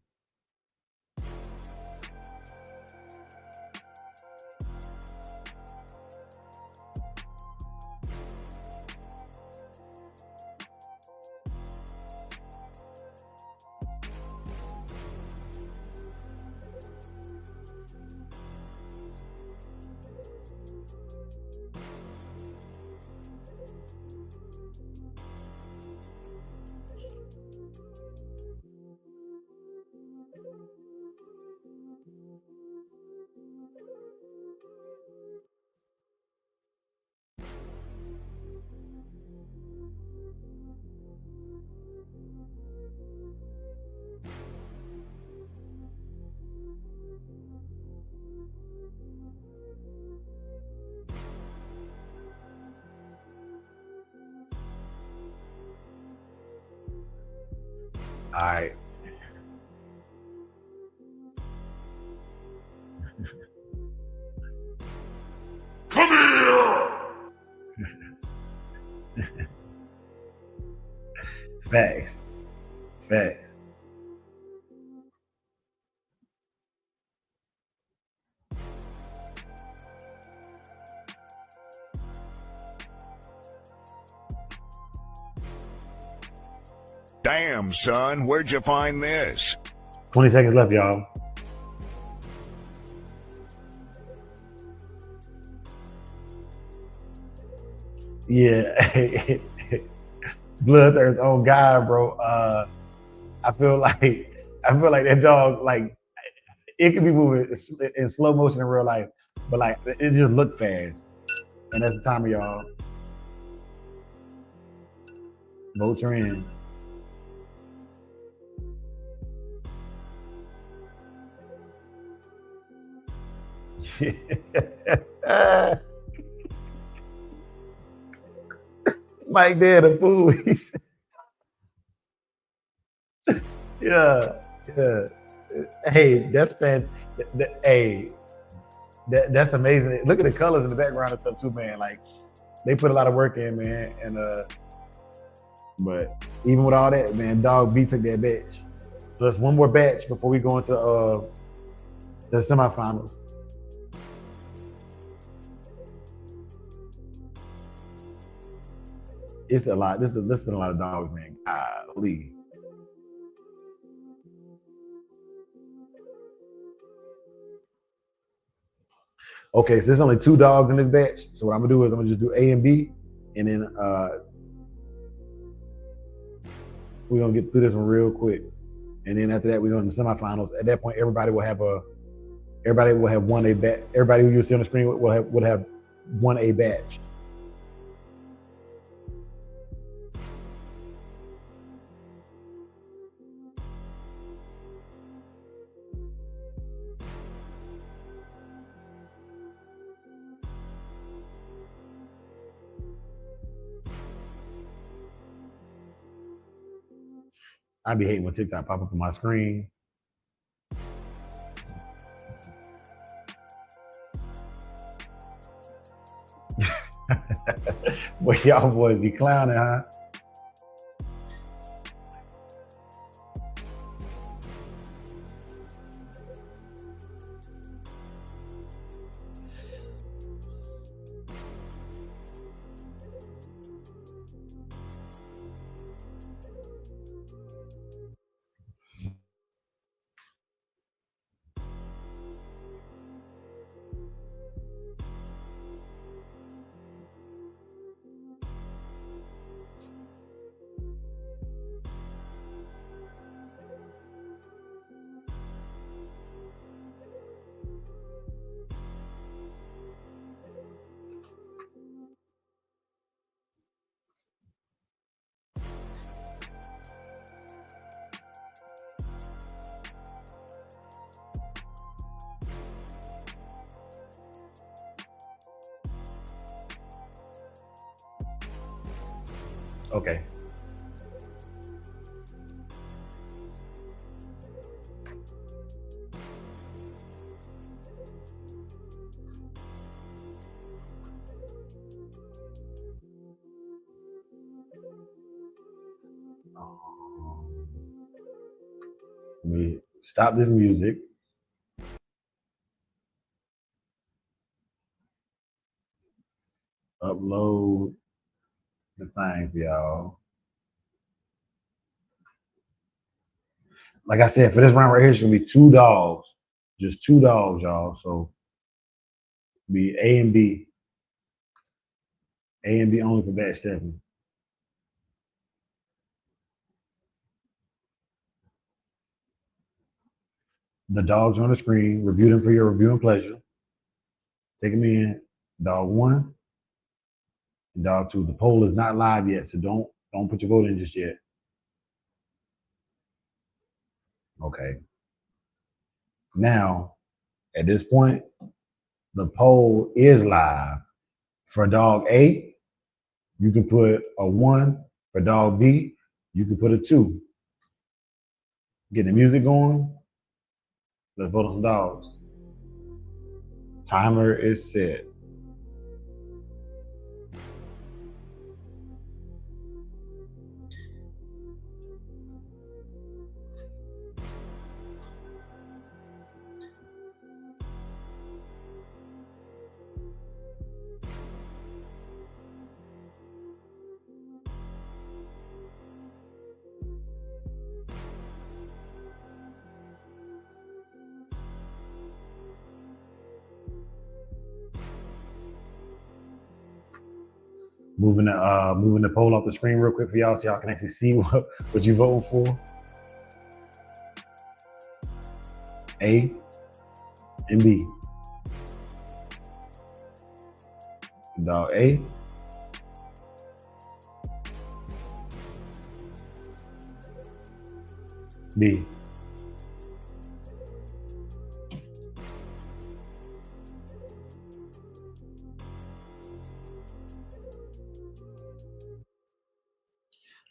Speaker 3: All right.
Speaker 2: Come here!
Speaker 3: Facts. Facts.
Speaker 4: Damn, son, where'd you find this?
Speaker 3: 20 seconds left, y'all. Yeah. Bloodthirst on God, bro. I feel like that dog, like, it could be moving in slow motion in real life, but like it just looked fast. And that's the timer, y'all. Votes are in. Mike did a fool. Yeah. Hey, that's hey, that's amazing. Look at the colors in the background and stuff too, man. Like they put a lot of work in, man. And but even with all that, man, Dog B took that batch. So that's one more batch before we go into the semifinals. It's a lot. This has been a lot of dogs, man. Golly. Okay, so there's only 2 dogs in this batch. So what I'm gonna do is I'm gonna just do A and B, and then we're gonna get through this one real quick. And then after that, we're going to the semifinals. At that point, everybody will have won a batch. Everybody who you see on the screen would have won a batch. I be hating when TikTok pop up on my screen. Boy, y'all boys be clowning, huh?
Speaker 1: Okay. Let me stop this music. Upload the thing for y'all. Like I said, for this round right here, it's gonna be two dogs. Just two dogs, y'all. So be A and B. A and B only for batch 7. The dogs on the screen. Review them for your review and pleasure. Take them in. Dog 1 and dog 2. The poll is not live yet, so don't put your vote in just yet. Okay. Now, at this point, the poll is live. For dog A, you can put a 1. For dog B, you can put a 2. Get the music going. Let's vote on some dogs. Timer is set. Moving the poll off the screen real quick for y'all, so y'all can actually see what you voting for. A and B. Dog A. B.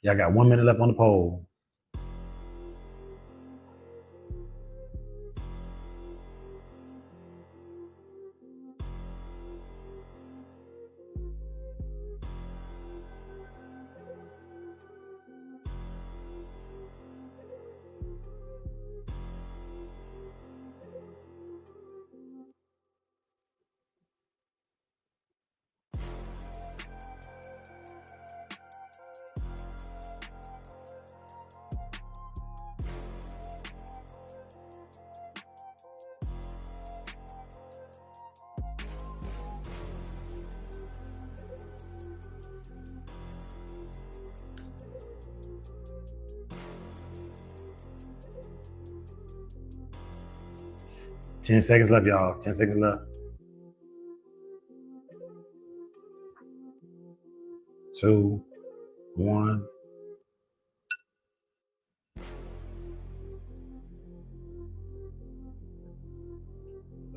Speaker 1: Y'all got 1 minute left on the poll. Ten seconds left, y'all. 10 seconds left. 2, 1.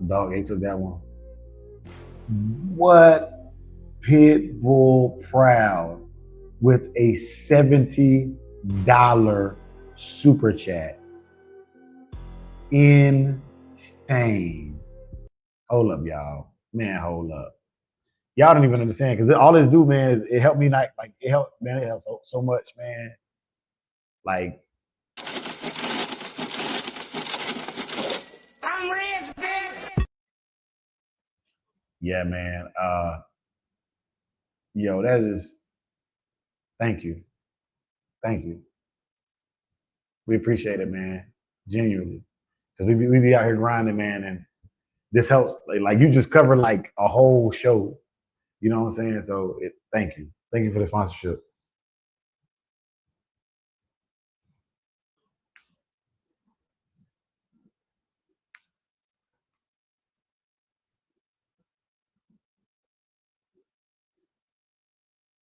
Speaker 1: Dog A took that one. What? Pitbull Proud with a $70 super chat. Insane. Hold up, y'all. Man, hold up. Y'all don't even understand because all this do, man, is it helped me not like it helped, man. It helped so much, man. Like
Speaker 2: I'm rich, bitch.
Speaker 1: yeah, man. Yo, that is thank you. Thank you. We appreciate it, man. Genuinely. Because we be out here grinding, man, and this helps. Like you just covered like a whole show. You know what I'm saying? So thank you. Thank you for the sponsorship.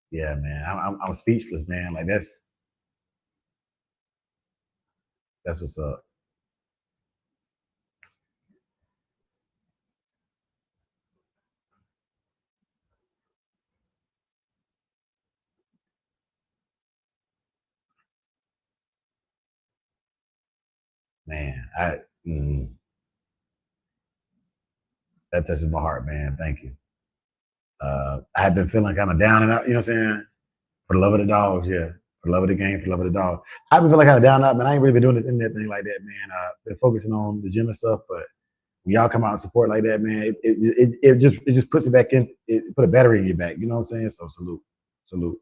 Speaker 1: Yeah, man. I'm speechless, man. Like that's what's up.
Speaker 3: Man, that touches my heart, man. Thank you. I had been feeling kind of down and out, you know what I'm saying? For the love of the dogs, yeah. For the love of the game, for the love of the dog. I've been feeling kind of down and out, man. I ain't really been doing this internet thing like that, man. Been focusing on the gym and stuff, but when y'all come out and support like that, man, it just puts it back in. It put a battery in your back. You know what I'm saying? So salute, salute.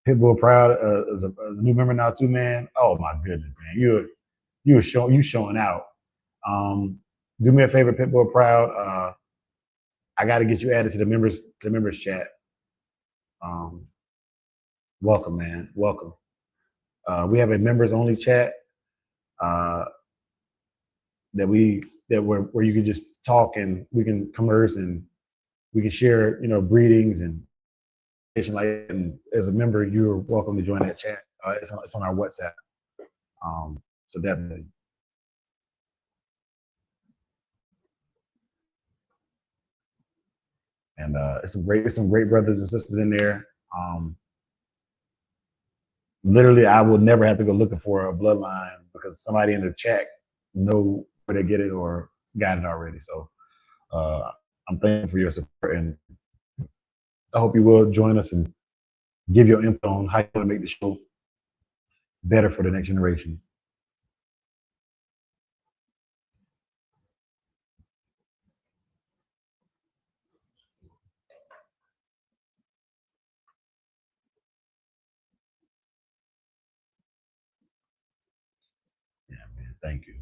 Speaker 3: Pitbull Proud as a new member now too, man. Oh my goodness, man, you showing out. Um, do me a favor, Pitbull Proud. I got to get you added to the members chat. Um, welcome, man. Welcome. We have a members only chat uh, where you can just talk and we can converse and we can share, greetings and like that. And as a member, you're welcome to join that chat. It's on our WhatsApp. So definitely. And it's some great brothers and sisters in there. Um, Literally, I will never have to go looking for a bloodline because somebody in the chat know where to get it or got it already. So uh, I'm thankful for your support, and I hope you will join us and give your input on how you want to make the show better for the next generation. Yeah, man. Thank you.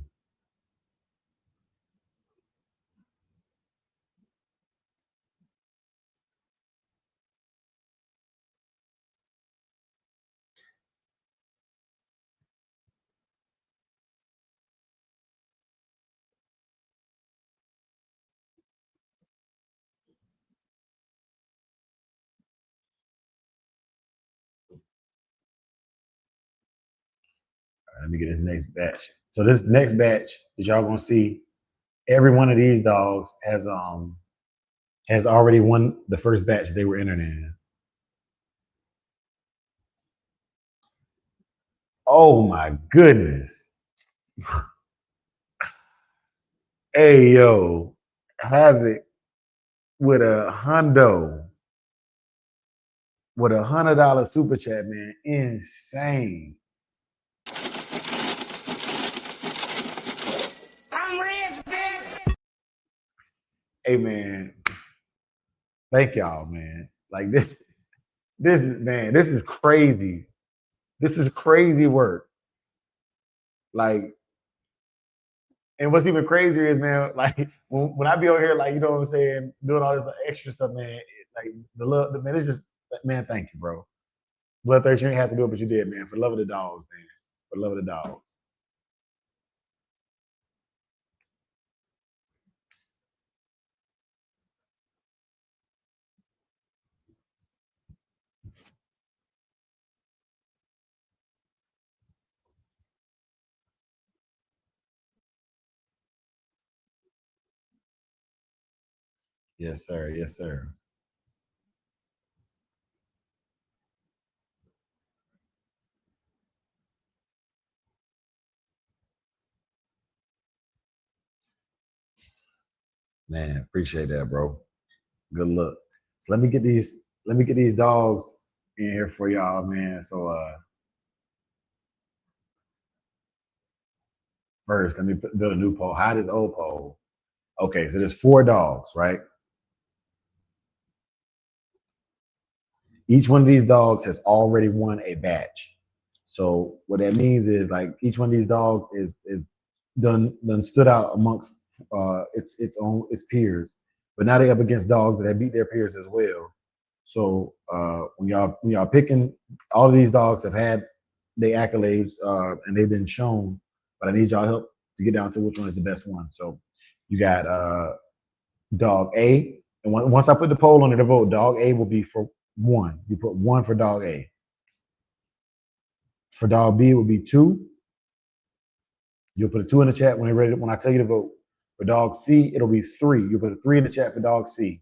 Speaker 3: Let me get this next batch. So this next batch that y'all gonna see, every one of these dogs has already won the first batch they were entered in. Oh my goodness. Hey yo, Havoc with a hundo with $100 super chat, man. Insane.
Speaker 2: I'm rich, bitch.
Speaker 3: Hey man, thank y'all, man. Like this is crazy. This is crazy work. Like, and what's even crazier is, man, like when I be over here, like, you know what I'm saying, doing all this extra stuff, man. Like man, it's just, man. Thank you, bro. Bloodthirst, you ain't have to do it, but you did, man. For the love of the dogs, man. For the love of the dogs. Yes, sir. Yes, sir. Man, appreciate that, bro. Good luck. So let me get these dogs in here for y'all, man. So first, let me build a new poll. How does old poll? Okay, so there's 4 dogs, right? Each one of these dogs has already won a batch. So what that means is, like, each one of these dogs is done stood out amongst its peers. But now they up against dogs that have beat their peers as well. So when y'all picking, all of these dogs have had their accolades and they've been shown. But I need y'all help to get down to which one is the best one. So you got dog A, and once I put the poll on the vote, dog A will be for 1. You put 1 for dog A. For dog B, it would be 2. You'll put a 2 in the chat when you're ready. When I tell you to vote. For dog C, it'll be 3. You put a 3 in the chat for dog C.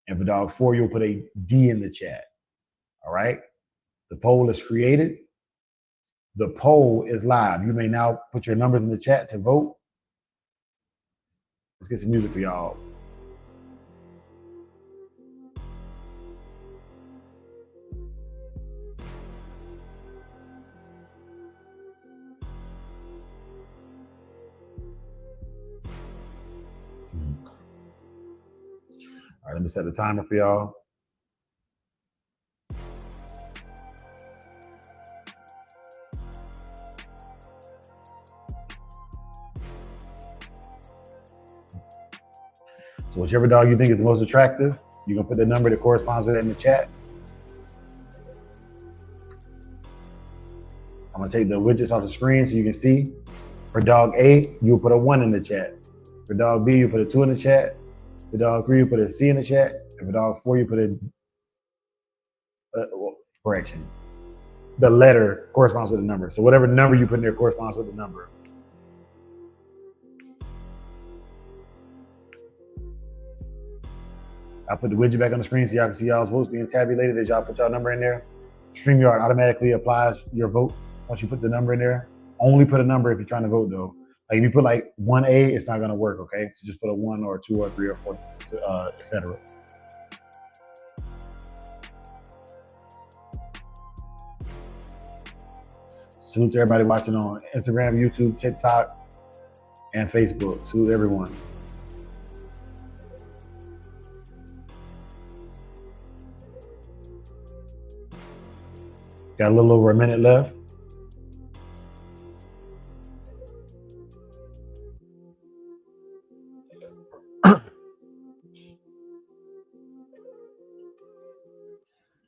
Speaker 3: And for dog 4, you'll put a D in the chat. All right? The poll is created. The poll is live. You may now put your numbers in the chat to vote. Let's get some music for y'all. All right, let me set the timer for y'all. So whichever dog you think is the most attractive, you're gonna put the number that corresponds with it in the chat. I'm gonna take the widgets off the screen so you can see. For dog A, you'll put a 1 in the chat. For dog B, you put a 2 in the chat. For dog 3, you put a C in the chat. And for dog 4, you put a correction. The letter corresponds with the number. So whatever number you put in there corresponds with the number. I'll put the widget back on the screen so y'all can see y'all's votes being tabulated as y'all put y'all number in there. StreamYard automatically applies your vote once you put the number in there. Only put a number if you're trying to vote though. Like if you put like 1A, it's not gonna work, okay? So just put a 1 or a 2 or a 3 or 4, etc. Salute to everybody watching on Instagram, YouTube, TikTok, and Facebook. Salute everyone. Got a little over a minute left.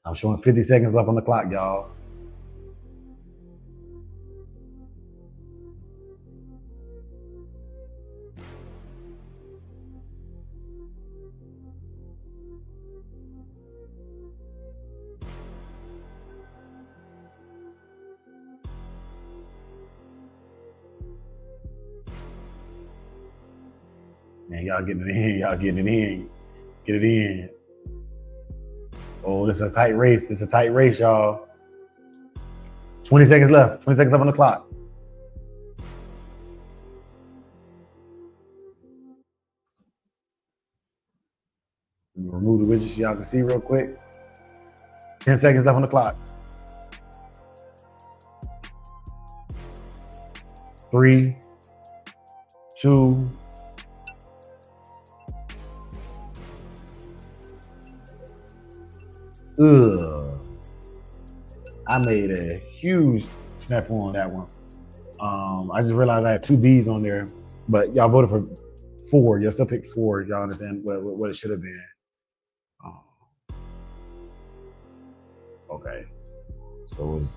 Speaker 3: I'm showing 50 seconds left on the clock, y'all. Man, y'all getting it in. Y'all getting it in. Get it in. Oh, this is a tight race. This is a tight race, y'all. 20 seconds left. 20 seconds left on the clock. Remove the widget so y'all can see real quick. 10 seconds left on the clock. 3, 2. I made a huge snafu on that one. I just realized I had 2 B's on there, but y'all voted for 4. Y'all still picked 4. Y'all understand what it should have been. Okay, so it was.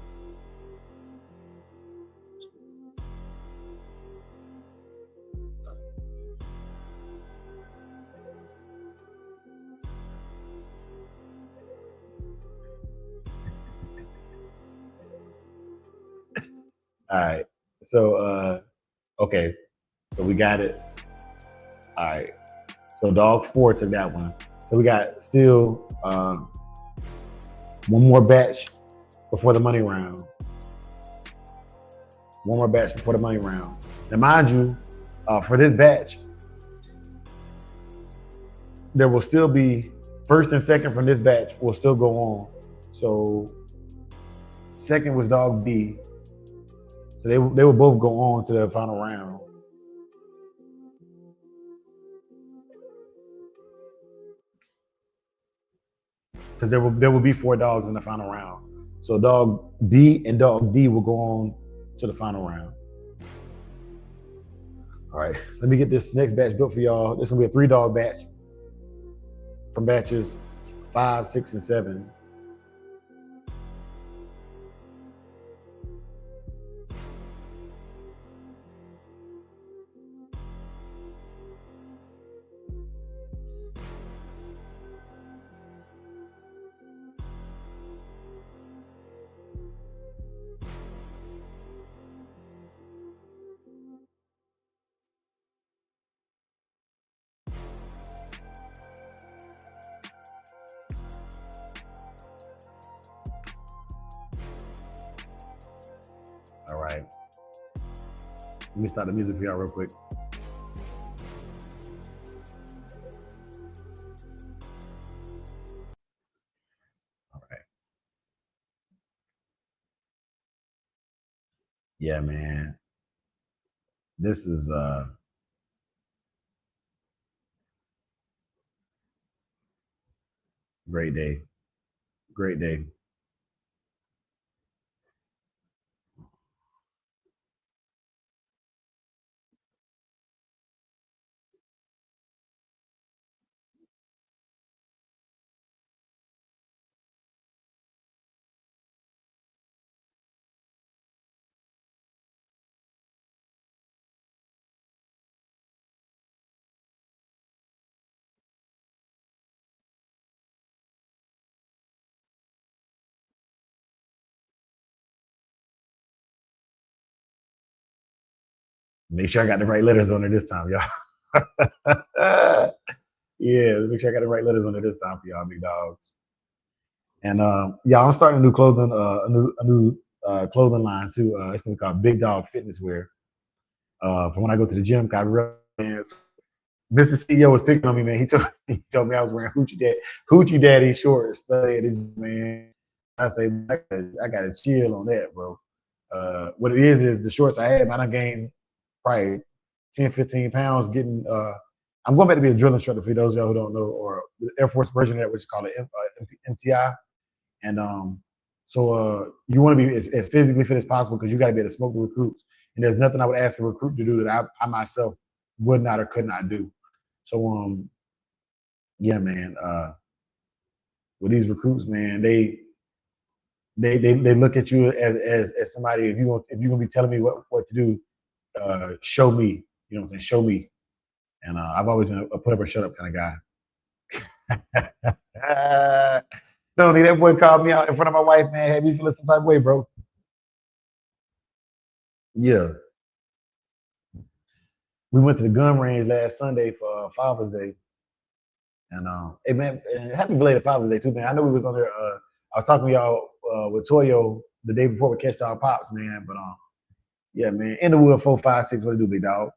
Speaker 3: All right, so okay, so we got it. All right, so dog 4 took that one. So we got still one more batch before the money round. One more batch before the money round. Now, mind you, for this batch, there will still be first and second from this batch will still go on. So second was dog B. So they will both go on to the final round. Because there will be 4 dogs in the final round. So dog B and dog D will go on to the final round. All right, let me get this next batch built for y'all. This is gonna be a 3-dog batch from batches 5, 6, and 7. All right. Let me start the music for y'all real quick. All right. Yeah, man. This is great day. Great day. Make sure I got the right letters on it this time, y'all. Yeah, make sure I got the right letters on it this time for y'all, big dogs. And yeah, I'm starting a new clothing, clothing line too. It's gonna be called Big Dog Fitness Wear. For when I go to the gym, 'cause I realized Mr. CEO was picking on me, man. He told me I was wearing hoochie daddy shorts. Man, I say I gotta chill on that, bro. What it is the shorts I had, man, I gained probably 10, 15 pounds getting I'm going back to be a drill instructor for those of y'all who don't know, or the Air Force version of that, which is called an MTI. And so you want to be as physically fit as possible because you got to be able to smoke the recruits. And there's nothing I would ask a recruit to do that I myself would not or could not do. So yeah, man. With these recruits, man, they look at you as somebody. If you're gonna be telling me what to do, show me. You know what I'm saying? Show me. And I've always been a put up or shut up kind of guy. Tony, that boy called me out in front of my wife, man. Had me feeling some type of way, bro. Yeah. We went to the gun range last Sunday for Father's Day. And hey man, happy belated Father's Day too, man. I know we was on there. I was talking to y'all with Toyo the day before we catched our pops, man. But yeah, man. In the wood 456, what it do, big dog?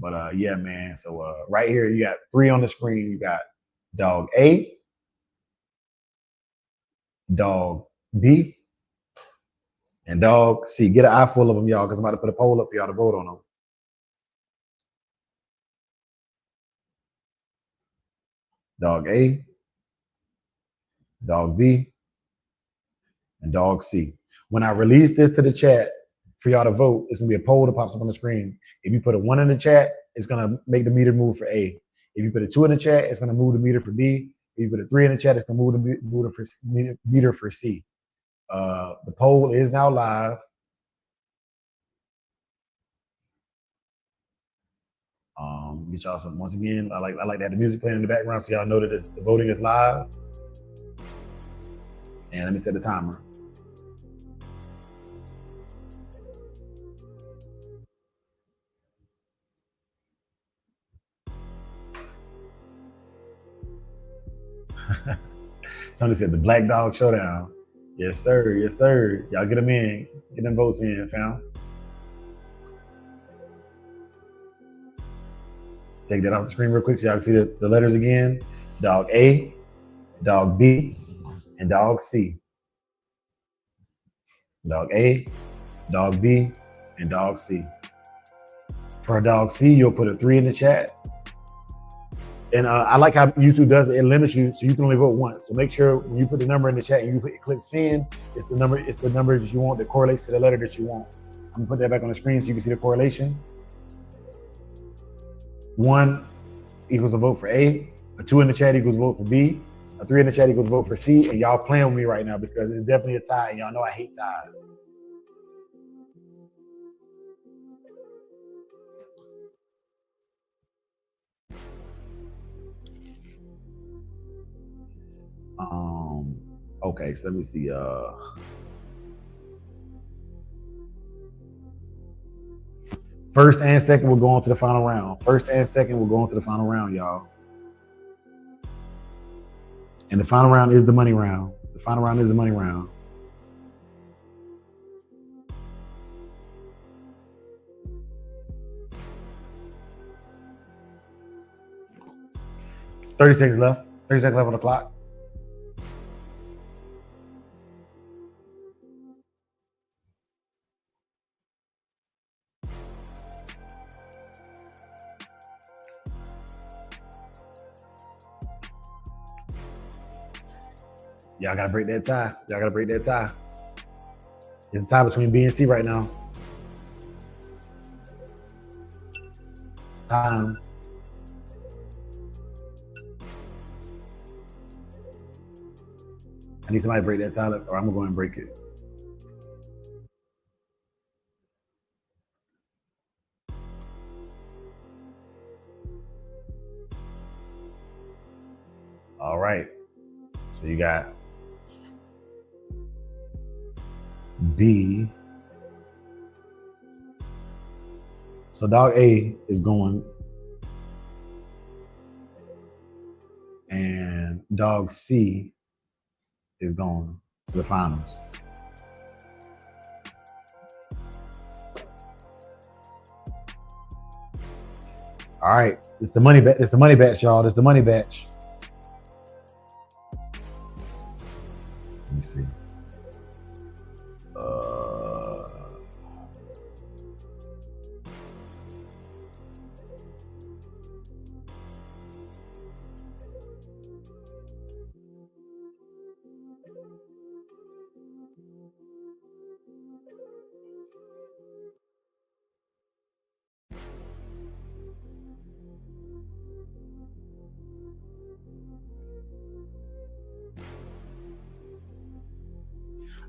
Speaker 3: But yeah, man. So right here you got 3 on the screen. You got dog A, dog B, and dog C. Get an eye full of them, y'all, because I'm about to put a poll up for y'all to vote on them. Dog A, dog B, and dog C. When I release this to the chat for y'all to vote, it's gonna be a poll that pops up on the screen. If you put a 1 in the chat, it's gonna make the meter move for A. If you put a 2 in the chat, it's gonna move the meter for B. If you put a 3 in the chat, it's gonna move the meter for C. The poll is now live. Get y'all some. Once again, I like to have the music playing in the background so y'all know that the voting is live. And let me set the timer. Tony said the Black Dog Showdown. Yes, sir. Yes, sir. Y'all get them in. Get them votes in, fam. Take that off the screen real quick so y'all can see the letters again. Dog A, dog B, and dog C. Dog A, dog B, and dog C. For dog C, you'll put a 3 in the chat. And I like how YouTube does it. It limits you, so you can only vote once. So make sure when you put the number in the chat and you click send, it's the number that you want that correlates to the letter that you want. I'm gonna put that back on the screen so you can see the correlation. 1 equals a vote for A, a 2 in the chat equals a vote for B, a 3 in the chat equals a vote for C, and y'all playing with me right now because it's definitely a tie, and y'all know I hate ties. Okay, so let me see. First and second will go on to the final round. First and second will go on to the final round, y'all. And the final round is the money round. The final round is the money round. 30 seconds left. 30 seconds left on the clock. Y'all gotta break that tie. Y'all gotta break that tie. It's a tie between B and C right now. Time. I need somebody to break that tie, or I'm gonna go and break it. All right. So you got B. So dog A is going, and dog C is going to the finals. All right, it's the money batch. It's the money batch, y'all. It's the money batch. Let me see.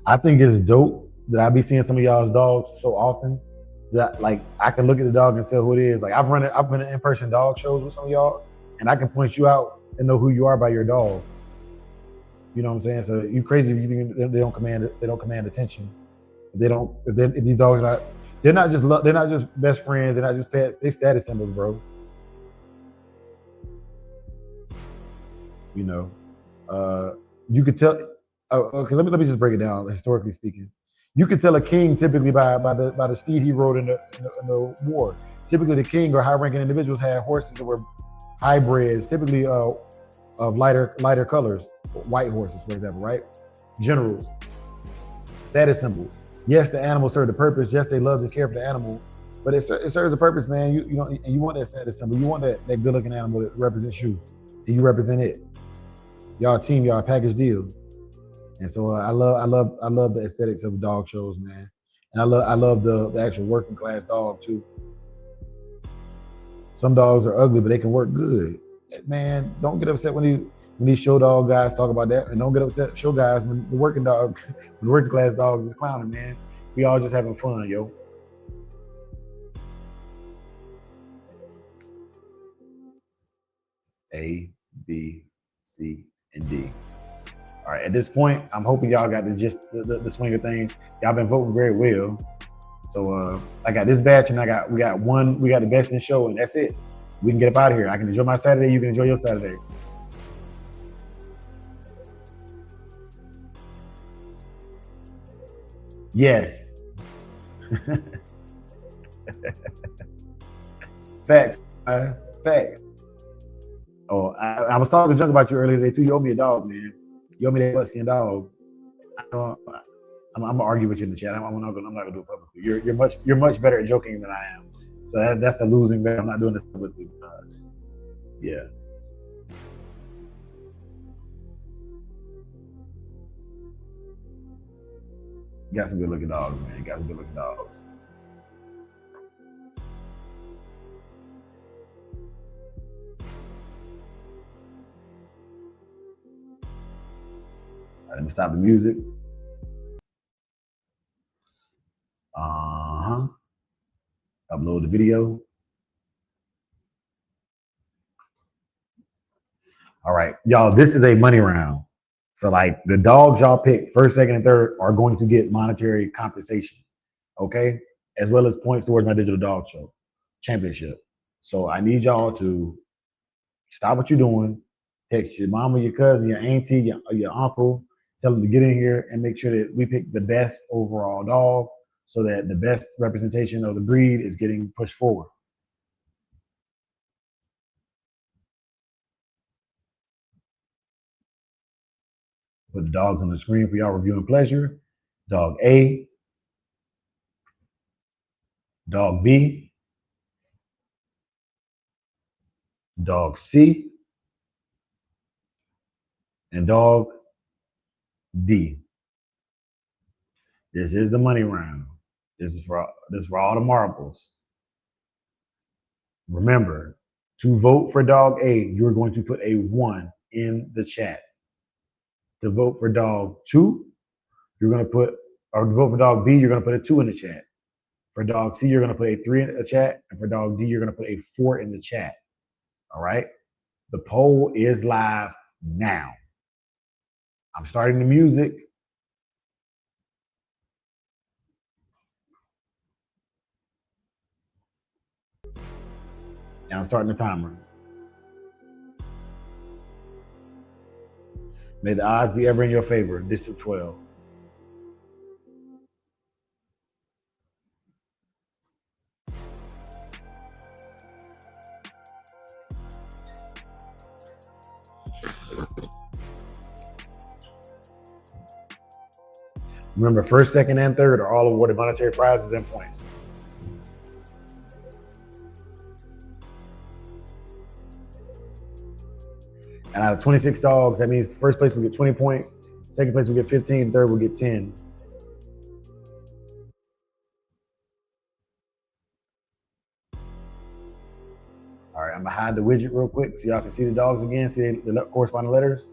Speaker 3: I think it's dope that I be seeing some of y'all's dogs so often that like I can look at the dog and tell who it is. Like I've been in in-person dog shows with some of y'all, and I can point you out and know who you are by your dog. You know what I'm saying? So you crazy if you think they don't command attention. If these dogs are not, they're not just best friends. They're not just pets. They status symbols, bro. You know, you could tell. Okay, let me just break it down. Historically speaking, you could tell a king typically by the steed he rode in the war. Typically, the king or high-ranking individuals had horses that were hybrids, typically of lighter colors, white horses, for example, right? Generals, status symbol. Yes, the animal served a purpose. Yes, they love to care for the animal, but it serves a purpose, man. You know, and you want that status symbol. You want that good-looking animal that represents you, and you represent it. Y'all team, y'all package deal. And so I love the aesthetics of dog shows, man. And I love the actual working class dog too. Some dogs are ugly, but they can work good. Man, don't get upset when these show dog guys talk about that, and don't get upset show guys when the working class dogs is clowning, man. We all just having fun, yo. A, B, C, and D. All right, at this point, I'm hoping y'all got the swing of things. Y'all been voting very well. So I got this batch, and we got the best in show, and that's it. We can get up out of here. I can enjoy my Saturday. You can enjoy your Saturday. Yes. Facts. Facts. Oh, I was talking to Junk about you earlier today too. You owe me a dog, man. You owe me that butt-skin dog. I'm gonna argue with you in the chat. I'm not gonna do it publicly. You're much better at joking than I am. So that's the losing bet. I'm not doing this publicly. Yeah. You got some good looking dogs, man. You got some good looking dogs. All right, let me stop the music. Upload the video. All right, y'all, this is a money round. So like the dogs y'all pick first, second, and third are going to get monetary compensation, okay? As well as points towards my digital dog show championship. So I need y'all to stop what you're doing, text your mama, your cousin, your auntie, your uncle, tell them to get in here and make sure that we pick the best overall dog so that the best representation of the breed is getting pushed forward. Put the dogs on the screen for y'all review and pleasure. Dog A, dog B, dog C, and dog D. This is the money round. This is for all the marbles. Remember, to vote for dog A, you're going to put a 1 in the chat. To vote for dog 2, you're going to put, or to vote for dog B, you're going to put a 2 in the chat. For dog C, you're going to put a 3 in the chat. And for dog D, you're going to put a 4 in the chat. All right? The poll is live now. I'm starting the music. And I'm starting the timer. May the odds be ever in your favor, District 12. Remember, first, second, and third are all awarded monetary prizes and points. And out of 26 dogs, that means first place will get 20 points, second place will get 15, third will get 10. All right, I'm gonna hide the widget real quick so y'all can see the dogs again, see the corresponding letters.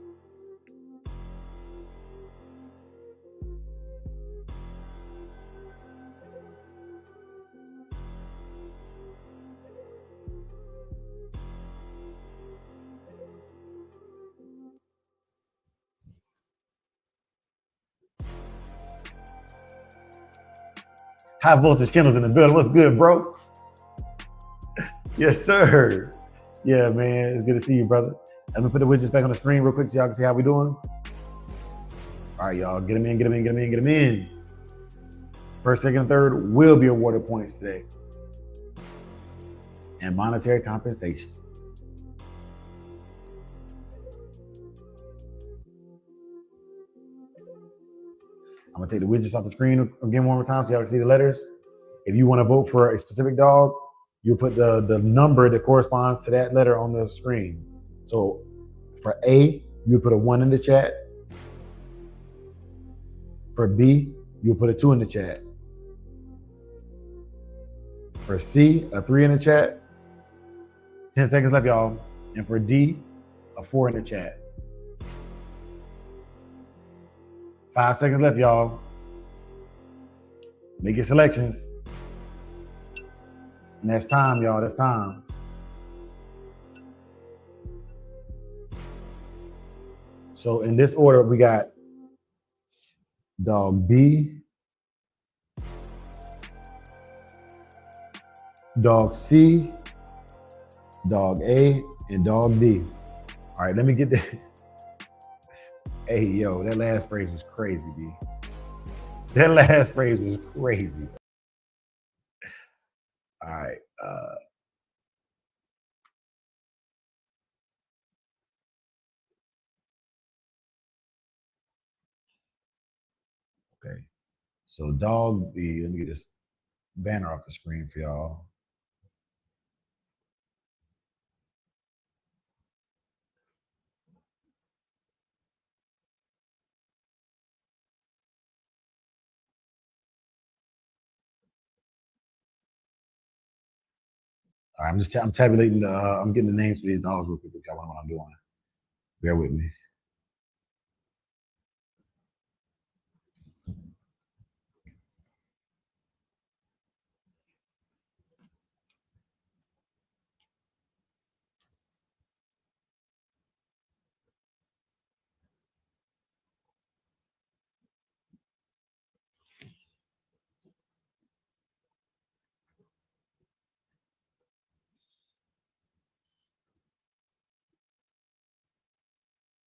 Speaker 3: High voltage Kennels in the building. What's good, bro? Yes, sir. Yeah, man. It's good to see you, brother. Let me put the widgets back on the screen real quick so y'all can see how we doing. All right, y'all. Get them in, get them in, get them in, get them in. First, second, and third will be awarded points today. And monetary compensation. I'm gonna take the widgets off the screen again one more time so y'all can see the letters. If you want to vote for a specific dog, you put the number that corresponds to that letter on the screen. So for A, you put a 1 in the chat. For B, you put a 2 in the chat. For C, a 3 in the chat. 10 seconds left, y'all. And for D, a 4 in the chat. 5 seconds left, y'all. Make your selections. And that's time, y'all. That's time. So in this order, we got dog B, dog C, dog A, and dog D. All right, let me get that. Hey, yo, that last phrase was crazy, B. That last phrase was crazy. All right. Okay. So dog B, let me get this banner off the screen for y'all. All right, I'm tabulating I'm getting the names for these dogs real quick if y'all want to know what I'm doing. Bear with me.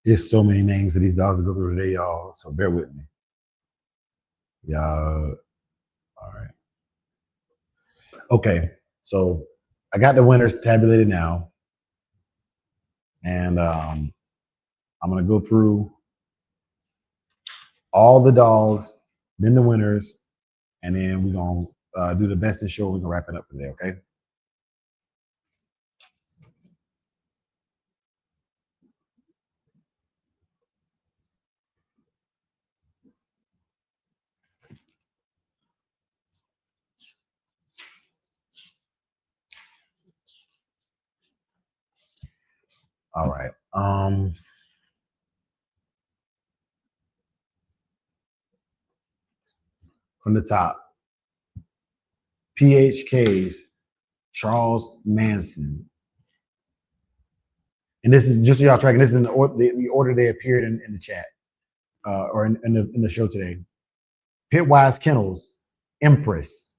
Speaker 3: There's so many names of these dogs to go through today, y'all. So bear with me. Y'all. All right. Okay. So I got the winners tabulated now. And I'm gonna go through all the dogs, then the winners, and then we're gonna do the best in show. We're gonna wrap it up from there, okay? All right. From the top, PHK's Charles Manson. And this is just so y'all tracking. This is in the order they appeared in the chat or in the show today. Pitwise Kennels, Empress.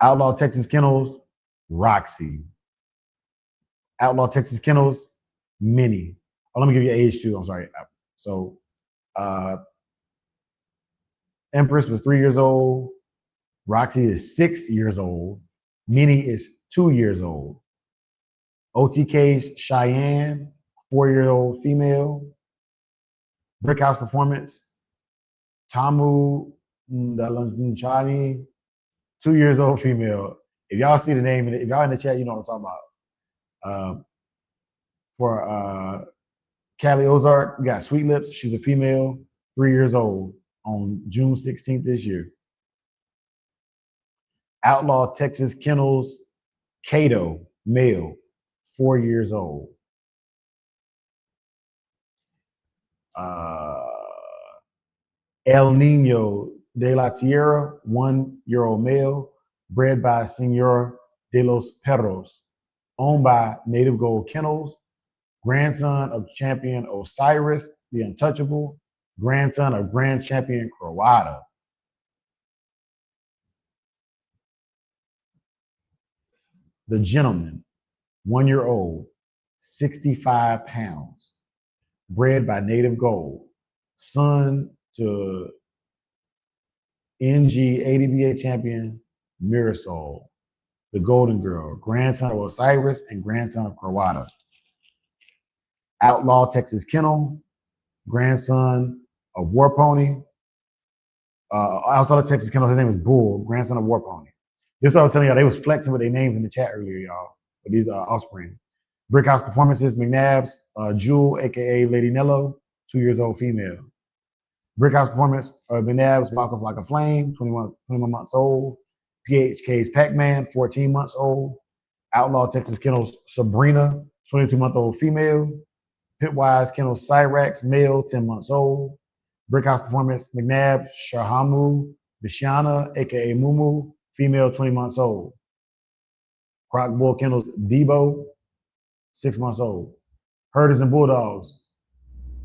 Speaker 3: Outlaw Texas Kennels, Roxy. Outlaw Texas Kennels, Minnie. Oh, let me give you age too. I'm sorry. So, Empress was 3 years old. Roxy is 6 years old. Minnie is 2 years old. OTK's Cheyenne, 4-year-old female. Brickhouse Performance, Tamu Dalanchani, 2 years old female. If y'all see the name, if y'all in the chat, you know what I'm talking about. For Callie Ozark, we got Sweet Lips. She's a female, 3 years old, on June 16th this year. Outlaw Texas Kennels, Cato, male, 4 years old. El Nino de la Tierra, 1-year-old male, bred by Senor de los Perros, owned by Native Gold Kennels, grandson of champion Osiris, the Untouchable, grandson of Grand Champion Croata. The Gentleman, 1-year-old, 65 pounds, bred by Native Gold, son to NG ADBA champion Mirasol, the Golden Girl, grandson of Osiris and grandson of Croata. Outlaw Texas Kennel, grandson of War Pony. Outlaw Texas Kennel, his name is Bull, grandson of War Pony. This is what I was telling y'all. They was flexing with their names in the chat earlier, y'all, with these offspring. Brickhouse Performances, McNabb's, Jewel, aka Lady Nello, 2 years old female. Brickhouse Performance, McNabb's, Walk Off Like a Flame, 21 months old. PHK's Pac-Man, 14 months old. Outlaw Texas Kennels, Sabrina, 22-month-old female. Pitwise Kennels, Cyrax, male, 10 months old. Brickhouse Performance, McNabb, Shahamu, Bishana, aka Mumu, female, 20 months old. Croc Bull Kennels, Debo, 6 months old. Herders and Bulldogs,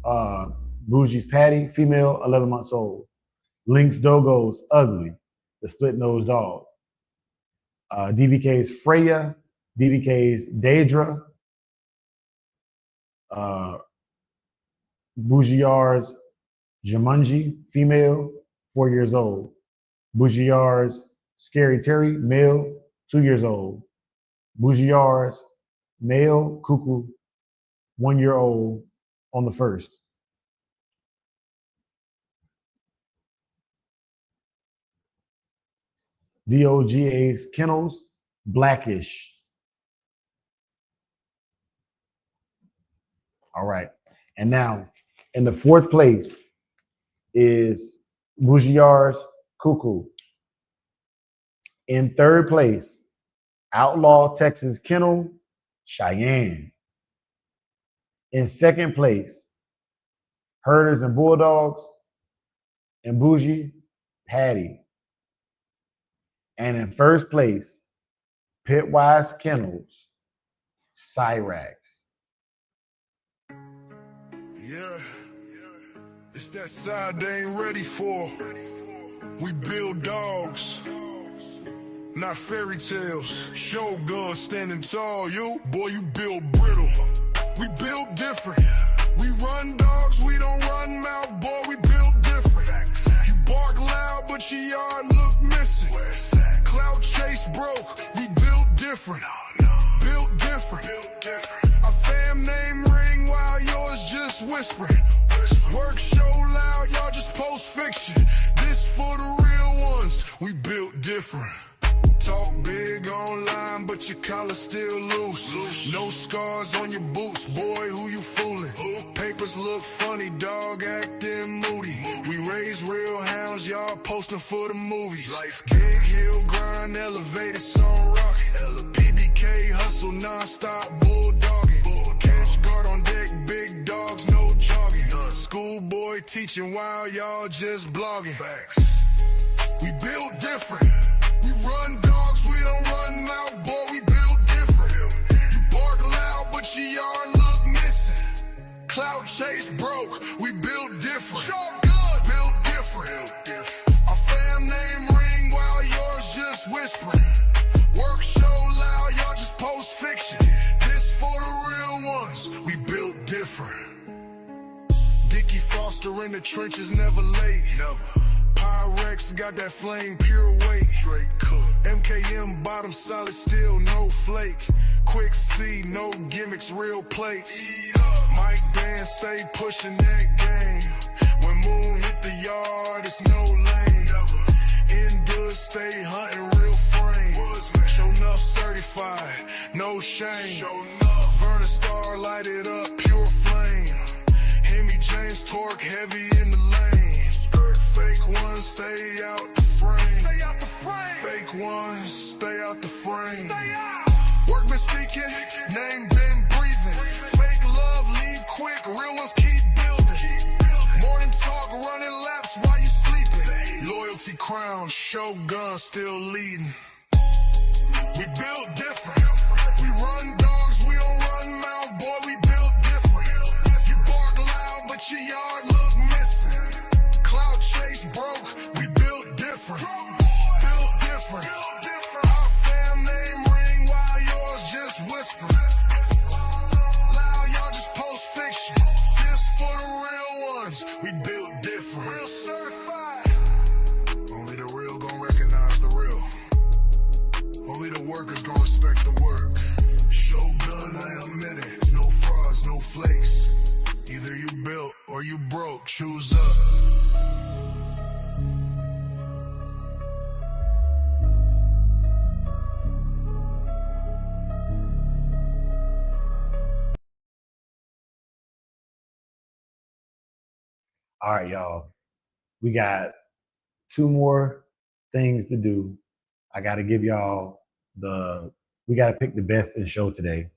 Speaker 3: Bougie's Patty, female, 11 months old. Lynx Dogos, Ugly, the split-nosed dog. DVK's Freya, DVK's Daedra, Bougiard's Jumanji, female, 4 years old. Bougiard's Scary Terry, male, 2 years old. Bougiard's male, Cuckoo, 1 year old on the first. DOGA's Kennels, Blackish. All right. And now, in the 4th place is Bougiard's Cuckoo. In 3rd place, Outlaw Texas Kennel, Cheyenne. In 2nd place, Herders and Bulldogs and Bougie, Patty. And in 1st place, Pitwise Kennels, Cyrax.
Speaker 2: Yeah, it's that side they ain't ready for. We build dogs, not fairy tales. Shogun standing tall, you boy, you build brittle. We build different. We run dogs, we don't run mouth, boy, we build different. You bark loud, but your yard look missing. Cloud chase broke, we built different. Built different. I fam name ring while yours just whispering. Work show loud, y'all just post fiction. This for the real ones, we built different. Talk big online, but your collar still loose. No scars on your boots, boy, who you fooling? Papers look funny, dog acting moody. We raise real hounds, y'all posting for the movies. Gig hill grind, elevated song rockin'. PBK hustle non-stop, bulldogging. Cash guard on deck, big dogs, no jogging. Schoolboy teaching while y'all just blogging. We build different. We run dogs, we don't run mouth, boy, we build different. You bark loud, but your yard look missing. Cloud chase broke, we build different. Build different. Our fam name ring while yours just whispering. Work show loud, y'all just post fiction. This for the real ones, we built different. Dickie Foster in the trenches, never late. Pyrex got that flame, pure weight. Straight cook. MKM bottom solid, still no flake. Quick C, no gimmicks, real plates. Mike Dan stay pushing that game. When Moon hit the yard, it's no lane. In good, stay hunting real frame. Show enough certified, no shame. Vernon Star light it up, pure flame. Hemi James torque heavy in the lane. Fake ones stay out the frame. Fake ones stay out the frame. Work been speaking, name been breathing. Fake love leave quick, real ones keep building. Morning talk running laps while you sleeping. Loyalty crown, Shogun still leading. We build different. We run dogs, we don't run mouth, boy, we build different. You bark loud, but your yard look missing. Cloud chase broke, we built different. Built different. Our fam name ring while yours just whispering. Loud, y'all just post fiction. This for the real ones, we built different. Real certified. Only the real gon' recognize the real. Only the workers gon' respect the work. Shogun, I am in it. No frauds, no flakes. Either you built or you broke, choose up.
Speaker 3: All right, y'all. We got 2 more things to do. I got to give y'all we got to pick the best in show today.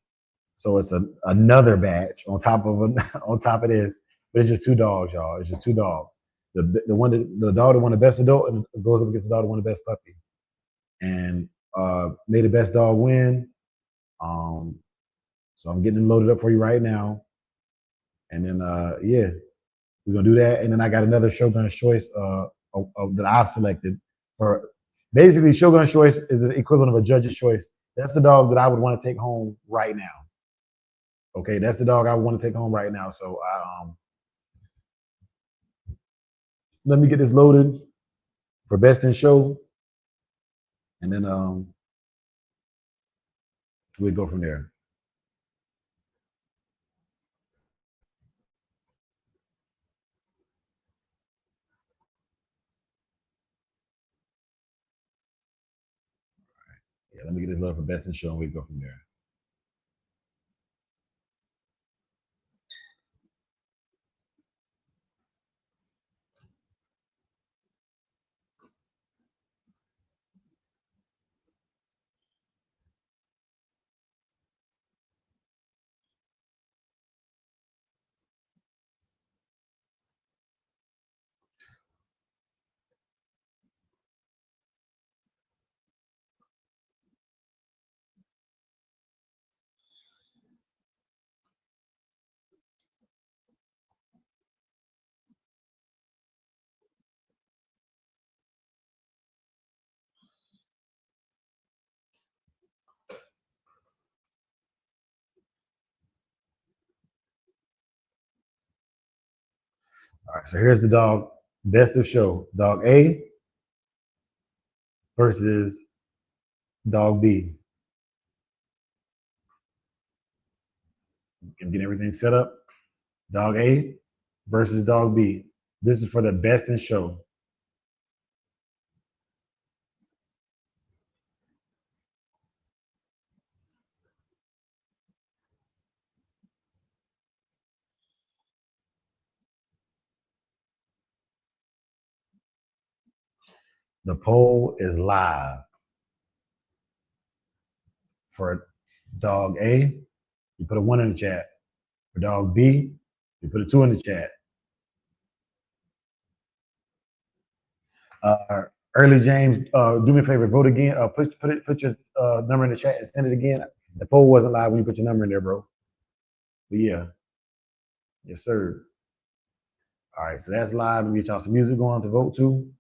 Speaker 3: So it's another batch on top of on top of this, but it's just 2 dogs, y'all. It's just 2 dogs. The dog that won the best adult and goes up against the dog that won the best puppy, and may the best dog win. So I'm getting them loaded up for you right now, and then yeah, we're gonna do that, and then I got another Shogun's Choice that I've selected for. Basically, Shogun's Choice is the equivalent of a judge's choice. That's the dog that I would want to take home right now. Okay, that's the dog I would want to take home right now. So let me get this loaded for best in show, and then we'll go from there. Yeah, let me get this loaded for best in show, and we'll go from there. All right, so here's the dog best of show. Dog A versus dog B. I'm getting everything set up. Dog A versus dog B. This is for the best in show. The poll is live. For dog A, you put a 1 in the chat. For dog B, you put a 2 in the chat. Early James, do me a favor, vote again. Put your number in the chat and send it again. The poll wasn't live when you put your number in there, bro. But yeah, yes sir. All right, so that's live. Let me get y'all some music going to vote to.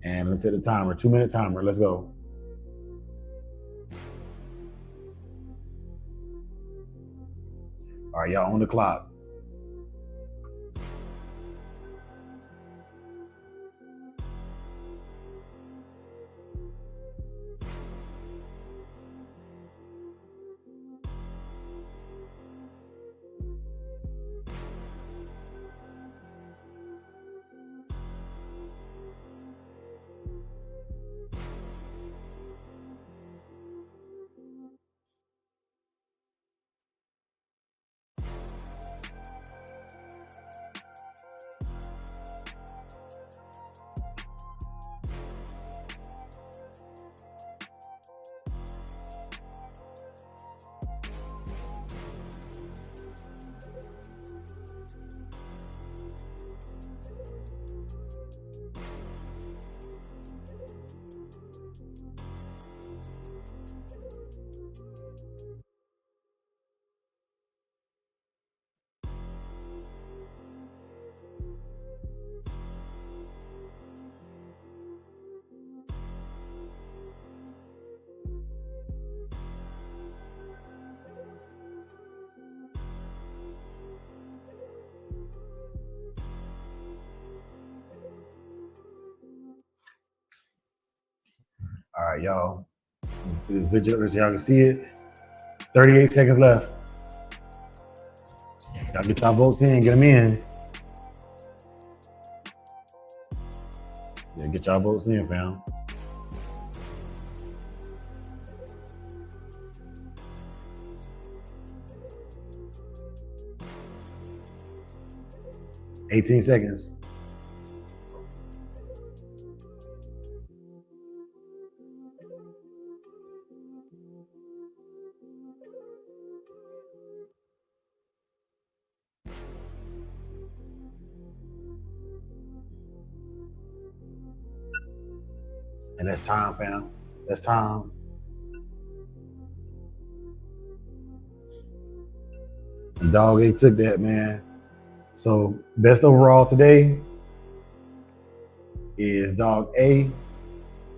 Speaker 3: And let's set the timer, 2-minute timer. Let's go. All right, y'all on the clock. All right, y'all. This video, so y'all can see it. 38 seconds left. Y'all get y'all votes in, get them in. Yeah, get y'all votes in, fam. $18 seconds. And that's time, fam. That's time. And dog A took that, man. So best overall today is dog A,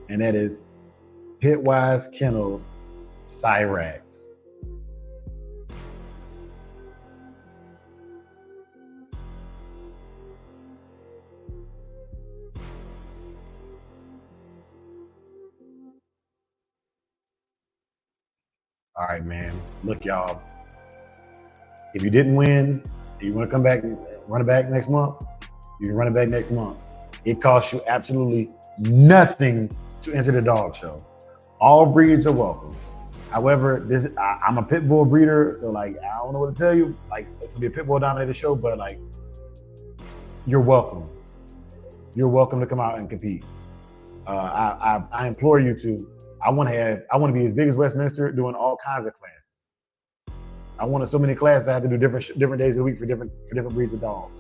Speaker 3: and that is Pitwise Kennels Cyrax. All right, man. Look, y'all. If you didn't win, you want to come back and run it back next month, you can run it back next month. It costs you absolutely nothing to enter the dog show. All breeds are welcome. However, I'm a pit bull breeder, so like I don't know what to tell you. Like it's gonna be a pit bull dominated show, but like you're welcome. You're welcome to come out and compete. I implore you to. I want to be as big as Westminster, doing all kinds of classes. I wanted so many classes I had to do different days of the week for different breeds of dogs.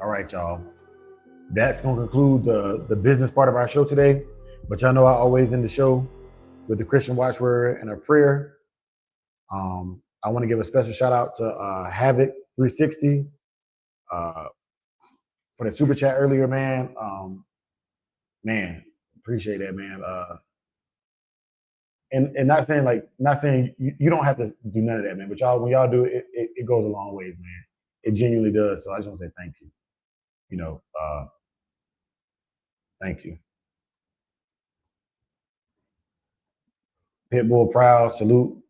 Speaker 3: All right, y'all. That's gonna conclude the business part of our show today. But y'all know I always end the show with the Christian watchword and a prayer. I want to give a special shout out to Havoc 360 for the super chat earlier, man. Man, appreciate that, man. And not saying you don't have to do none of that, man. But y'all, when y'all do it, it goes a long ways, man. It genuinely does. So I just want to say thank you.
Speaker 1: Thank you.
Speaker 3: Pitbull Proud, salute.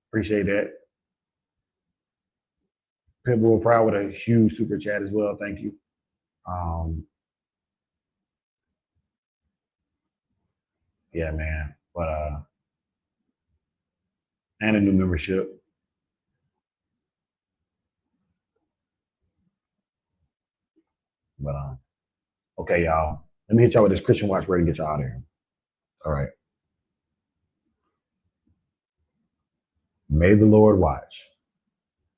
Speaker 3: Appreciate that. Pitbull Proud with a huge super chat as well. Thank you. Yeah, man. But and a new membership. But okay, y'all. Let me hit y'all with this Christian watch word and get y'all out of here. All right. May the Lord watch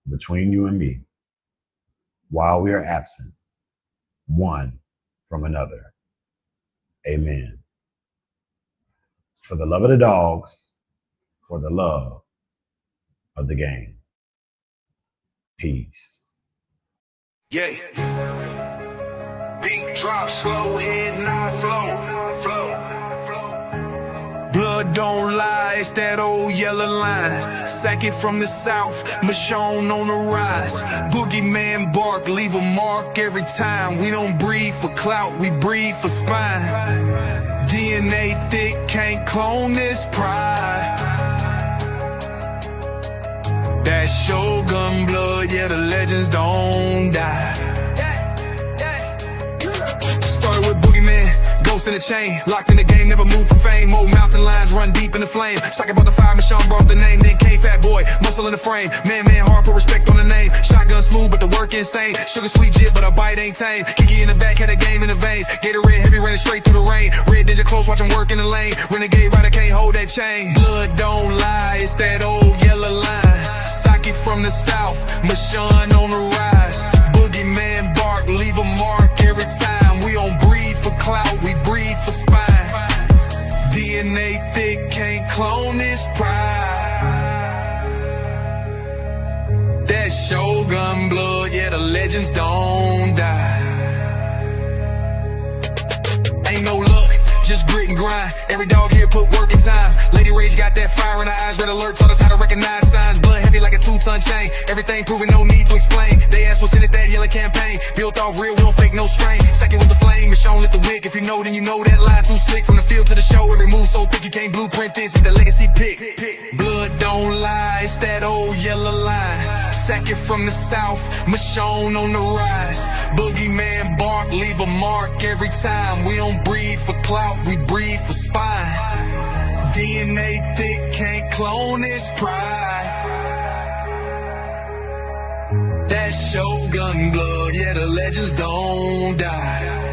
Speaker 3: between you and me while we are absent, one from another. Amen. For the love of the dogs, for the love of the game. Peace.
Speaker 2: Yeah. Beat drop slow, head not flow. Blood don't lie, it's that old yellow line. Sack it from the south, Michonne on the rise. Boogeyman bark, leave a mark every time. We don't breathe for clout, we breathe for spine. DNA thick, can't clone this pride. That Shogun blood, yeah, the legends don't die. Started with Boogeyman, ghost in the chain, locked in the game, never moved for fame. Old mountain lions run deep in the flame. Socket brought the fire, Michonne brought the name. Then came Fat Boy, muscle in the frame. Man, hard, put respect on the name. Shotgun smooth, but the work insane. Sugar sweet jit, but our bite ain't tame. Kiki in the back, had a game in the veins. Gatorade heavy, running straight through the rain. Red digit close, watch him work in the lane. Renegade rider can't hold that chain. Blood don't lie, it's that old yellow line. Socket from the south, Michonne on the rise. Boogeyman bark, leave a mark every time. We don't breathe for clout, we breathe for spine. DNA thick, can't clone this pride. That Shogun blood, yeah, the legends don't die. Ain't no luck, just grit and grind. Every dog here put work in time. Lady Rage got that fire in her eyes. Red alert taught us how to recognize signs. Blood heavy like a 2-ton chain. Everything proven, no need to explain. They asked what's in it, that yellow campaign. Built off real, we don't fake no strain. Second was the flame, Michonne lit the wick. If you know, then you know that line too slick. From the field to the show, every move so thick you can't blueprint this. It's the legacy pick. Blood don't lie, it's that old yellow line. Sack it from the south, Michonne on the rise. Boogeyman bark, leave a mark every time. We don't breathe for clout, we breathe for spine. DNA thick, can't clone this pride. That Shogun blood, yeah, the legends don't die.